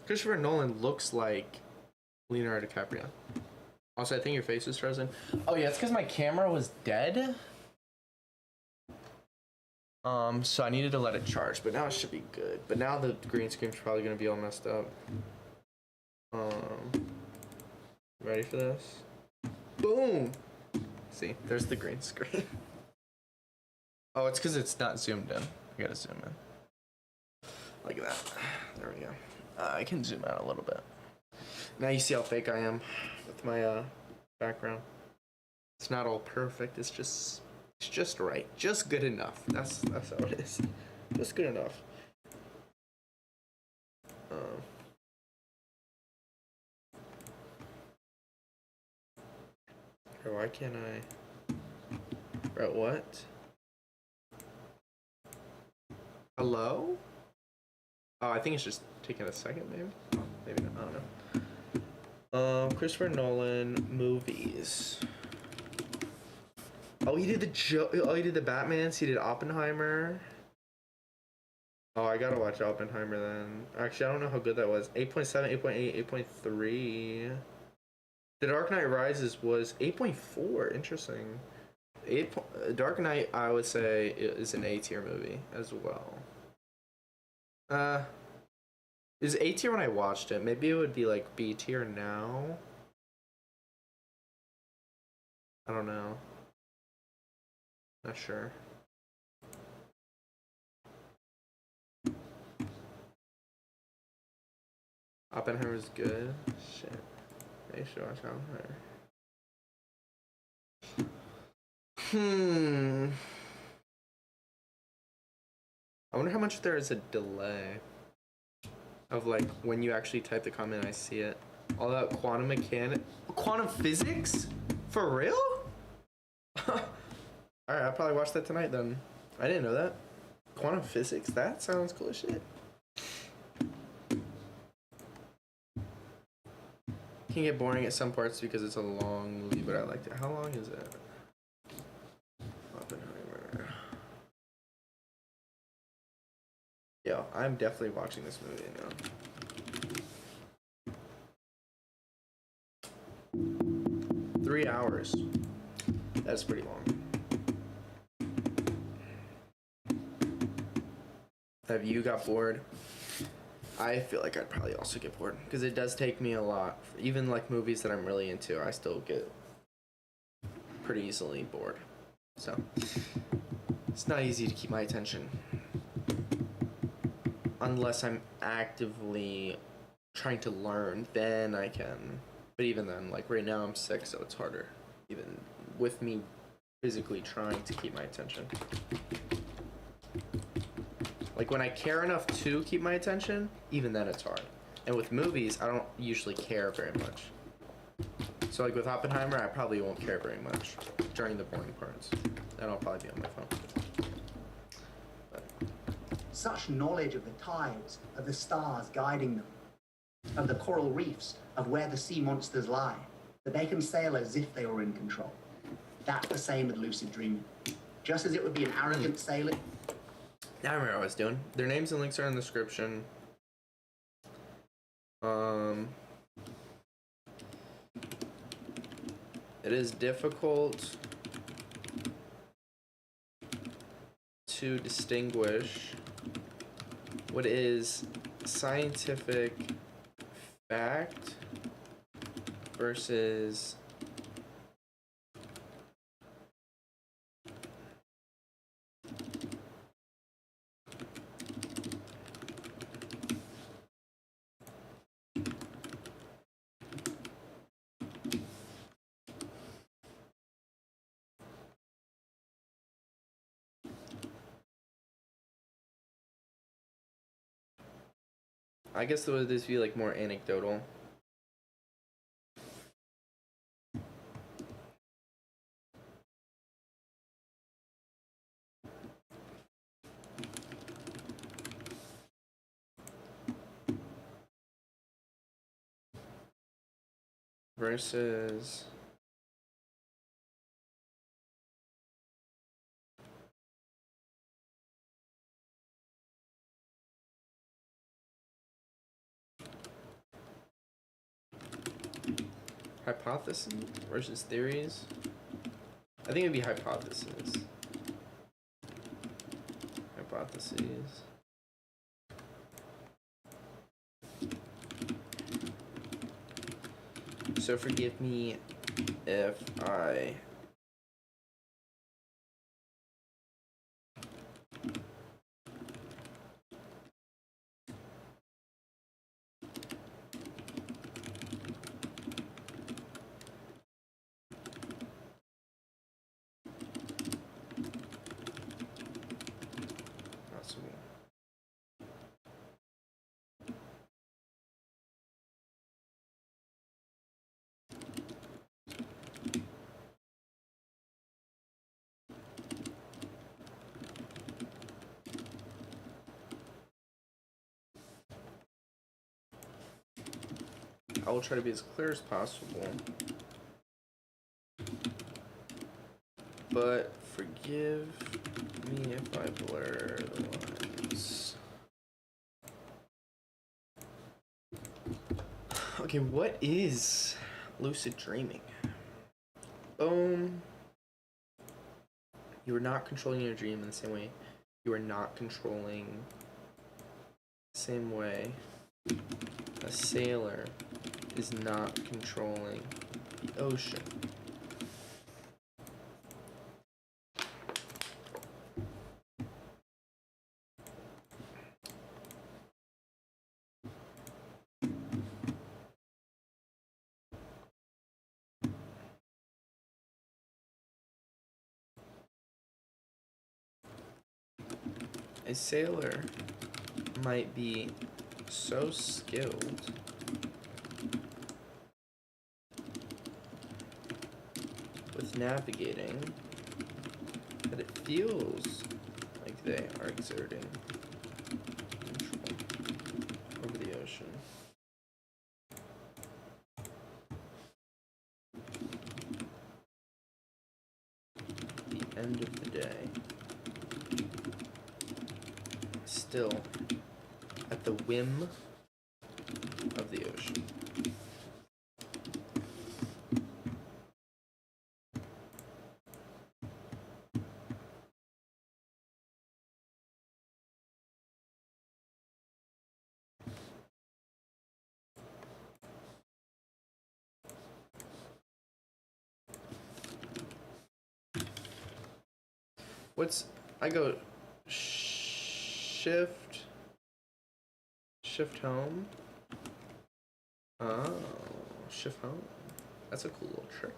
Christopher Nolan looks like Leonardo DiCaprio. Also, I think your face is frozen. Oh yeah, it's because my camera was dead. So I needed to let it charge, but now it should be good. But now the green screen's probably gonna be all messed up. Ready for this? Boom! See, there's the green screen. Oh, it's because it's not zoomed in. I gotta zoom in. Like that. There we go. I can zoom out a little bit. Now you see how fake I am with my background. It's not all perfect. It's just right. Just good enough. That's how it is. Just good enough. Bro, why can't I? Bro, what? Hello? Oh, I think it's just taking a second, maybe. Oh, maybe not. I don't know. Christopher Nolan movies. Oh, he did he did the Batmans. He did Oppenheimer. Oh, I gotta watch Oppenheimer then. Actually, I don't know how good that was. 8.7, 8.8, 8.3. The Dark Knight Rises was 8.4. Interesting. Dark Knight, I would say, is an A tier movie as well. It was A tier when I watched it. Maybe it would be like B tier now. I don't know. Not sure. Oppenheimer's good. Shit. Maybe I should watch Oppenheimer. I wonder how much there is a delay of like when you actually type the comment and I see it. All that quantum physics? For real? Alright, I'll probably watch that tonight then. I didn't know that. Quantum physics? That sounds cool as shit. Can get boring at some parts because it's a long movie, but I liked it. How long is it? Oppenheimer. Yo, I'm definitely watching this movie now. 3 hours. That's pretty long. Have you got bored? I feel like I'd probably also get bored because it does take me a lot. Even like movies that I'm really into, I still get pretty easily bored. So it's not easy to keep my attention unless I'm actively trying to learn. Then I can. But even then, like right now, I'm sick, so it's harder. Even with me physically trying to keep my attention. Like when I care enough to keep my attention, even then it's hard. And with movies, I don't usually care very much. So like with Oppenheimer, I probably won't care very much during the boring parts. Then I'll probably be on my phone. But. Such knowledge of the tides, of the stars guiding them, of the coral reefs, of where the sea monsters lie. that they can sail as if they were in control. That's the same with lucid dreaming. Just as it would be an arrogant sailing. I remember what I was doing. Their names and links are in the description. It is difficult to distinguish what is scientific fact versus I guess would this be like more anecdotal? Versus hypothesis versus theories. I think it'd be hypotheses. Hypotheses. So forgive me if I possible. I will try to be as clear as possible. But forgive me if I blur the lines. Okay, what is lucid dreaming? You are not controlling your dream in the same way. You are not controlling the same way a sailor is not controlling the ocean. A sailor might be so skilled with navigating that it feels like they are exerting control over the ocean. At the end of the day, still at the whim of the ocean. I go shift home. Oh, shift home. That's a cool little trick.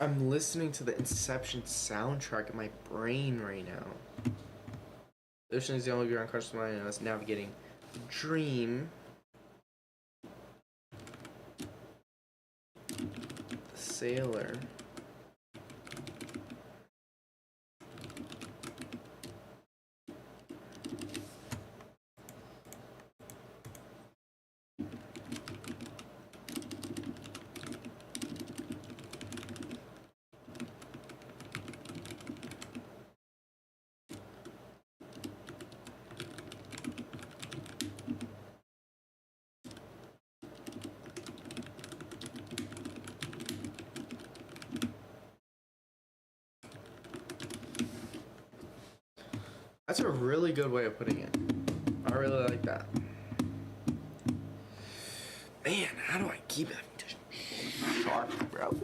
I'm listening to the Inception soundtrack in my brain right now. The ocean is the only view on conscious mind and us navigating the dream. The sailor. That's a really good way of putting it. I really like that. Man, how do I keep it sharp, bro?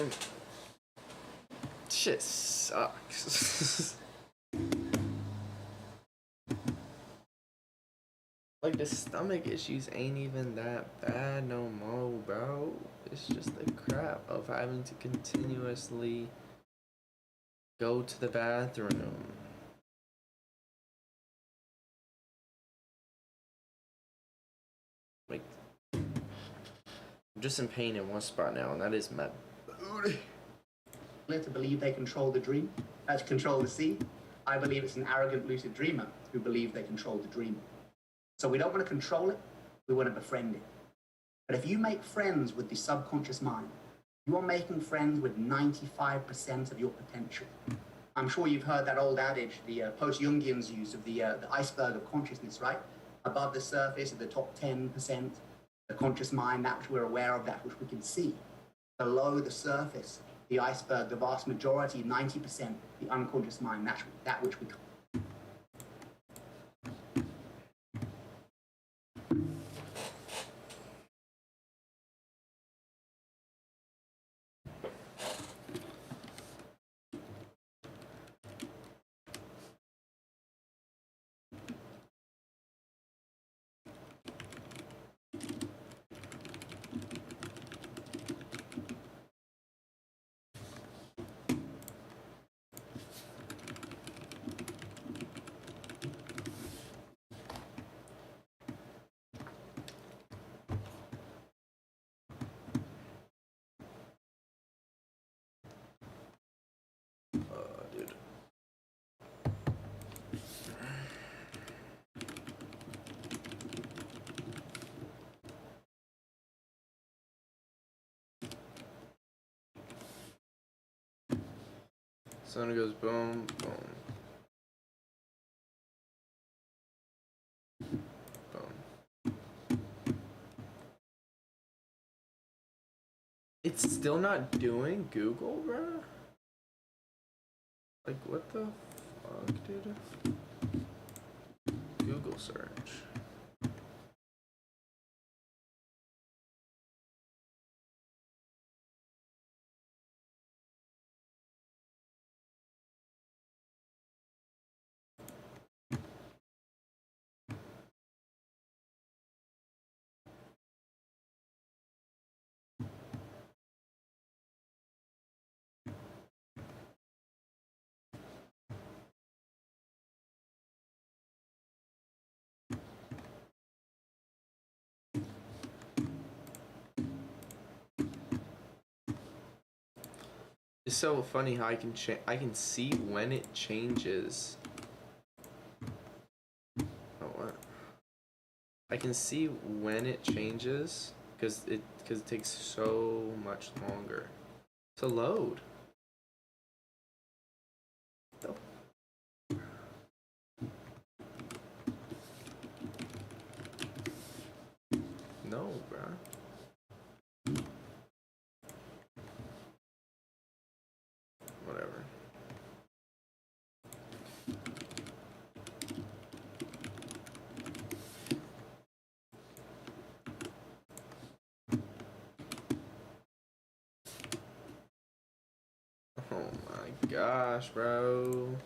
man. Shit sucks. Like, the stomach issues ain't even that bad no more, bro. It's just the crap of having to continuously go to the bathroom. Like, I'm just in pain in one spot now, and that is my booty. To believe they control the dream, to control the sea. I believe it's an arrogant lucid dreamer who believe they control the dream. So we don't want to control it, we want to befriend it. But if you make friends with the subconscious mind, you are making friends with 95% of your potential. I'm sure you've heard that old adage, the post-Jungians use of the iceberg of consciousness, right? Above the surface are the top 10%, the conscious mind, that which we're aware of, that which we can see. Below the surface, the iceberg, the vast majority, 90%, the unconscious mind, that which we can't. Dude. Sun goes boom, boom. Boom. It's still not doing Google, bro? Like, what the fuck, dude? Google search. It's so funny how I can see when it changes. Oh, what? I can see when it changes because it takes so much longer to load. The No, bruh. Whatever. Oh my gosh, bro.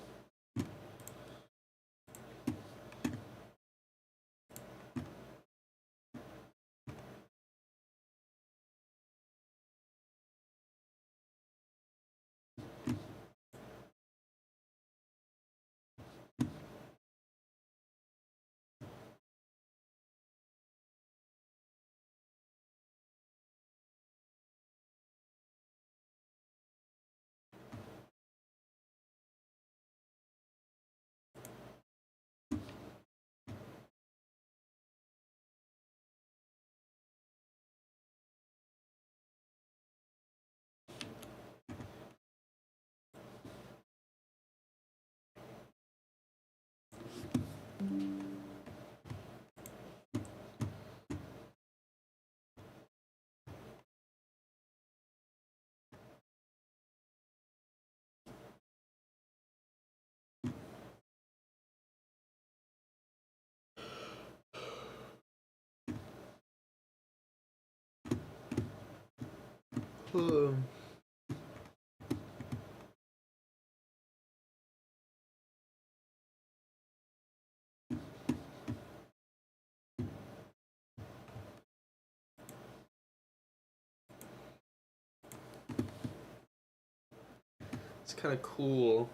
It's kind of cool.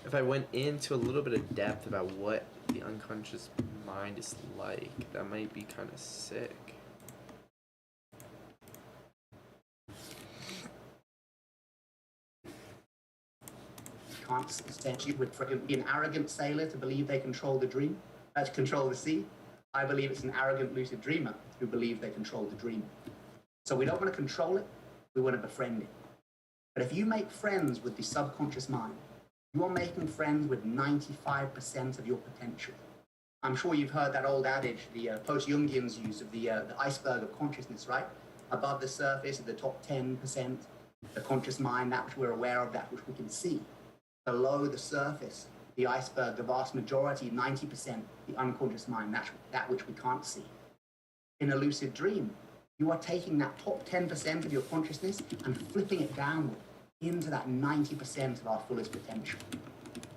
If I went into a little bit of depth about what the unconscious mind is like, that might be kind of sick. Can't essentially would be an arrogant sailor to believe they control the dream, to control the sea. I believe it's an arrogant lucid dreamer who believe they control the dream. So we don't want to control it, we want to befriend it. But if you make friends with the subconscious mind, you are making friends with 95% of your potential. I'm sure you've heard that old adage, the post-Jungians use of the iceberg of consciousness, right? Above the surface, at the top 10%, the conscious mind, that which we're aware of, that which we can see. Below the surface, the iceberg, the vast majority, 90%, the unconscious mind, that which we can't see. In a lucid dream, you are taking that top 10% of your consciousness and flipping it downward into that 90% of our fullest potential.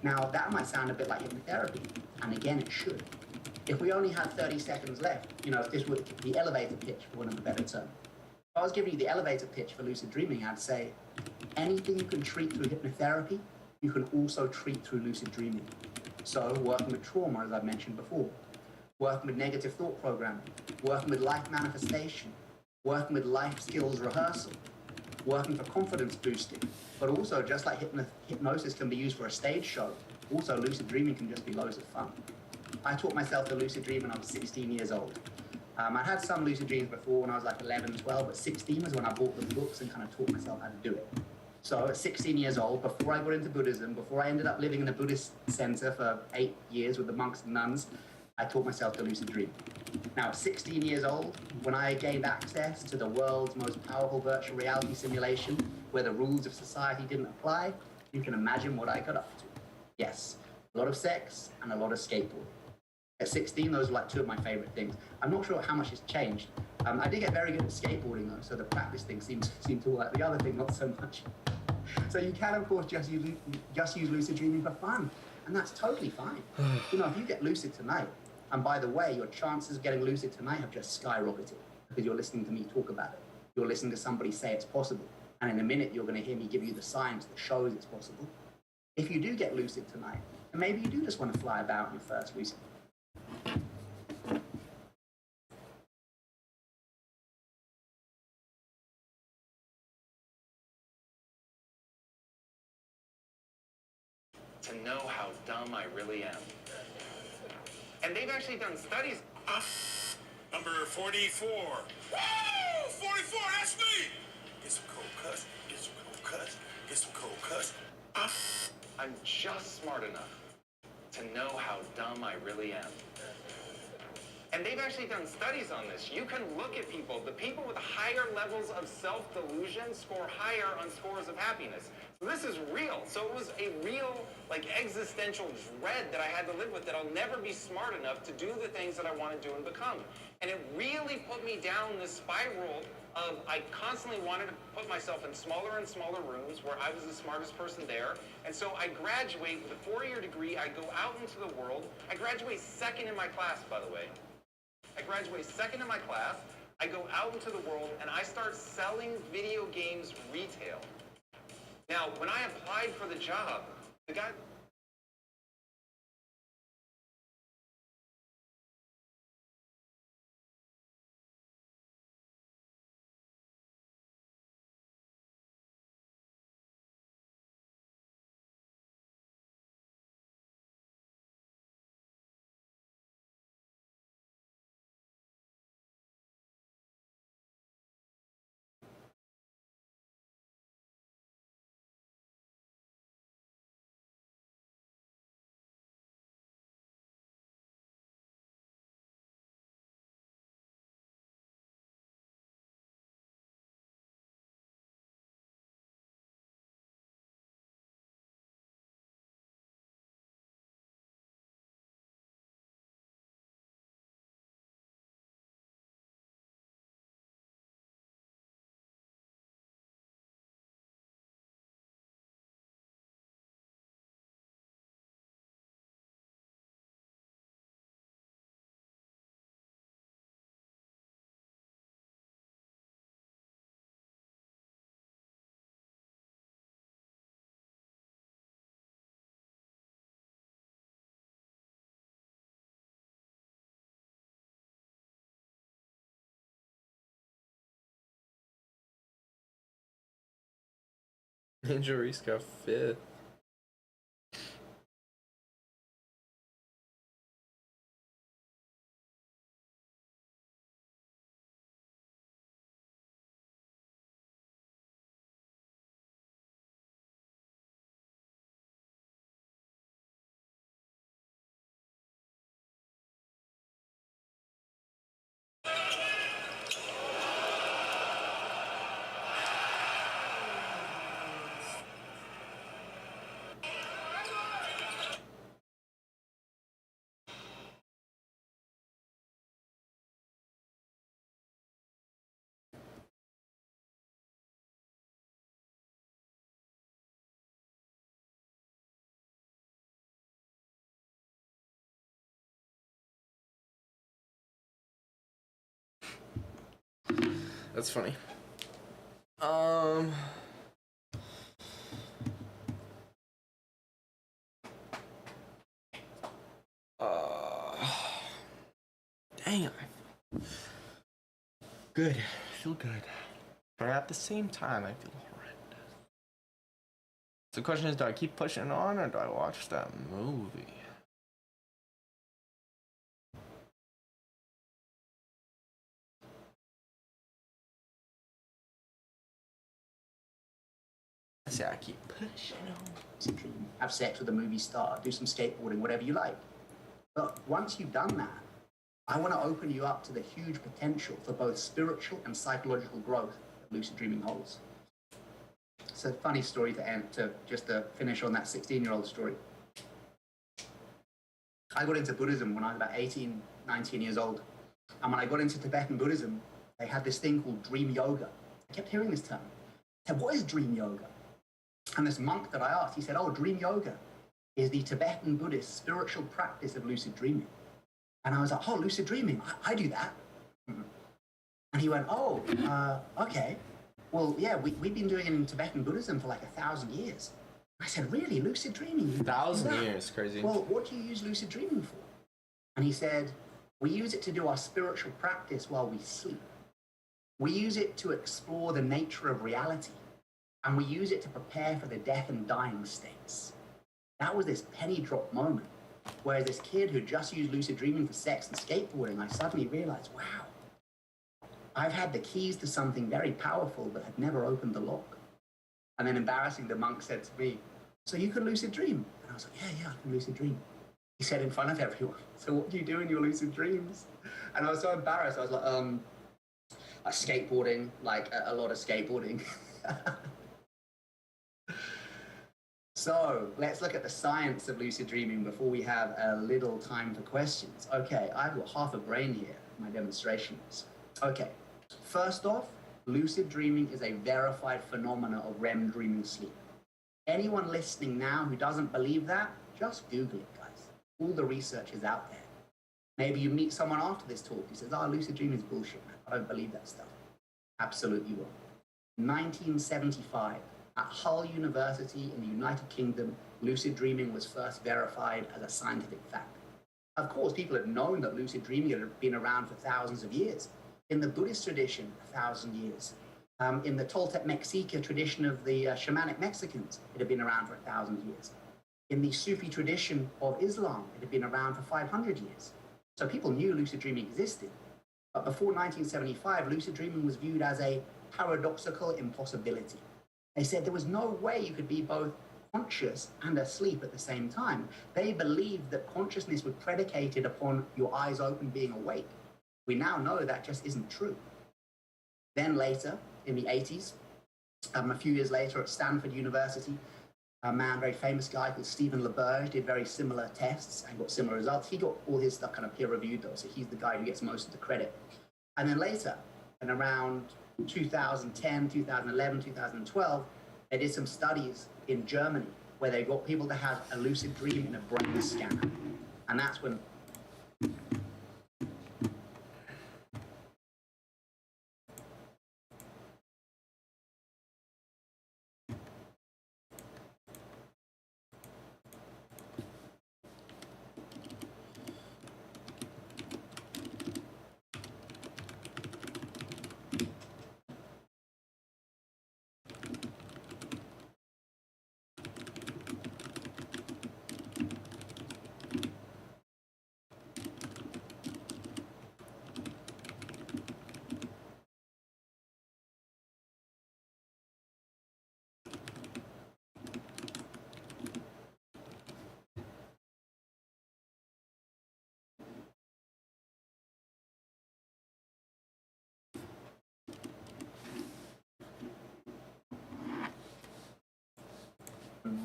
Now, that might sound a bit like hypnotherapy, and again, it should. If we only had 30 seconds left, if this were the elevator pitch, for want of a better term, if I was giving you the elevator pitch for lucid dreaming, I'd say, anything you can treat through hypnotherapy, you can also treat through lucid dreaming. So, working with trauma, as I've mentioned before, working with negative thought programming, working with life manifestation, working with life skills rehearsal, working for confidence boosting, but also just like hypnosis can be used for a stage show, also lucid dreaming can just be loads of fun. I taught myself to lucid dream when I was 16 years old. I had some lucid dreams before when I was like 11, 12, but 16 was when I bought the books and kind of taught myself how to do it. So at 16 years old, before I got into Buddhism, before I ended up living in a Buddhist center for 8 years with the monks and nuns, I taught myself to lucid dream. Now, at 16 years old, when I gained access to the world's most powerful virtual reality simulation, where the rules of society didn't apply, you can imagine what I got up to. Yes, a lot of sex and a lot of skateboarding. At 16, those were like two of my favorite things. I'm not sure how much has changed. I did get very good at skateboarding though, so the practice thing seemed to work. The other thing, not so much. So you can, of course, just use lucid dreaming for fun, and that's totally fine. If you get lucid tonight, and by the way, your chances of getting lucid tonight have just skyrocketed because you're listening to me talk about it. You're listening to somebody say it's possible, and in a minute, you're going to hear me give you the science that shows it's possible. If you do get lucid tonight, and maybe you do just want to fly about in your first lucid. To know how dumb I really am. And they've actually done studies. Number 44. Woo! 44, that's me! Get some cold cuts, get some cold cuts, get some cold cuts. I'm just smart enough to know how dumb I really am. And they've actually done studies on this. You can look at people. The people with higher levels of self-delusion score higher on scores of happiness. So this is real. So it was a real, existential dread that I had to live with, that I'll never be smart enough to do the things that I want to do and become. And it really put me down this spiral of I constantly wanted to put myself in smaller and smaller rooms where I was the smartest person there. And so I graduate with a 4-year degree. I go out into the world. I graduate second in my class, by the way. I graduate second in my class, I go out into the world, and I start selling video games retail. Now, when I applied for the job, the guy... Angel Reese got 5th. That's funny. Dang, good. I feel good. But at the same time, I feel horrendous. So the question is, do I keep pushing on or do I watch that movie? I say I keep pushing on. Have sex with a movie star, do some skateboarding, whatever you like. But once you've done that, I want to open you up to the huge potential for both spiritual and psychological growth that lucid dreaming holds. It's a funny story to end, to finish on that 16-year-old story. I got into Buddhism when I was about 18, 19 years old. And when I got into Tibetan Buddhism, they had this thing called dream yoga. I kept hearing this term. I said, what is dream yoga? And this monk that I asked, he said, oh, dream yoga is the Tibetan Buddhist spiritual practice of lucid dreaming. And I was like, oh, lucid dreaming, I do that. And he went, oh, okay. Well, yeah, we've been doing it in Tibetan Buddhism for like 1,000 years. I said, really, lucid dreaming? 1,000 years, crazy. Well, what do you use lucid dreaming for? And he said, we use it to do our spiritual practice while we sleep. We use it to explore the nature of reality. And we use it to prepare for the death and dying states. That was this penny drop moment. Whereas this kid who just used lucid dreaming for sex and skateboarding, I suddenly realized, wow, I've had the keys to something very powerful but had never opened the lock. And then embarrassing, the monk said to me, so you can lucid dream? And I was like, yeah, I can lucid dream. He said in front of everyone, so what do you do in your lucid dreams? And I was so embarrassed. I was like skateboarding, like a lot of skateboarding. So let's look at the science of lucid dreaming before we have a little time for questions. Okay, I've got half a brain here, my demonstrations. Okay, first off, lucid dreaming is a verified phenomena of REM dreaming sleep. Anyone listening now who doesn't believe that, just Google it, guys. All the research is out there. Maybe you meet someone after this talk who says, oh, lucid dreaming is bullshit, man. I don't believe that stuff. Absolutely wrong. 1975. At Hull University in the United Kingdom, lucid dreaming was first verified as a scientific fact. Of course, people had known that lucid dreaming had been around for thousands of years. In the Buddhist tradition, 1,000 years. In the Toltec Mexica tradition of the shamanic Mexicans, it had been around for 1,000 years. In the Sufi tradition of Islam, it had been around for 500 years. So people knew lucid dreaming existed. But before 1975, lucid dreaming was viewed as a paradoxical impossibility. They said there was no way you could be both conscious and asleep at the same time. They believed that consciousness was predicated upon your eyes open being awake. We now know that just isn't true. Then later, in the 80s, a few years later at Stanford University, a man, very famous guy called Stephen LaBerge, did very similar tests and got similar results. He got all his stuff kind of peer-reviewed though, so he's the guy who gets most of the credit. And then later, in around 2010, 2011, 2012, they did some studies in Germany where they got people to have a lucid dream in a brain scanner. And that's when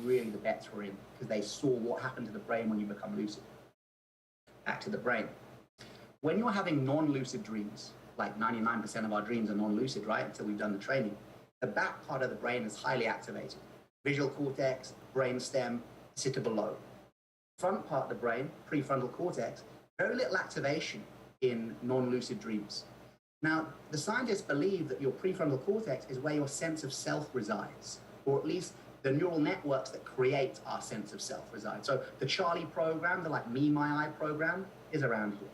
really the bets were in, because they saw what happened to the brain when you become lucid. Back to the brain. When you're having non-lucid dreams, like 99% of our dreams are non-lucid, right? Until we've done the training. The back part of the brain is highly activated. Visual cortex, brainstem, occipital lobe. Front part of the brain, prefrontal cortex, very little activation in non-lucid dreams. Now, the scientists believe that your prefrontal cortex is where your sense of self resides, or at least the neural networks that create our sense of self reside. So the Charlie program, the like Me, My, I program, is around here.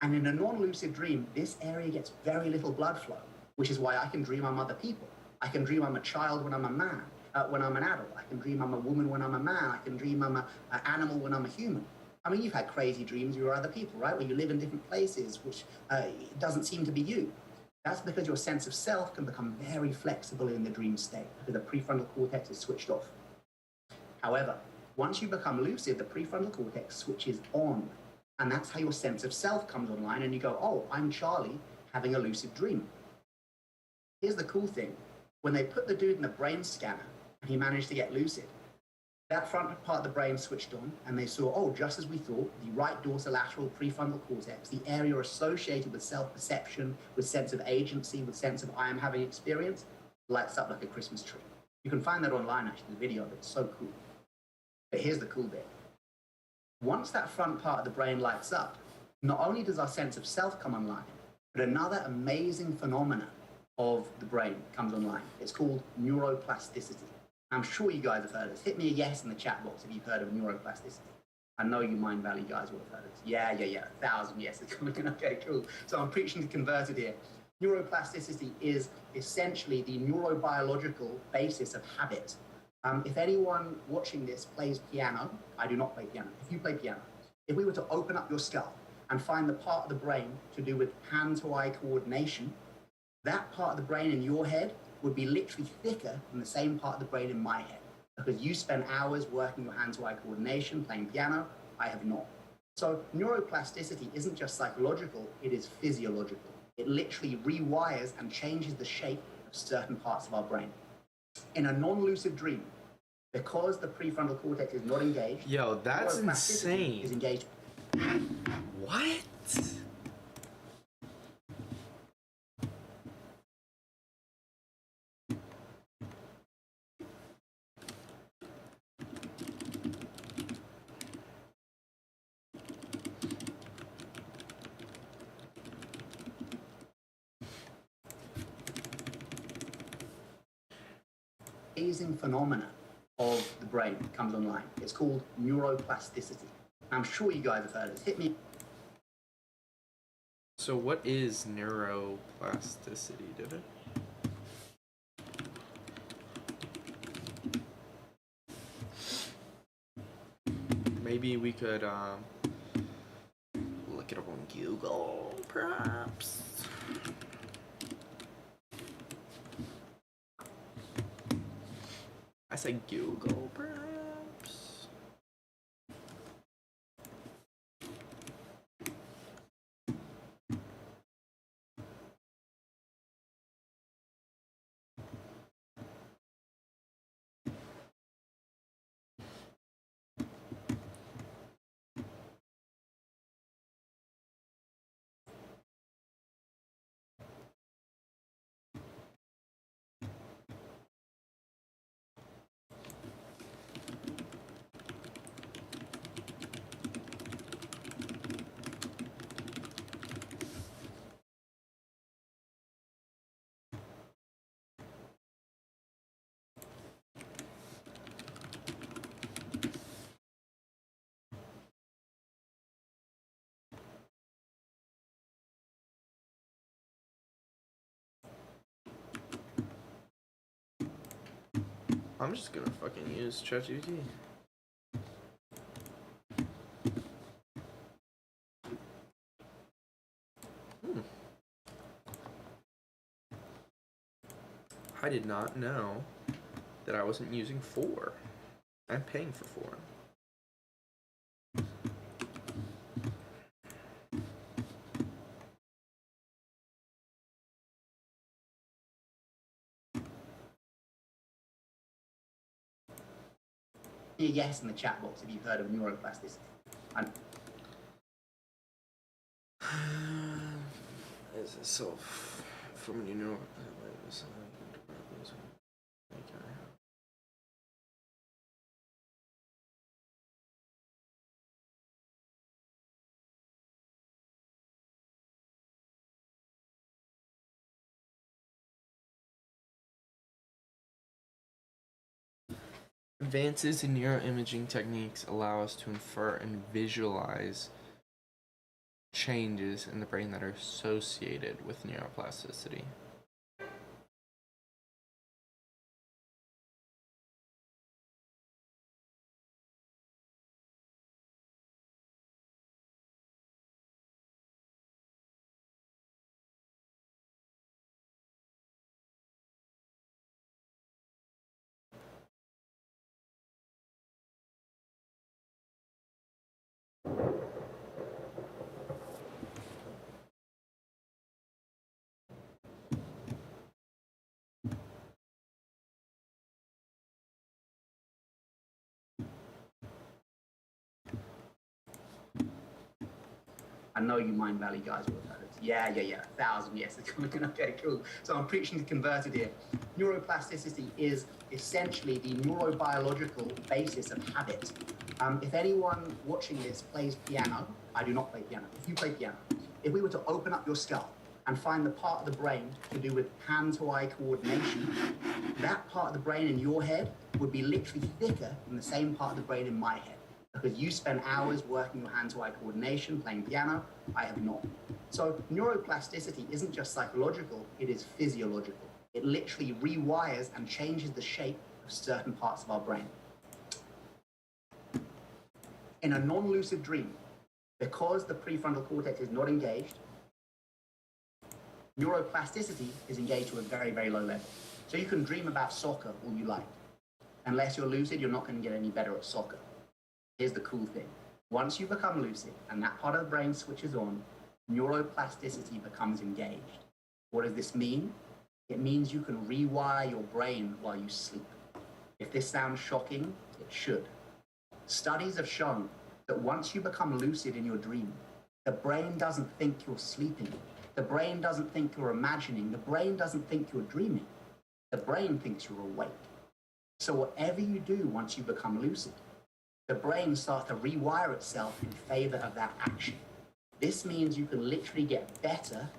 And in a non-lucid dream, this area gets very little blood flow, which is why I can dream I'm other people. I can dream I'm a child when I'm a man, when I'm an adult. I can dream I'm a woman when I'm a man. I can dream I'm an animal when I'm a human. I mean, you've had crazy dreams you are other people, right? Where you live in different places, which doesn't seem to be you. That's because your sense of self can become very flexible in the dream state, because the prefrontal cortex is switched off. However, once you become lucid, the prefrontal cortex switches on. And that's how your sense of self comes online, and you go, oh, I'm Charlie having a lucid dream. Here's the cool thing. When they put the dude in the brain scanner and he managed to get lucid, that front part of the brain switched on, and they saw, oh, just as we thought, the right dorsolateral prefrontal cortex, the area associated with self-perception, with sense of agency, with sense of I am having experience, lights up like a Christmas tree. You can find that online, actually, the video of it. It's so cool. But here's the cool bit. Once that front part of the brain lights up, not only does our sense of self come online, but another amazing phenomena of the brain comes online. It's called neuroplasticity. I'm sure you guys have heard of this. Hit me a yes in the chat box if you've heard of neuroplasticity. I know you Mind Valley guys will have heard of this. Yeah, 1,000 yeses coming in. Okay, cool. So I'm preaching to converted here. Neuroplasticity is essentially the neurobiological basis of habit. If anyone watching this plays piano, I do not play piano. If you play piano, if we were to open up your skull and find the part of the brain to do with hand-to-eye coordination, that part of the brain in your head would be literally thicker than the same part of the brain in my head, because you spend hours working your hand-to-eye coordination, playing piano. I have not. So neuroplasticity isn't just psychological, it is physiological. It literally rewires and changes the shape of certain parts of our brain. In a non-lucid dream, because the prefrontal cortex is not engaged, Yo, that's neuroplasticity is insane. engaged. What? Amazing phenomena of the brain comes online. It's called neuroplasticity. I'm sure you guys have heard of this. Hit me. So what is neuroplasticity, did it? Maybe we could look it up on Google, perhaps. I said Google, perhaps. I'm just gonna fucking use ChatGPT. I did not know that I wasn't using 4. I'm paying for 4. me a yes in the chat box if you've heard of neuroplasticity. And Is it so from you know? Advances in neuroimaging techniques allow us to infer and visualize changes in the brain that are associated with neuroplasticity. I know you Mind Valley guys will have heard it. Yeah, 1,000, yes. Okay, cool. So I'm preaching to converted here. Neuroplasticity is essentially the neurobiological basis of habit. If anyone watching this plays piano, I do not play piano. If you play piano, if we were to open up your skull and find the part of the brain to do with hand-to-eye coordination, that part of the brain in your head would be literally thicker than the same part of the brain in my head. Because you spend hours working your hand-to-eye coordination, playing piano, I have not. So neuroplasticity isn't just psychological, it is physiological. It literally rewires and changes the shape of certain parts of our brain. In a non-lucid dream, because the prefrontal cortex is not engaged, neuroplasticity is engaged to a very, very low level. So you can dream about soccer all you like. Unless you're lucid, you're not going to get any better at soccer. Here's the cool thing. Once you become lucid and that part of the brain switches on, neuroplasticity becomes engaged. What does this mean? It means you can rewire your brain while you sleep. If this sounds shocking, it should. Studies have shown that once you become lucid in your dream, the brain doesn't think you're sleeping. The brain doesn't think you're imagining. The brain doesn't think you're dreaming. The brain thinks you're awake. So whatever you do once you become lucid, the brain starts to rewire itself in favor of that action. This means you can literally get better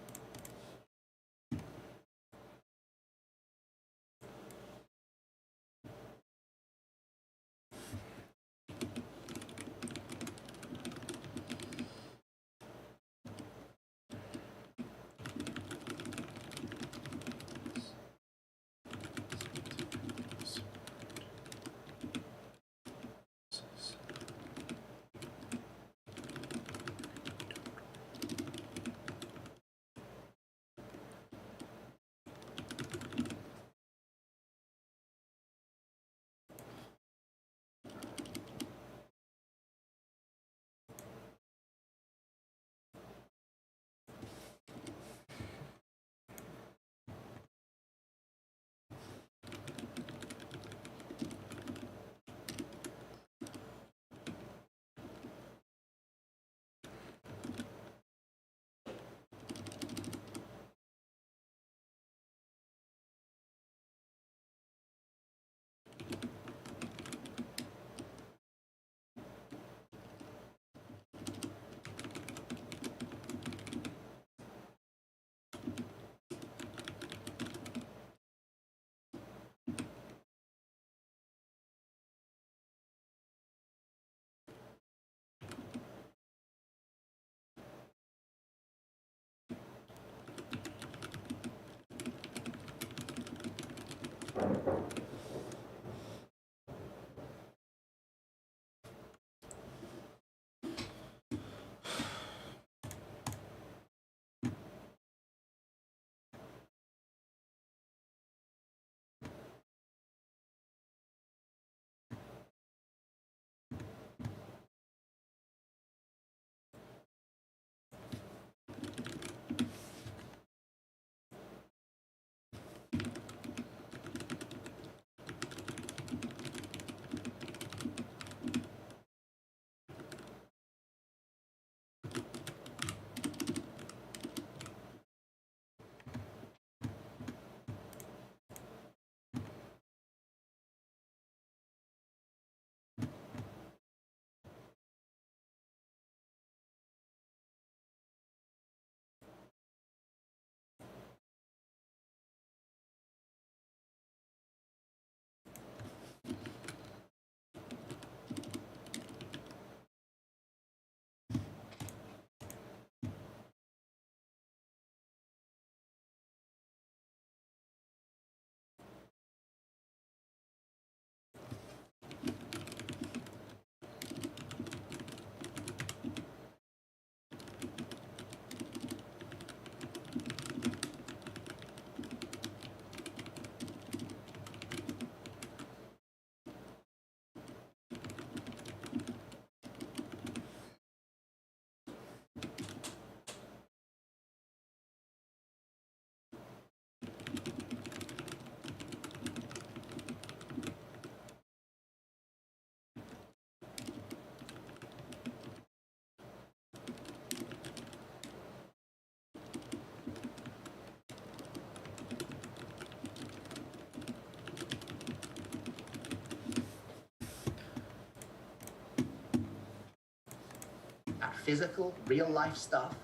physical, real life stuff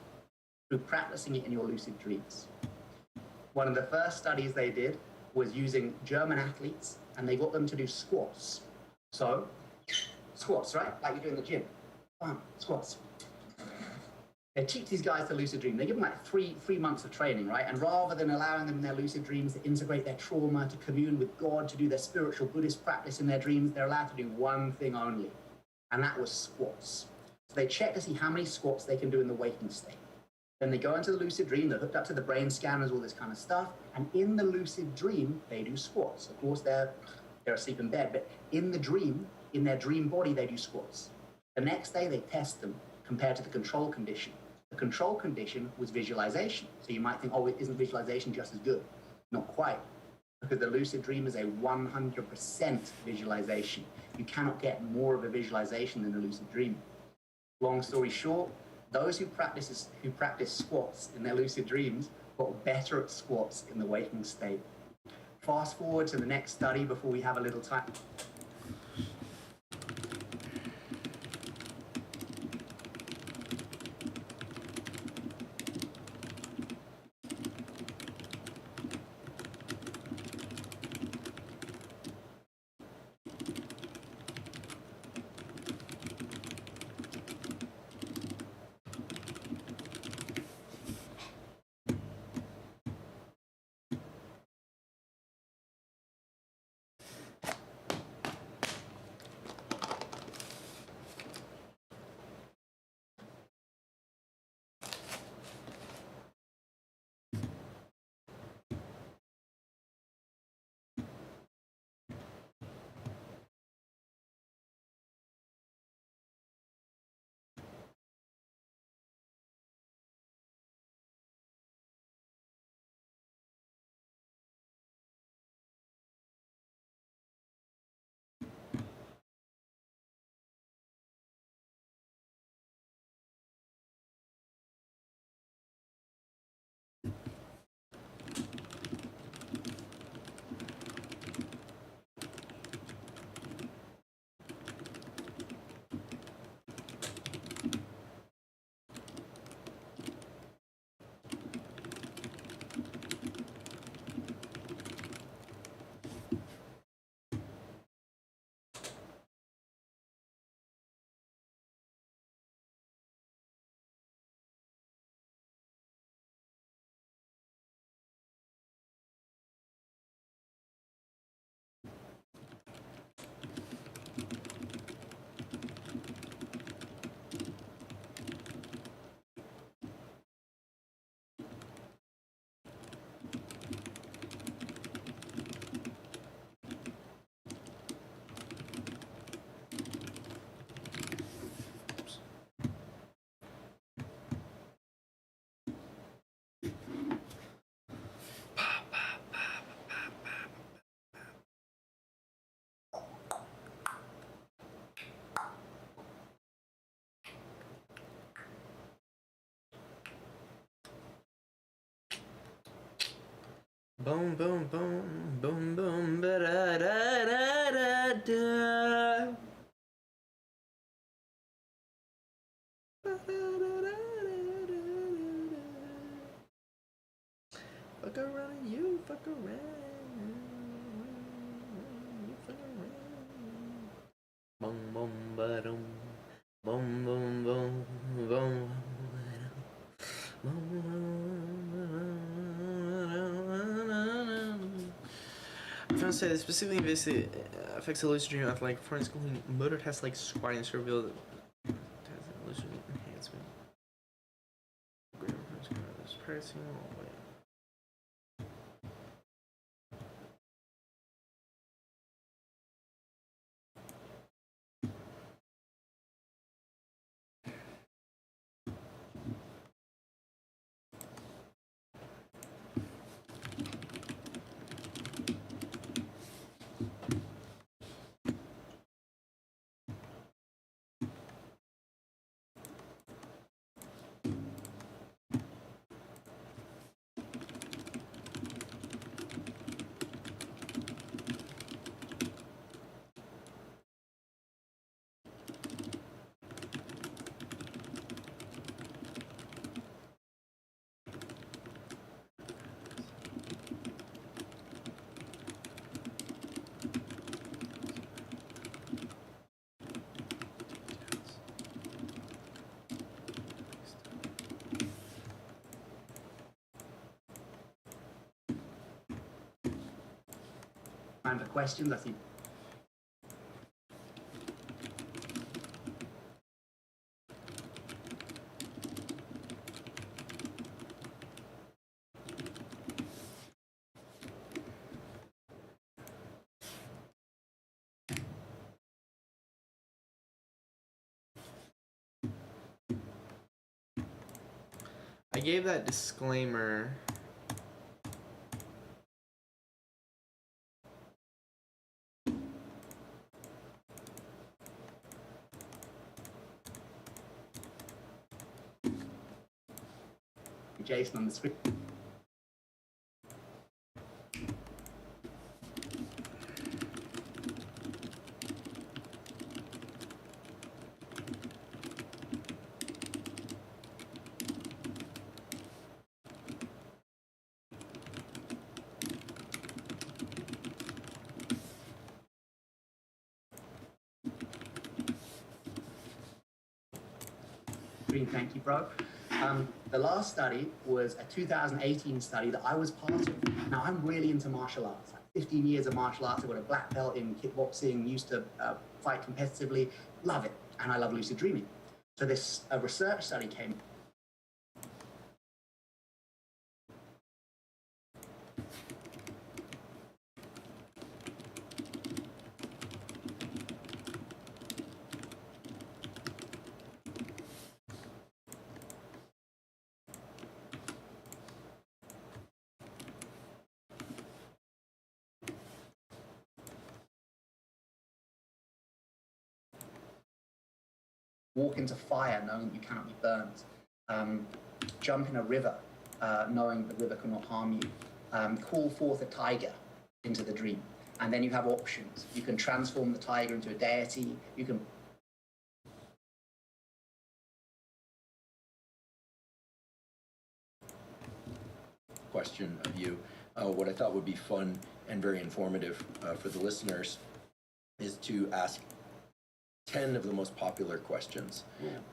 through practicing it in your lucid dreams. One of the first studies they did was using German athletes, and they got them to do squats. So, squats, right? Like you do in the gym. Bam, squats. They teach these guys to lucid dream. They give them like three months of training, right? And rather than allowing them in their lucid dreams to integrate their trauma, to commune with God, to do their spiritual Buddhist practice in their dreams, they're allowed to do one thing only, and that was squats. So they check to see how many squats they can do in the waking state. Then they go into the lucid dream, they're hooked up to the brain scanners, all this kind of stuff, and in the lucid dream, they do squats. Of course, they're asleep in bed, but in the dream, in their dream body, they do squats. The next day, they test them compared to the control condition. The control condition was visualization. So you might think, oh, isn't visualization just as good? Not quite, because the lucid dream is a 100% visualization. You cannot get more of a visualization than a lucid dream. Long story short, those who practice squats in their lucid dreams got better at squats in the waking state. Fast forward to the next study before we have a little time. Boom, boom, boom, boom, boom, ba da da da da da. Fuck around, you fuck around. You fuck around. Boom, boom, ba dum. Boom, boom, boom, boom. I'm trying to say that specifically if it affects the lucid dream after like for instance motor tests like squatting to reveal that lucid enhancement. Pricing all the way. Time for questions. I see. I gave that disclaimer. Jason on the screen. Thank you, bro. The last study was a 2018 study that I was part of. Now, I'm really into martial arts. Like 15 years of martial arts. I got a black belt in kickboxing, used to fight competitively. Love it. And I love lucid dreaming. So this research study came. Walk into fire knowing that you cannot be burned. Jump in a river knowing the river cannot harm you. Call forth a tiger into the dream. And then you have options. You can transform the tiger into a deity. You can question of you. What I thought would be fun and very informative for the listeners is to ask 10 of the most popular questions.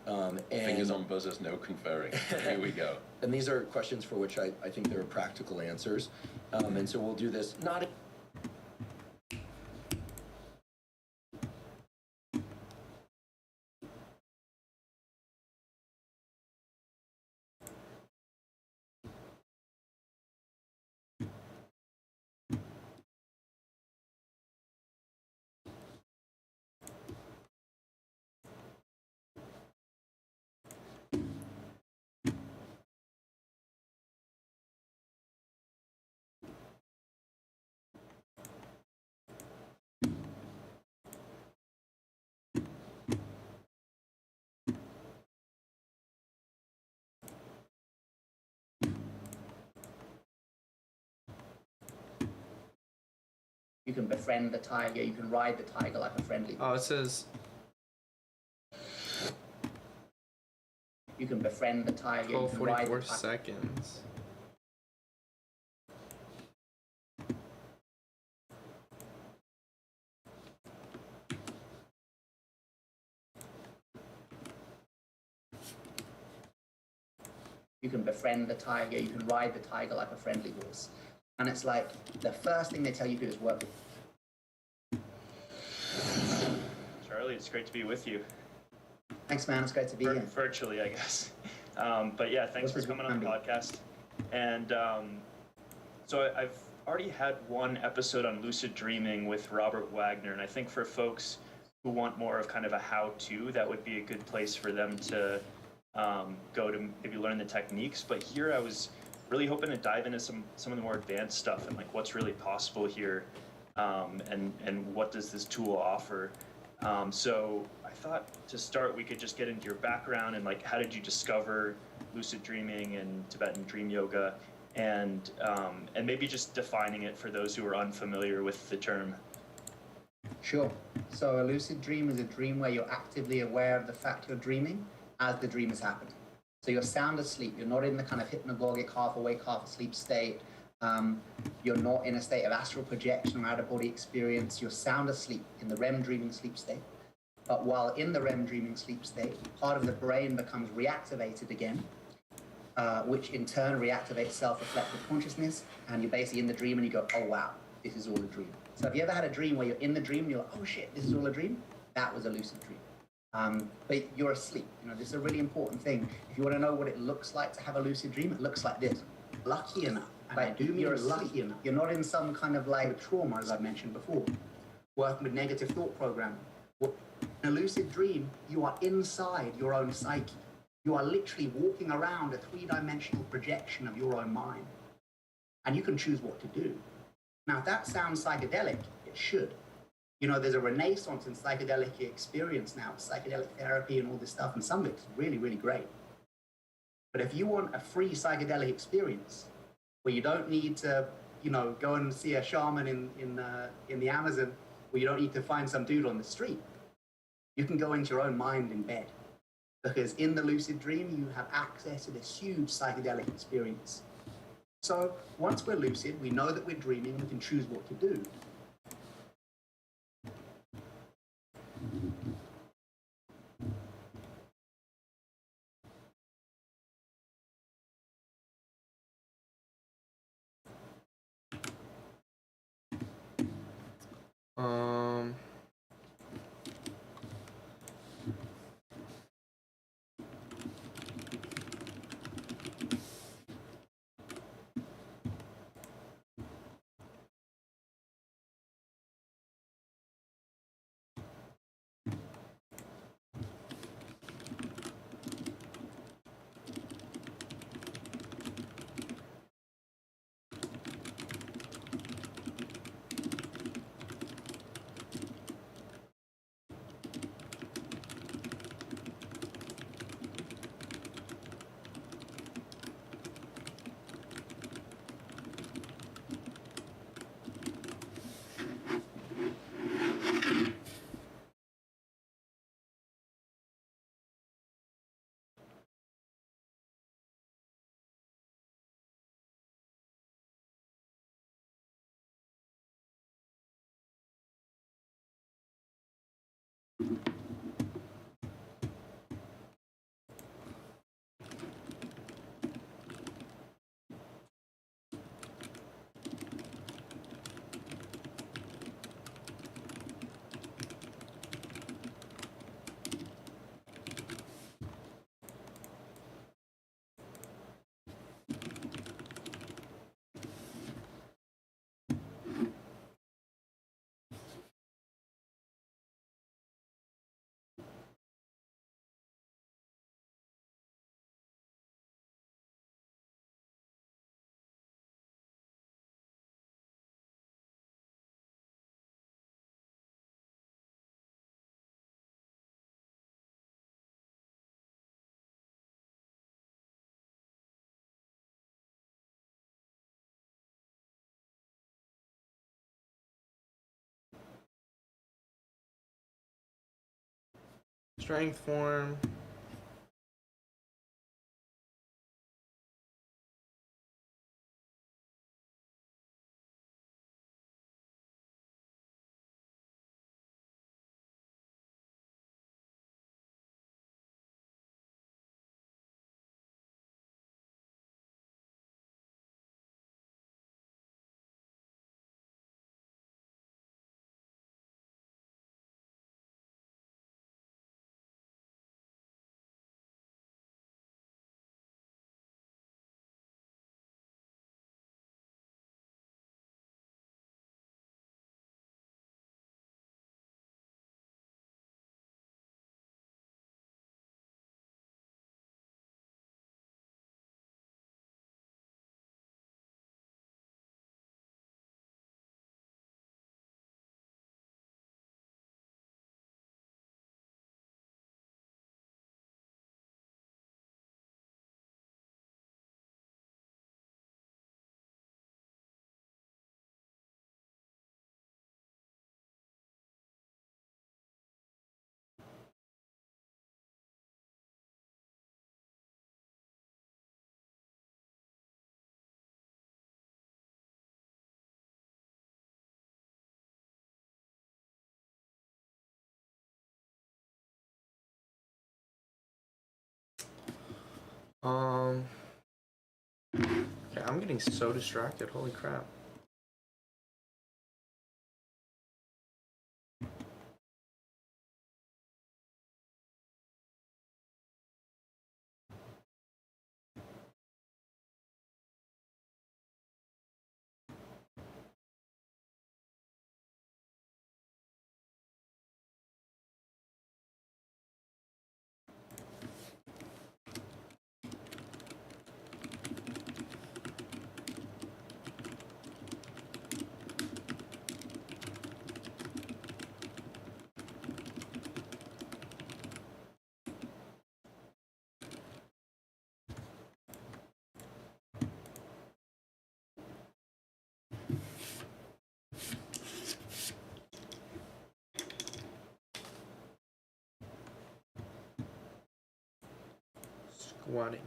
And fingers on buzzers, no conferring. Here we go. And these are questions for which I think there are practical answers. And so we'll do this not. You can befriend the tiger. You can ride the tiger like a friendly. Oh, it says. You can befriend the tiger. You can 44 ride the tiger. seconds. You can befriend the tiger. You can ride the tiger like a friendly horse. And it's like the first thing they tell you to do is work with. Charlie, it's great to be with you. Thanks, man. It's great to be here. Virtually, I guess. But yeah, thanks for coming on the podcast. And so I've already had one episode on lucid dreaming with Robert Wagner, and I think for folks who want more of kind of a how-to, that would be a good place for them to go to maybe learn the techniques. But here I was really hoping to dive into some of the more advanced stuff and like what's really possible here, and what does this tool offer. So I thought to start we could just get into your background and like how did you discover lucid dreaming and Tibetan dream yoga, and maybe just defining it for those who are unfamiliar with the term. Sure. So a lucid dream is a dream where you're actively aware of the fact you're dreaming as the dream is happening. So you're sound asleep. You're not in the kind of hypnagogic, half awake, half asleep state. You're not in a state of astral projection or out-of-body experience. You're sound asleep in the REM dreaming sleep state. But while in the REM dreaming sleep state, part of the brain becomes reactivated again, which in turn reactivates self-reflective consciousness. And you're basically in the dream and you go, oh, wow, this is all a dream. So have you ever had a dream where you're in the dream and you're like, oh shit, this is all a dream? That was a lucid dream. But you're asleep. You know, this is a really important thing. If you want to know what it looks like to have a lucid dream, it looks like this. Lucky enough, and I do mean you're lucky enough. You're not in some kind of like trauma, as I mentioned before, working with negative thought programming. In a lucid dream, you are inside your own psyche. You are literally walking around a three-dimensional projection of your own mind. And you can choose what to do. Now, if that sounds psychedelic, it should. You know, there's a renaissance in psychedelic experience now, psychedelic therapy and all this stuff, and some of it's really, really great. But if you want a free psychedelic experience where you don't need to, you know, go and see a shaman in the Amazon, where you don't need to find some dude on the street, you can go into your own mind in bed. Because in the lucid dream, you have access to this huge psychedelic experience. So once we're lucid, we know that we're dreaming, we can choose what to do. Um, strength form. Okay, I'm getting so distracted. Holy crap. Squatting.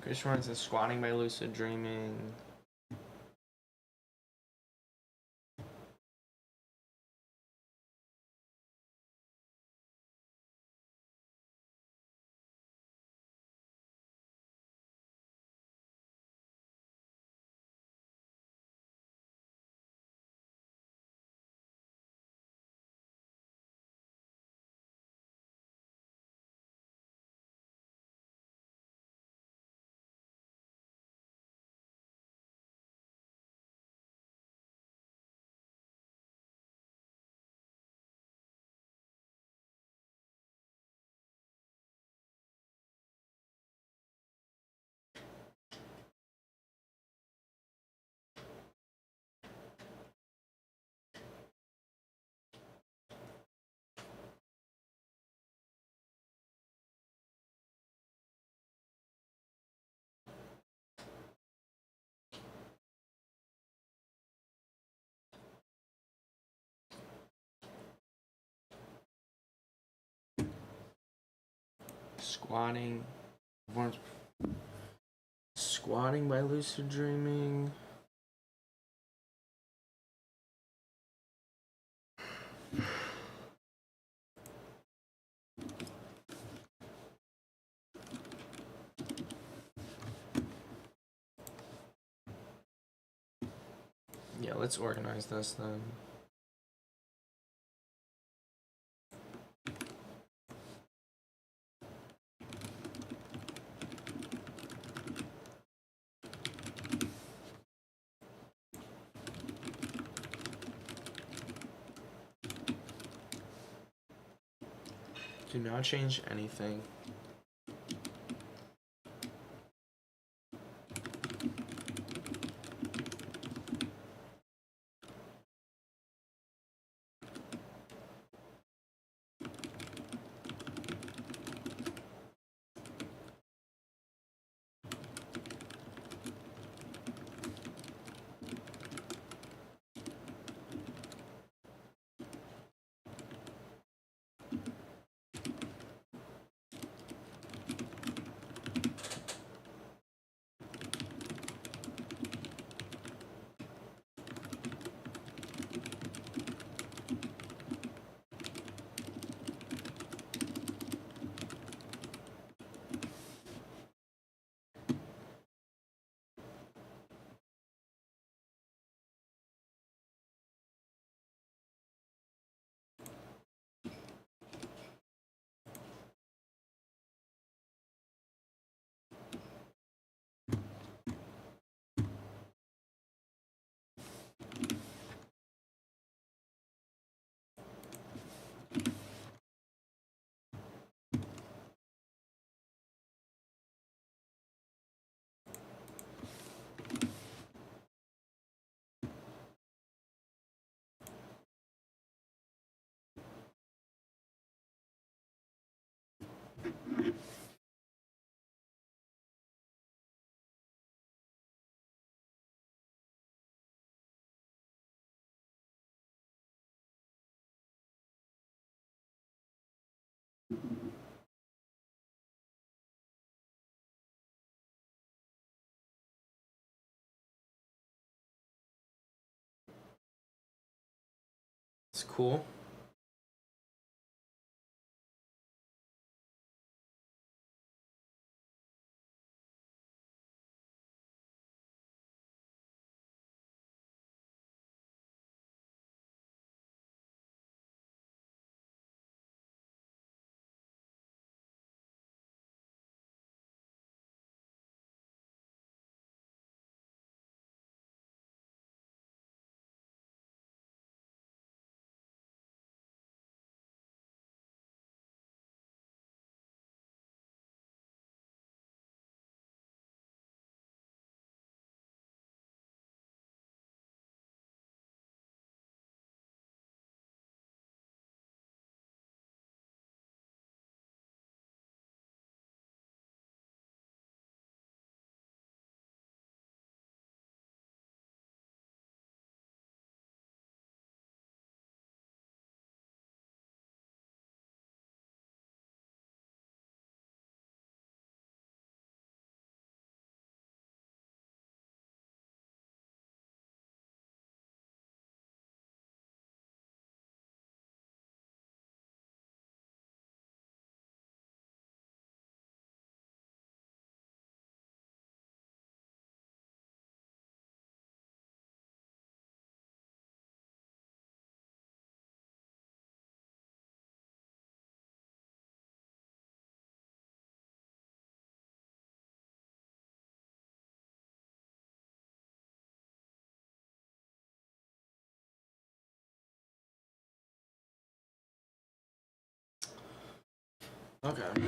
Christian runs is squatting by lucid dreaming. Squatting. Squatting by lucid dreaming. Yeah, let's organize this then. Do not change anything. It's cool. Okay.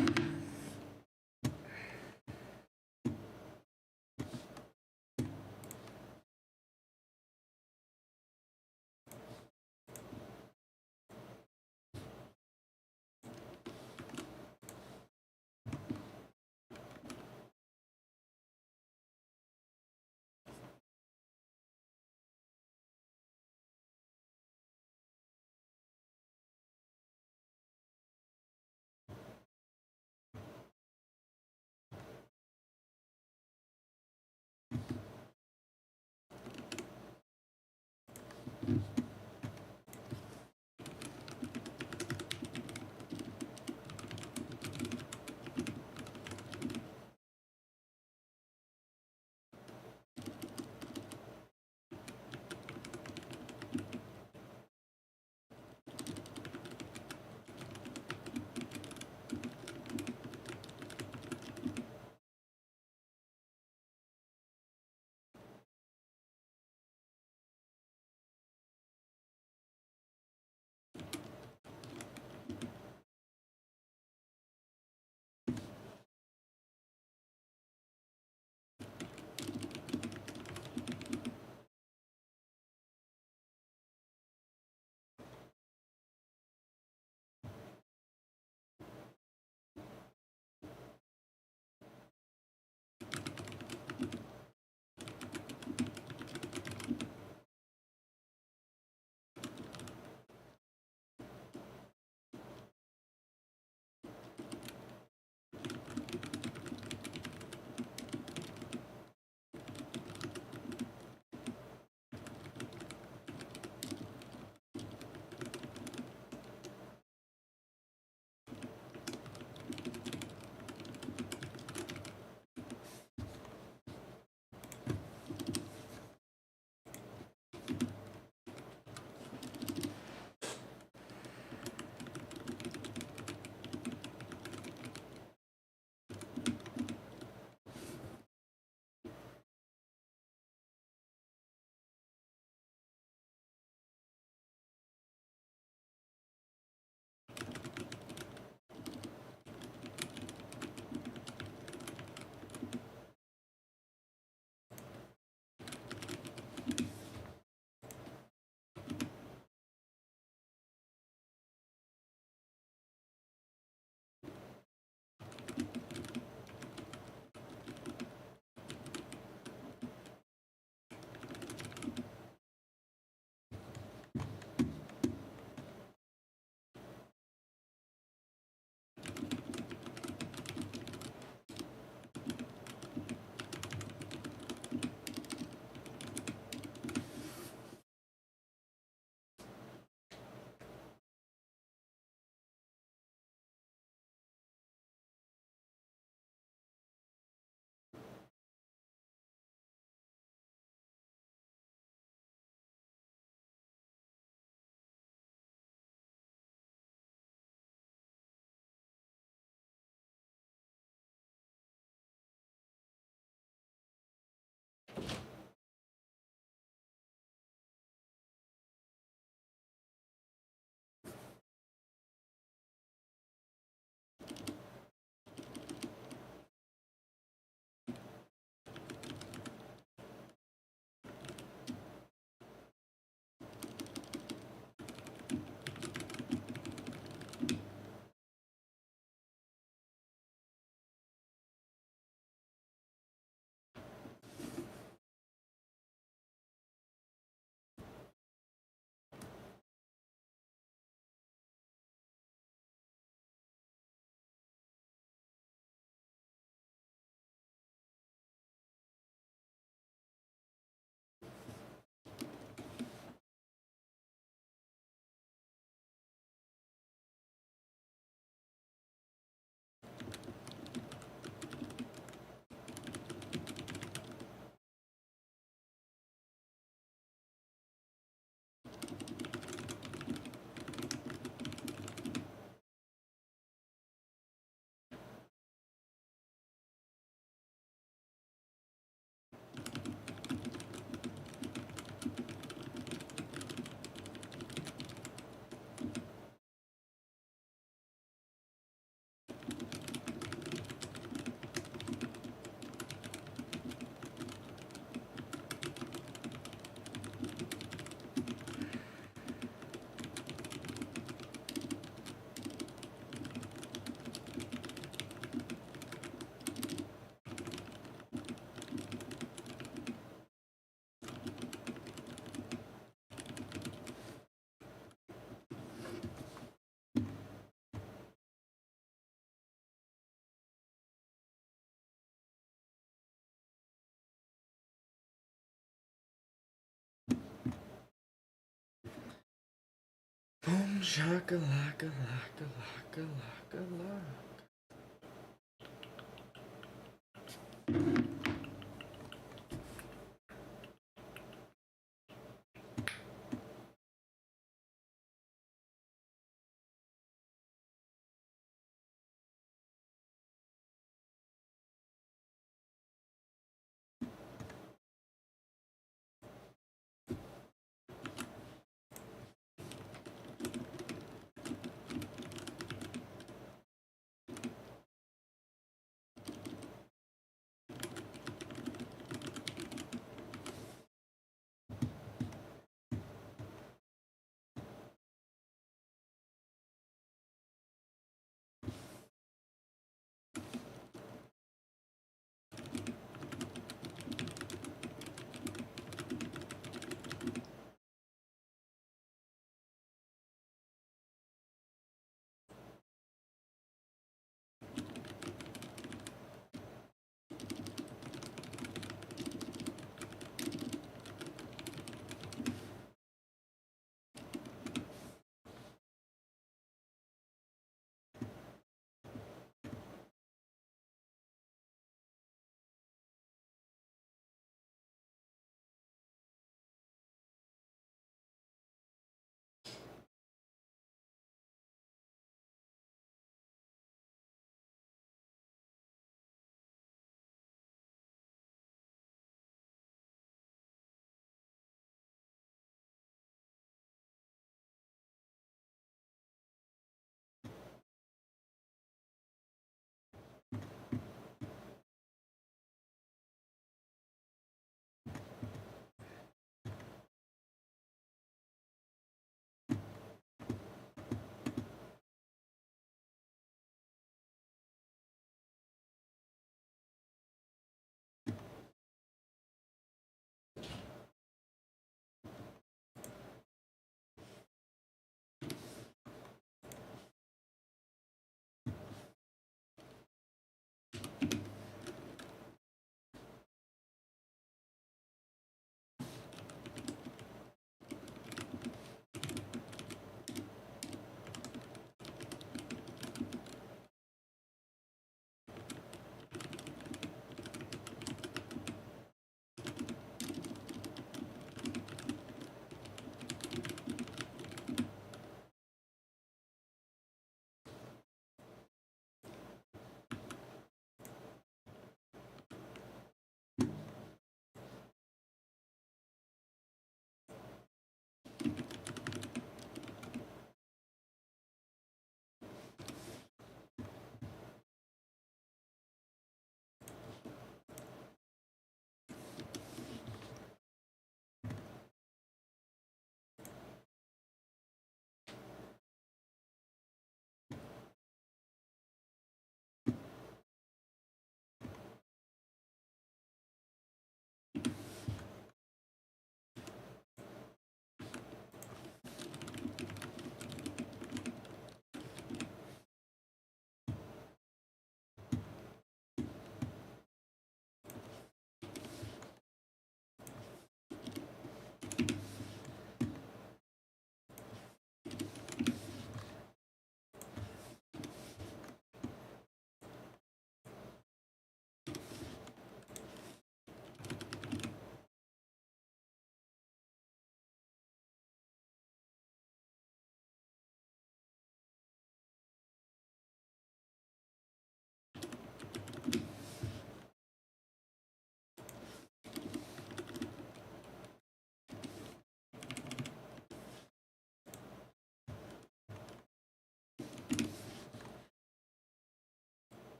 Boom shakalaka laka laka laka laka.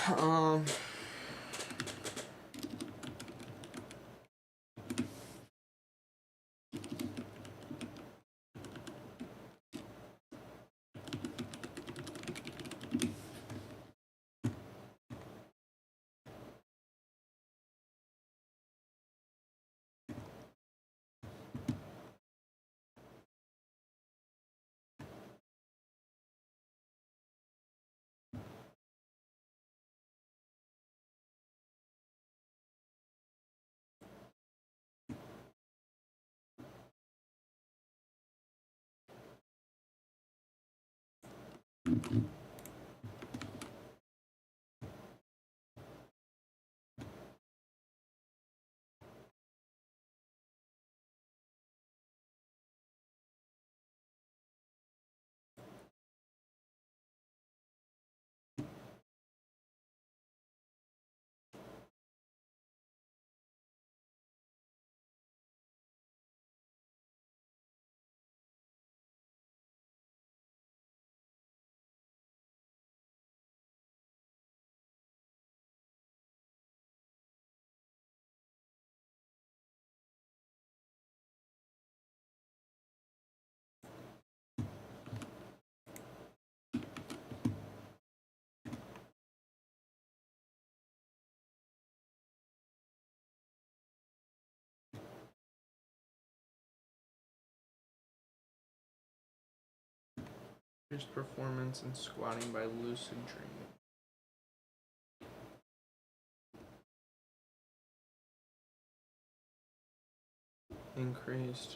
Um. Here's performance and squatting by Lucid Dreaming. Increased.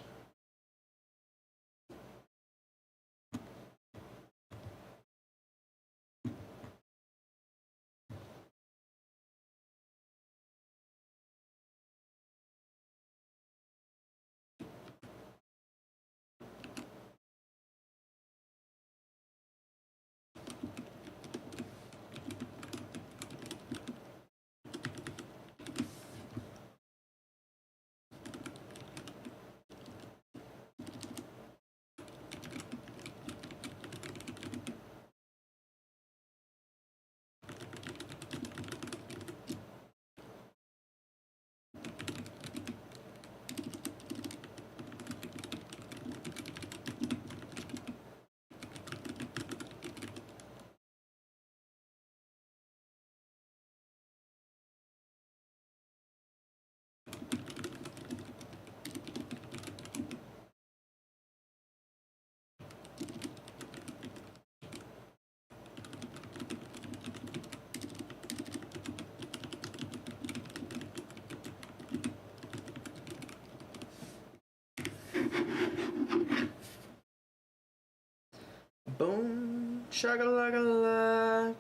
Boom, shakalaka.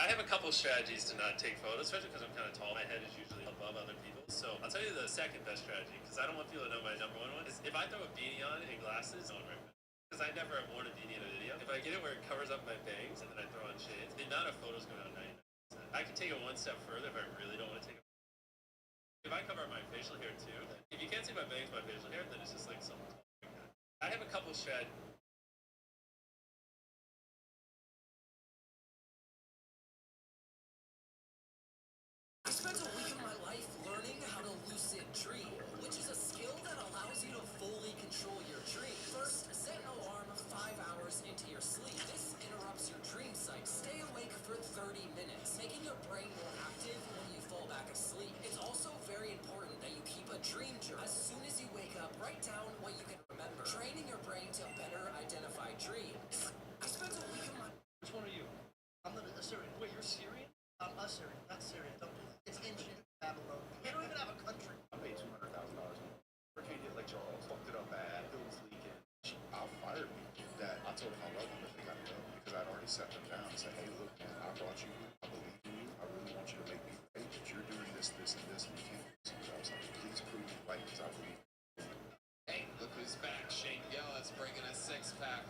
I have a couple strategies to not take photos, especially because I'm kind of tall. My head is usually above other people's. So I'll tell you the second best strategy, because I don't want people to know my number one is if I throw a beanie on and glasses, no one recommends. Because I never have worn a beanie in a video. If I get it where it covers up my bangs and then I throw on shades, the amount of photos go down 99%. I can take it one step further if I really don't want to take it. If I cover up my facial hair too, if you can't see my bangs, my facial hair, then it's just like something like that. I have a couple strategies. I spent a week of my life learning how to lucid dream, which is a skill that allows you to fully control your dream. First, set an alarm 5 hours into your sleep. This interrupts your dream cycle. Stay awake for 30 minutes, making your brain more active when you fall back asleep. It's also very important that you keep a dream journal. As soon as you wake up, write down what you can remember, training your brain to better identify dreams. I spent a week of my... Which one are you? I'm the Assyrian. Wait, you're Syrian? I'm Assyrian, not Syrian. Don't do that. It's ancient Babylon. They don't even have a country. I paid $200,000 for Katie like Charles. Fucked it up bad. It was leaking. She outfired me. That I told them I love them if they got to go because I'd already set them down and said, hey, look, man, I brought you here. I believe in you. I really want you to make me great. But you're doing this, this, and this, and you can't do this. I was like, please prove me right because I believe. Hey, look who's back. Shane Gillis bringing a six-pack.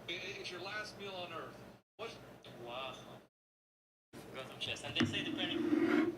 It's your last meal on Earth. What? Wow. Got some chest. And they say depending.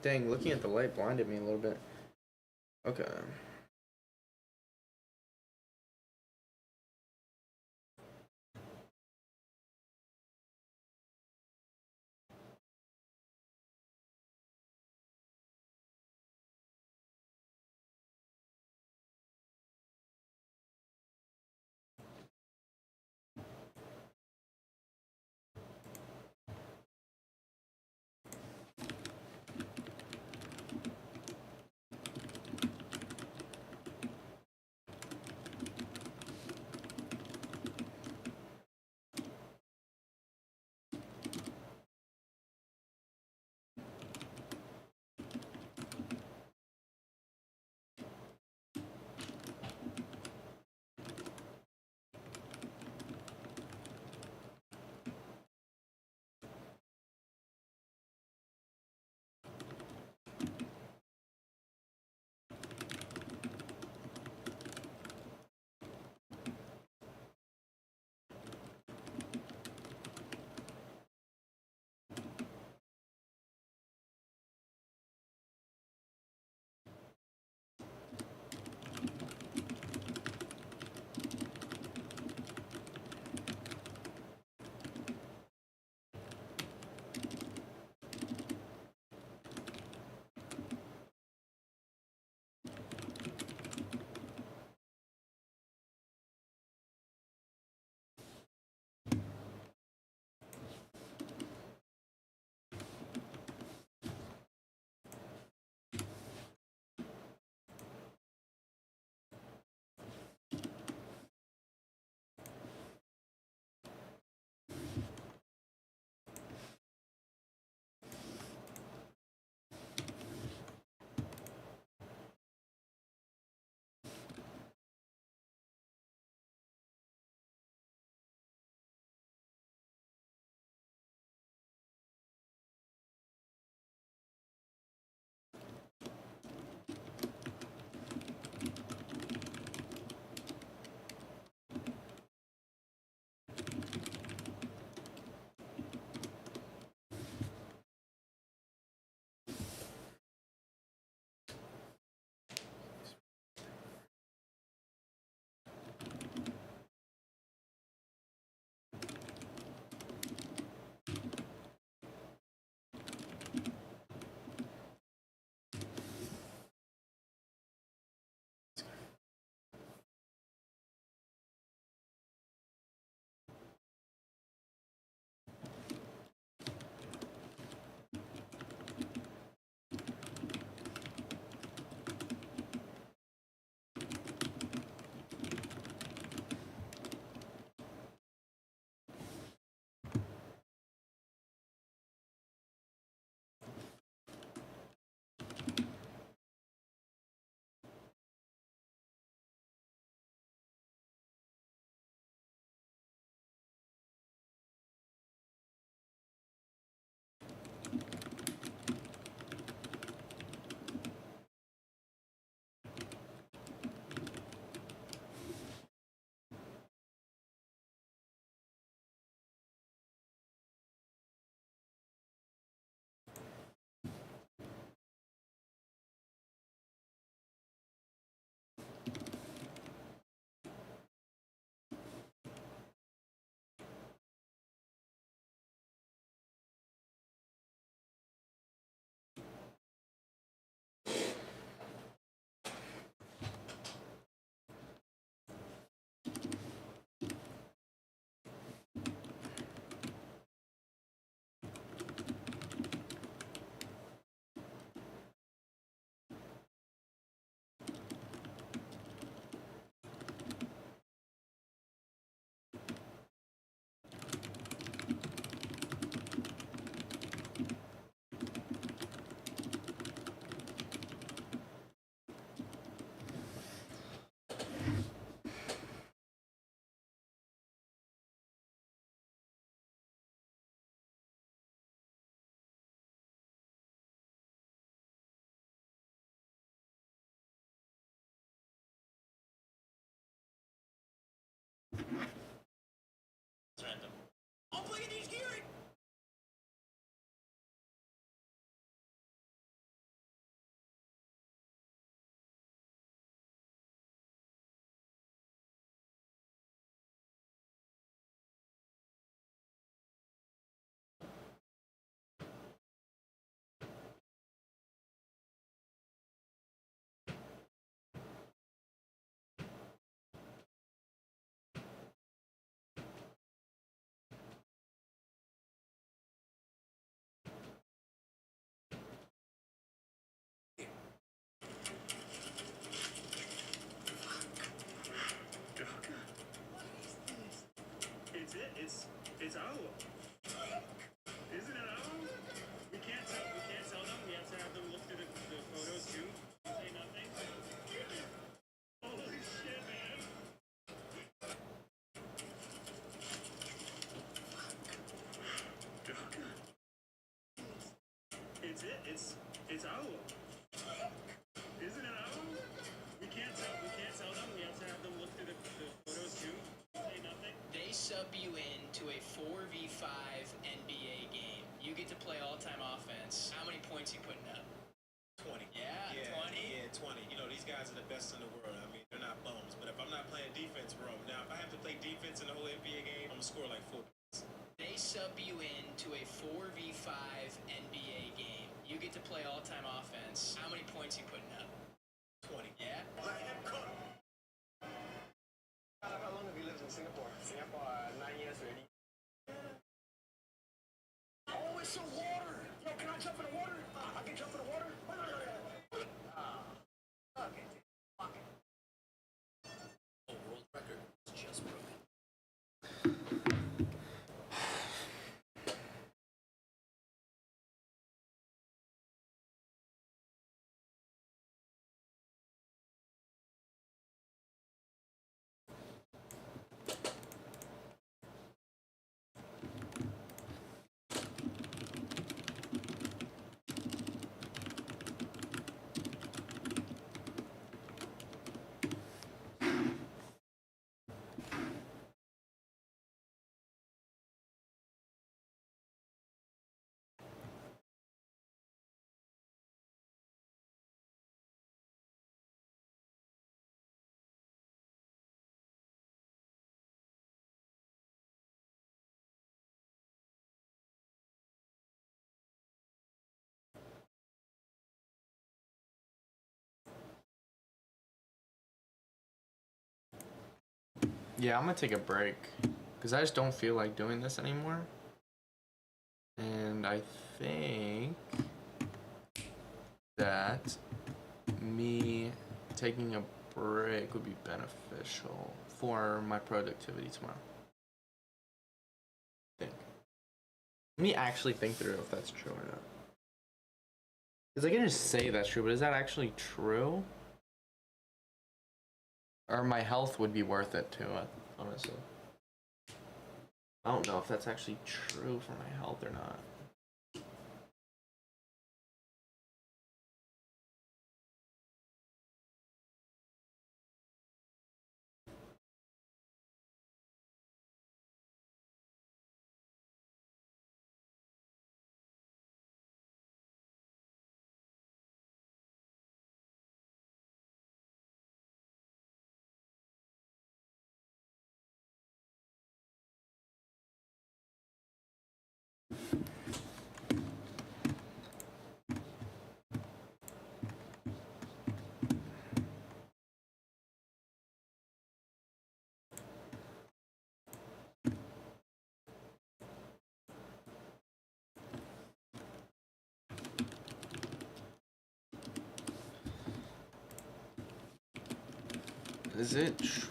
Dang, looking at the light blinded me a little bit. Okay. I'm playing these gearing. It's owl. Isn't it owl? We can't tell them. We have to have them look through the photos too. Say nothing. Holy shit, man. It's owl. Isn't it owl? We can't tell them. We have to have them look through the photos too. Say nothing. They sub you in to a 4v5 NBA game. You get to play all-time offense. How many points you putting up? 20. Yeah, 20. Yeah, 20. You know, these guys are the best in the world. I mean, they're not bums. But if I'm not playing defense, bro, now if I have to play defense in the whole NBA game, I'm gonna score like 4 points. They sub you in to a 4v5 NBA game. You get to play all-time offense. How many points you putting up? 20. Yeah. How long have you lived in Singapore? Singapore, 9 years already. Oh, it's a water. Yo, can I jump in the water? I can jump in the water. Okay. Fuck it. Oh, world record is just broken. Yeah, I'm gonna take a break because I just don't feel like doing this anymore. And I think that me taking a break would be beneficial for my productivity tomorrow. Let me actually think through if that's true or not. Because I can just say that's true, but is that actually true? Or my health would be worth it too, honestly. I don't know if that's actually true for my health or not. Is it true?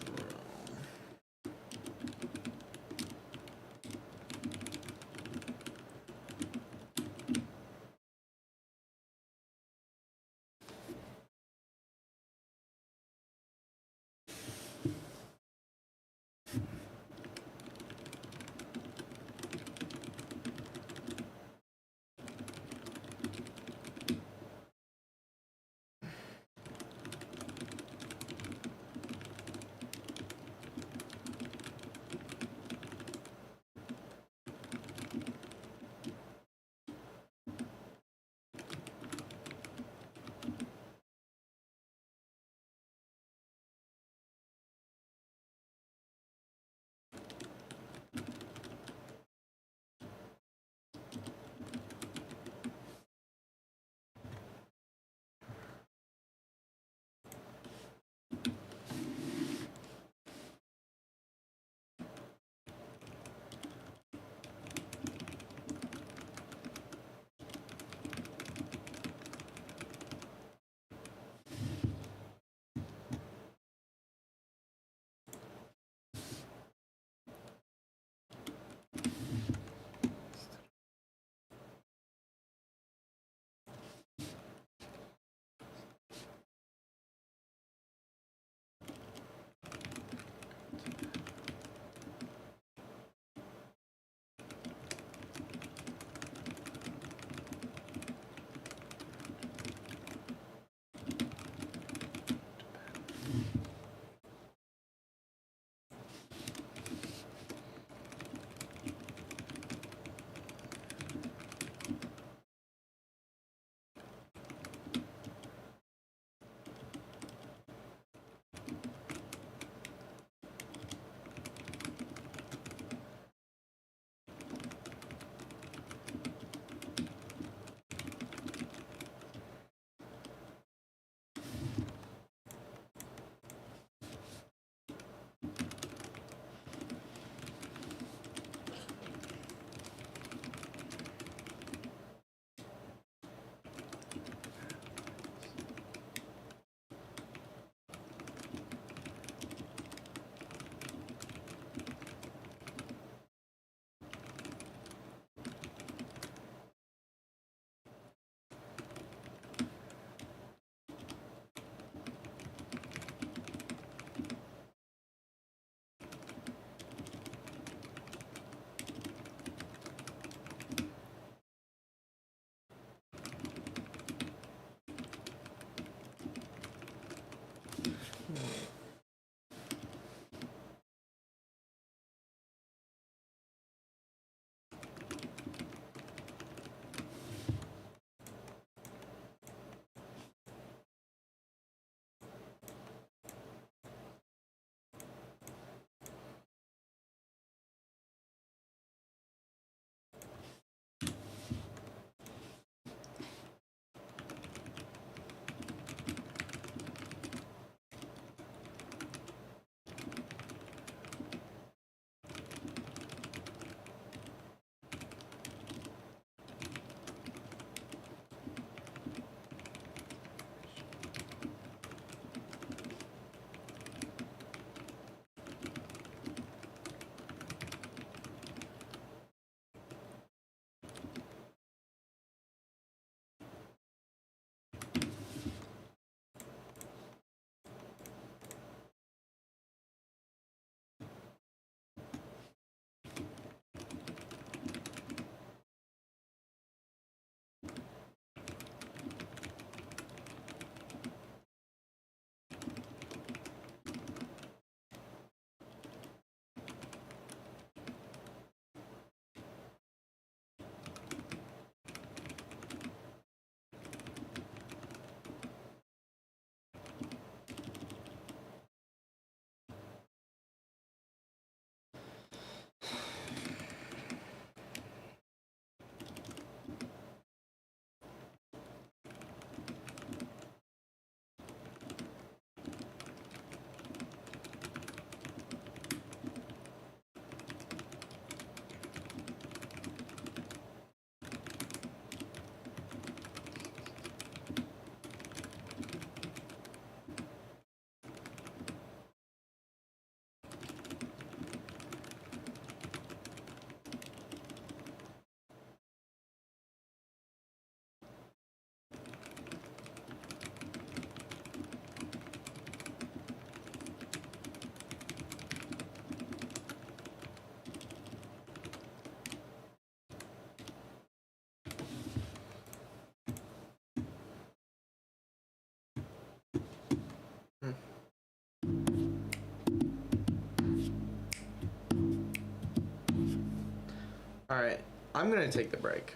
All right, I'm gonna take the break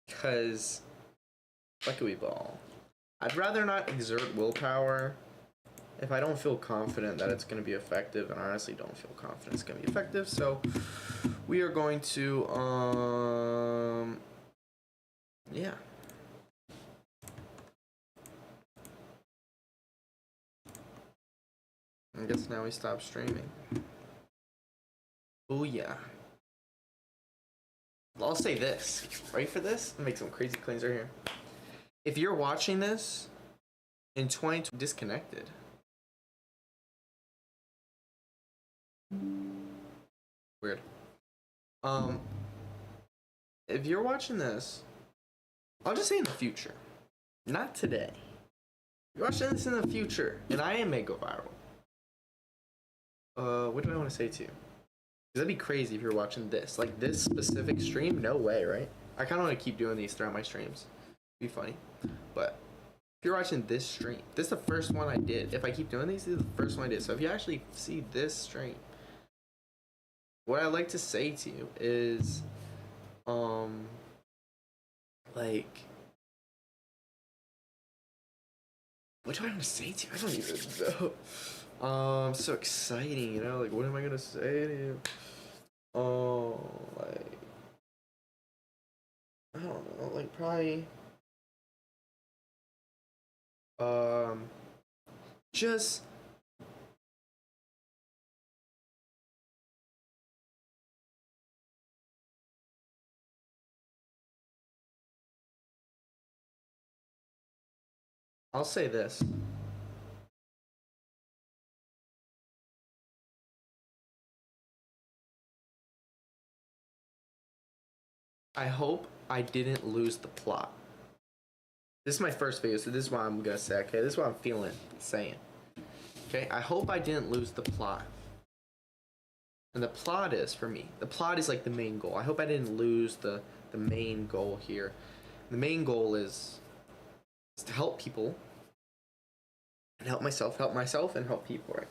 because what can we ball? I'd rather not exert willpower if I don't feel confident that it's gonna be effective, and I honestly don't feel confident it's gonna be effective. So we are going to yeah. I guess now we stop streaming. Oh yeah. I'll say this. Ready for this? I'll make some crazy claims right here. If you're watching this in 2020, disconnected. Weird. If you're watching this, I'll just say in the future, not today. If you're watching this in the future, and I may go viral. What do I want to say to you? That'd be crazy if you're watching this. Like this specific stream, no way, right? I kind of want to keep doing these throughout my streams. It'd be funny. But if you're watching this stream, this is the first one I did. If I keep doing these, this is the first one I did. So if you actually see this stream, what I'd like to say to you is, like, what do I want to say to you? I don't even know. So exciting, you know? Like, what am I gonna say to you? Oh, like, I don't know, like, probably, just, I'll say this. I hope I didn't lose the plot. This is my first video, so this is what I'm gonna say, okay? This is what I'm feeling, saying. Okay, I hope I didn't lose the plot. And the plot is, for me, the plot is like the main goal. I hope I didn't lose the main goal here. The main goal is to help people, and help myself, and help people, right?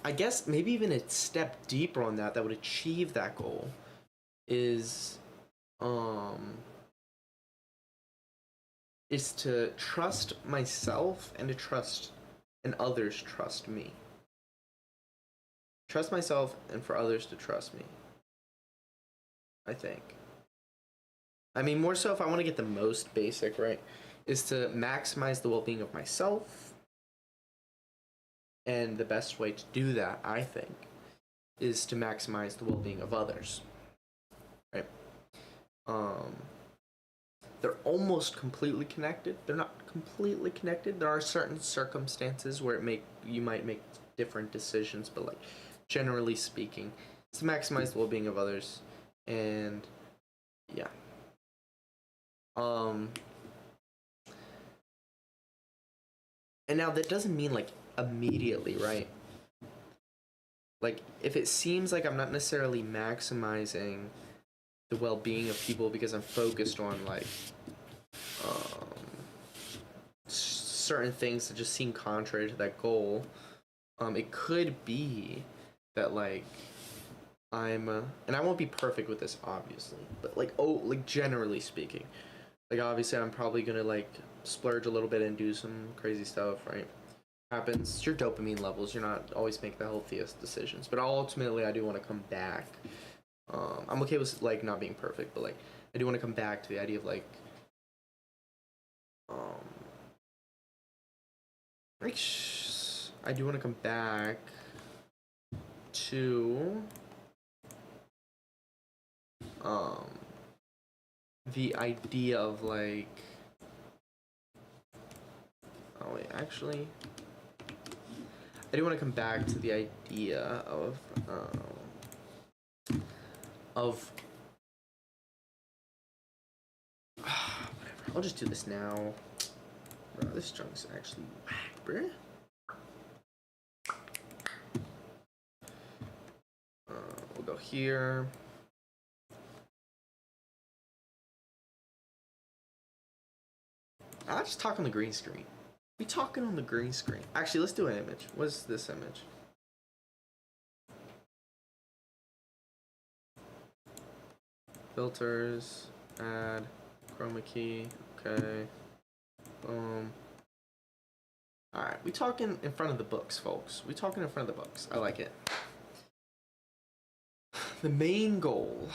I guess maybe even a step deeper on that would achieve that goal is to trust myself and to trust and others trust me. Trust myself and for others to trust me. I think. I mean, more so if I want to get the most basic, right, is to maximize the well-being of myself. And the best way to do that, I think, is to maximize the well-being of others. Right? They're almost completely connected. They're not completely connected. There are certain circumstances where you might make different decisions, but like generally speaking, it's to maximize the well-being of others. And yeah. And now that doesn't mean like immediately, right? Like if it seems like I'm not necessarily maximizing the well-being of people because I'm focused on like certain things that just seem contrary to that goal, it could be that like I'm and I won't be perfect with this obviously, but like generally speaking, like obviously I'm probably gonna like splurge a little bit and do some crazy stuff, right? Happens. It's your dopamine levels. You're not always make the healthiest decisions, but ultimately I do want to come back. I'm okay with like not being perfect, but like I do want to come back to the idea of like I do want to come back to the idea of like oh wait, actually I do want to come back to the idea of whatever. I'll just do this now. Bro, this junk's actually whack, bruh. We'll go here. I'll just talk on the green screen. We talking on the green screen. Actually, let's do an image. What is this image? filters, add, chroma key, okay, boom. Alright, we talking in front of the books, folks. We talking in front of the books. I like it. The main goal.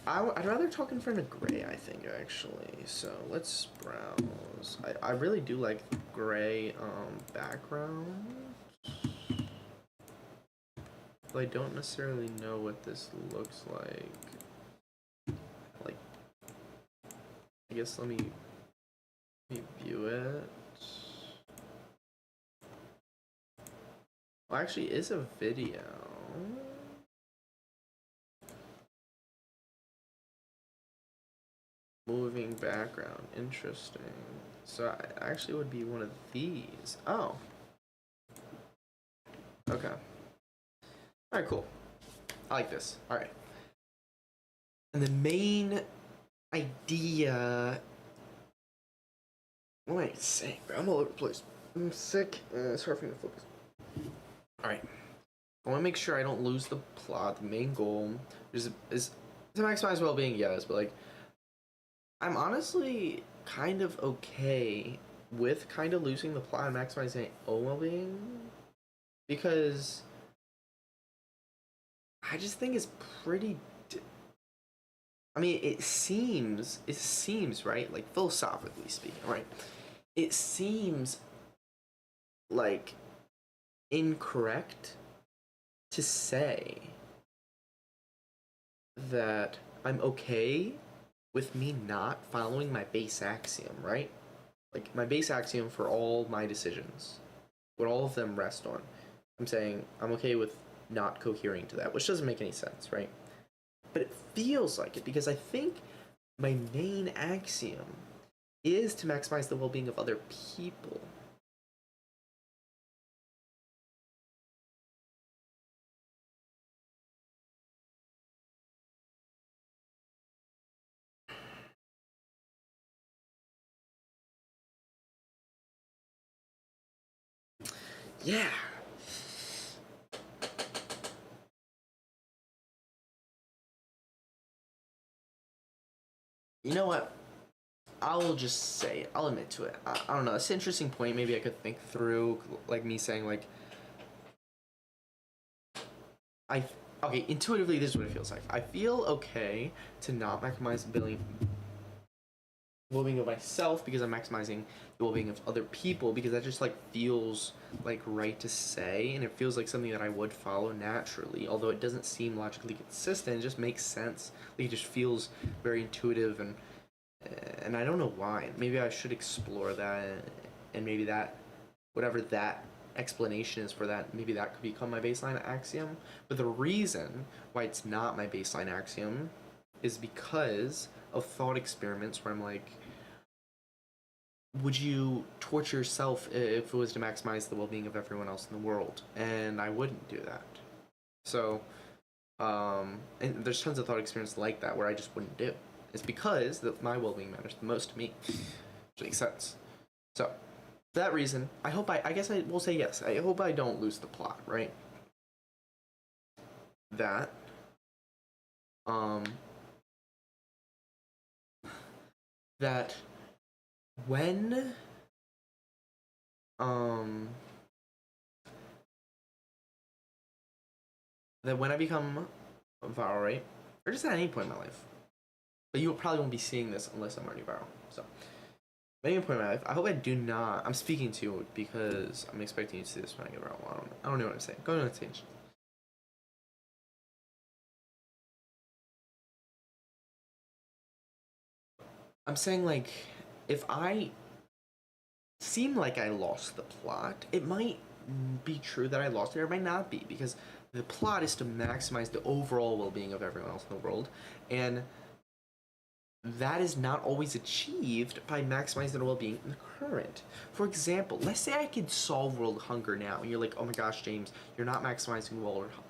I'd rather talk in front of gray, I think, actually. So let's browse. I really do like gray background. But I don't necessarily know what this looks like. Like, I guess let me view it. Well, actually, is a video. Moving background, interesting. So I actually would be one of these. Oh. Okay. Alright, cool. I like this. Alright. And the main idea. What am I saying, bro? I'm all over the place. I'm sick. It's hard for me to focus. Alright. I want to make sure I don't lose the plot. The main goal is to maximize well-being, yes, but like, I'm honestly kind of okay with kind of losing the plot and maximizing my own well-being, because I just think it's pretty. I mean, it seems right, like philosophically speaking, right? It seems like incorrect to say that I'm okay with me not following my base axiom, right? Like, my base axiom for all my decisions, what all of them rest on. I'm saying I'm okay with not cohering to that, which doesn't make any sense, right? But it feels like it, because I think my main axiom is to maximize the well-being of other people. Yeah. You know what? I'll just say it. I'll admit to it. I don't know. It's an interesting point. Maybe I could think through, like me saying, like, okay, intuitively, this is what it feels like. I feel okay to not maximize the well-being of myself because I'm maximizing the well-being of other people, because that just like feels like right to say, and it feels like something that I would follow naturally, although it doesn't seem logically consistent. It just makes sense. Like, it just feels very intuitive, and I don't know why. Maybe I should explore that, and maybe that, whatever that explanation is for that, maybe that could become my baseline axiom. But the reason why it's not my baseline axiom is because of thought experiments where I'm like, would you torture yourself if it was to maximize the well-being of everyone else in the world? And I wouldn't do that. So, and there's tons of thought experiments like that where I just wouldn't do. It's because that my well-being matters the most to me. Which makes sense. So, for that reason, I guess I will say yes. I hope I don't lose the plot, right? That, that when, that when I become viral, right? Or just at any point in my life. But you probably won't be seeing this unless I'm already viral. So, at any point in my life, I hope I do not. I'm speaking to you because I'm expecting you to see this when I get viral. I don't know what I'm saying. Go on a tangent. I'm saying, like, if I seem like I lost the plot, it might be true that I lost it, or it might not be, because the plot is to maximize the overall well-being of everyone else in the world, and that is not always achieved by maximizing the well-being in the current. For example, let's say I could solve world hunger now, and you're like, oh my gosh, James, you're not maximizing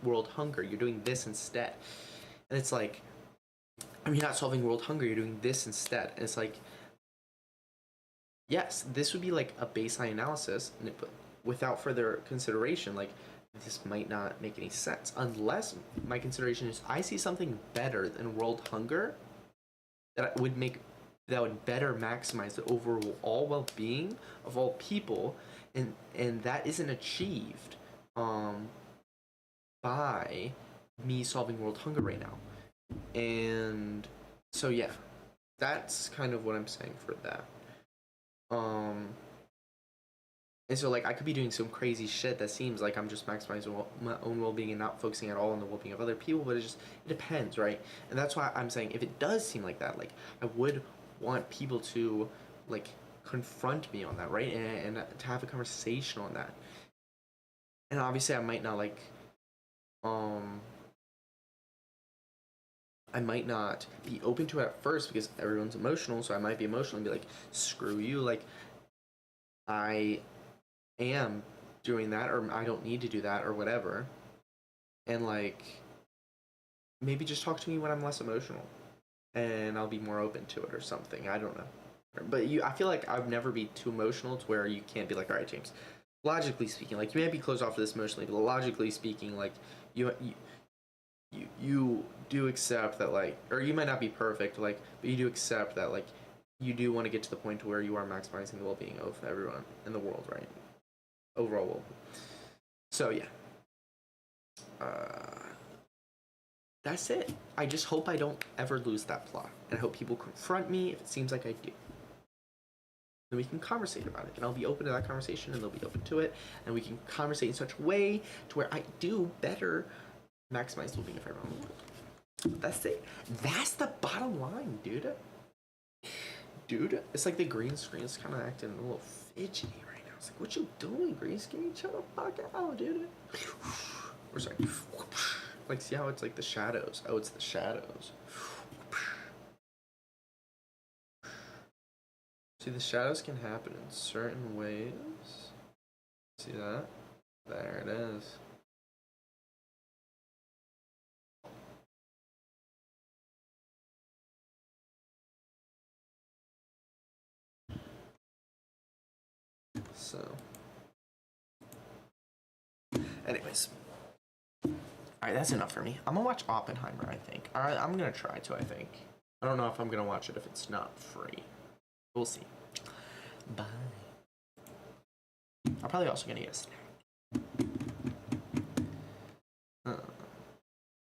world hunger, you're doing this instead. And it's like, I mean, you're not solving world hunger, you're doing this instead. And it's like, yes, this would be like a baseline analysis, and without further consideration, like, this might not make any sense unless my consideration is I see something better than world hunger that would better maximize the overall well-being of all people, and that isn't achieved by me solving world hunger right now. And so yeah, that's kind of what I'm saying for that. And so like I could be doing some crazy shit that seems like I'm just maximizing my own well-being and not focusing at all on the well-being of other people, but it depends, right? And that's why I'm saying if it does seem like that, like I would want people to like confront me on that, right? And to have a conversation on that. And obviously I might not like I might not be open to it at first because everyone's emotional, so I might be emotional and be like, screw you, like I am doing that, or I don't need to do that, or whatever. And like maybe just talk to me when I'm less emotional and I'll be more open to it or something. I don't know. But I feel like I'd never be too emotional to where you can't be like, all right, James, logically speaking, like you may be closed off to this emotionally, but logically speaking, like you do accept that, like, or you might not be perfect, like, but you do accept that, like, you do want to get to the point where you are maximizing the well-being of everyone in the world, right? Overall well-being. So yeah, that's it. I just hope I don't ever lose that plot, and I hope people confront me if it seems like I do. Then we can conversate about it, and I'll be open to that conversation, and they'll be open to it, and we can conversate in such a way to where I do better maximize the well-being of everyone in the world. That's it. That's the bottom line, dude. It's like the green screen is kind of acting a little fidgety right now. It's like, what you doing, green screen? Chill the fuck out, dude. Or sorry. Like, see how it's like the shadows? Oh, it's the shadows. See, the shadows can happen in certain ways. See that? There it is. So, anyways. Alright, that's enough for me. I'm gonna watch Oppenheimer, I think. Alright, I'm gonna try to, I think. I don't know if I'm gonna watch it if it's not free. We'll see. Bye. I'm probably also gonna get a snack.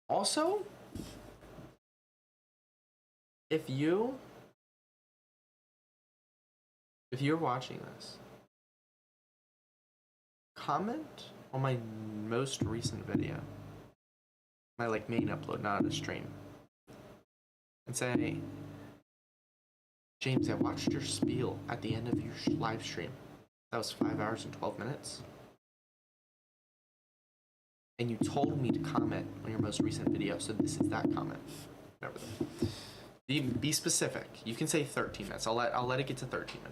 Also, if you're watching this, comment on my most recent video, my like main upload, not a stream, and say, James, I watched your spiel at the end of your live stream. That was 5 hours and 12 minutes. And you told me to comment on your most recent video, so this is that comment. Whatever. Be specific. You can say 13 minutes. I'll let it get to 13 minutes.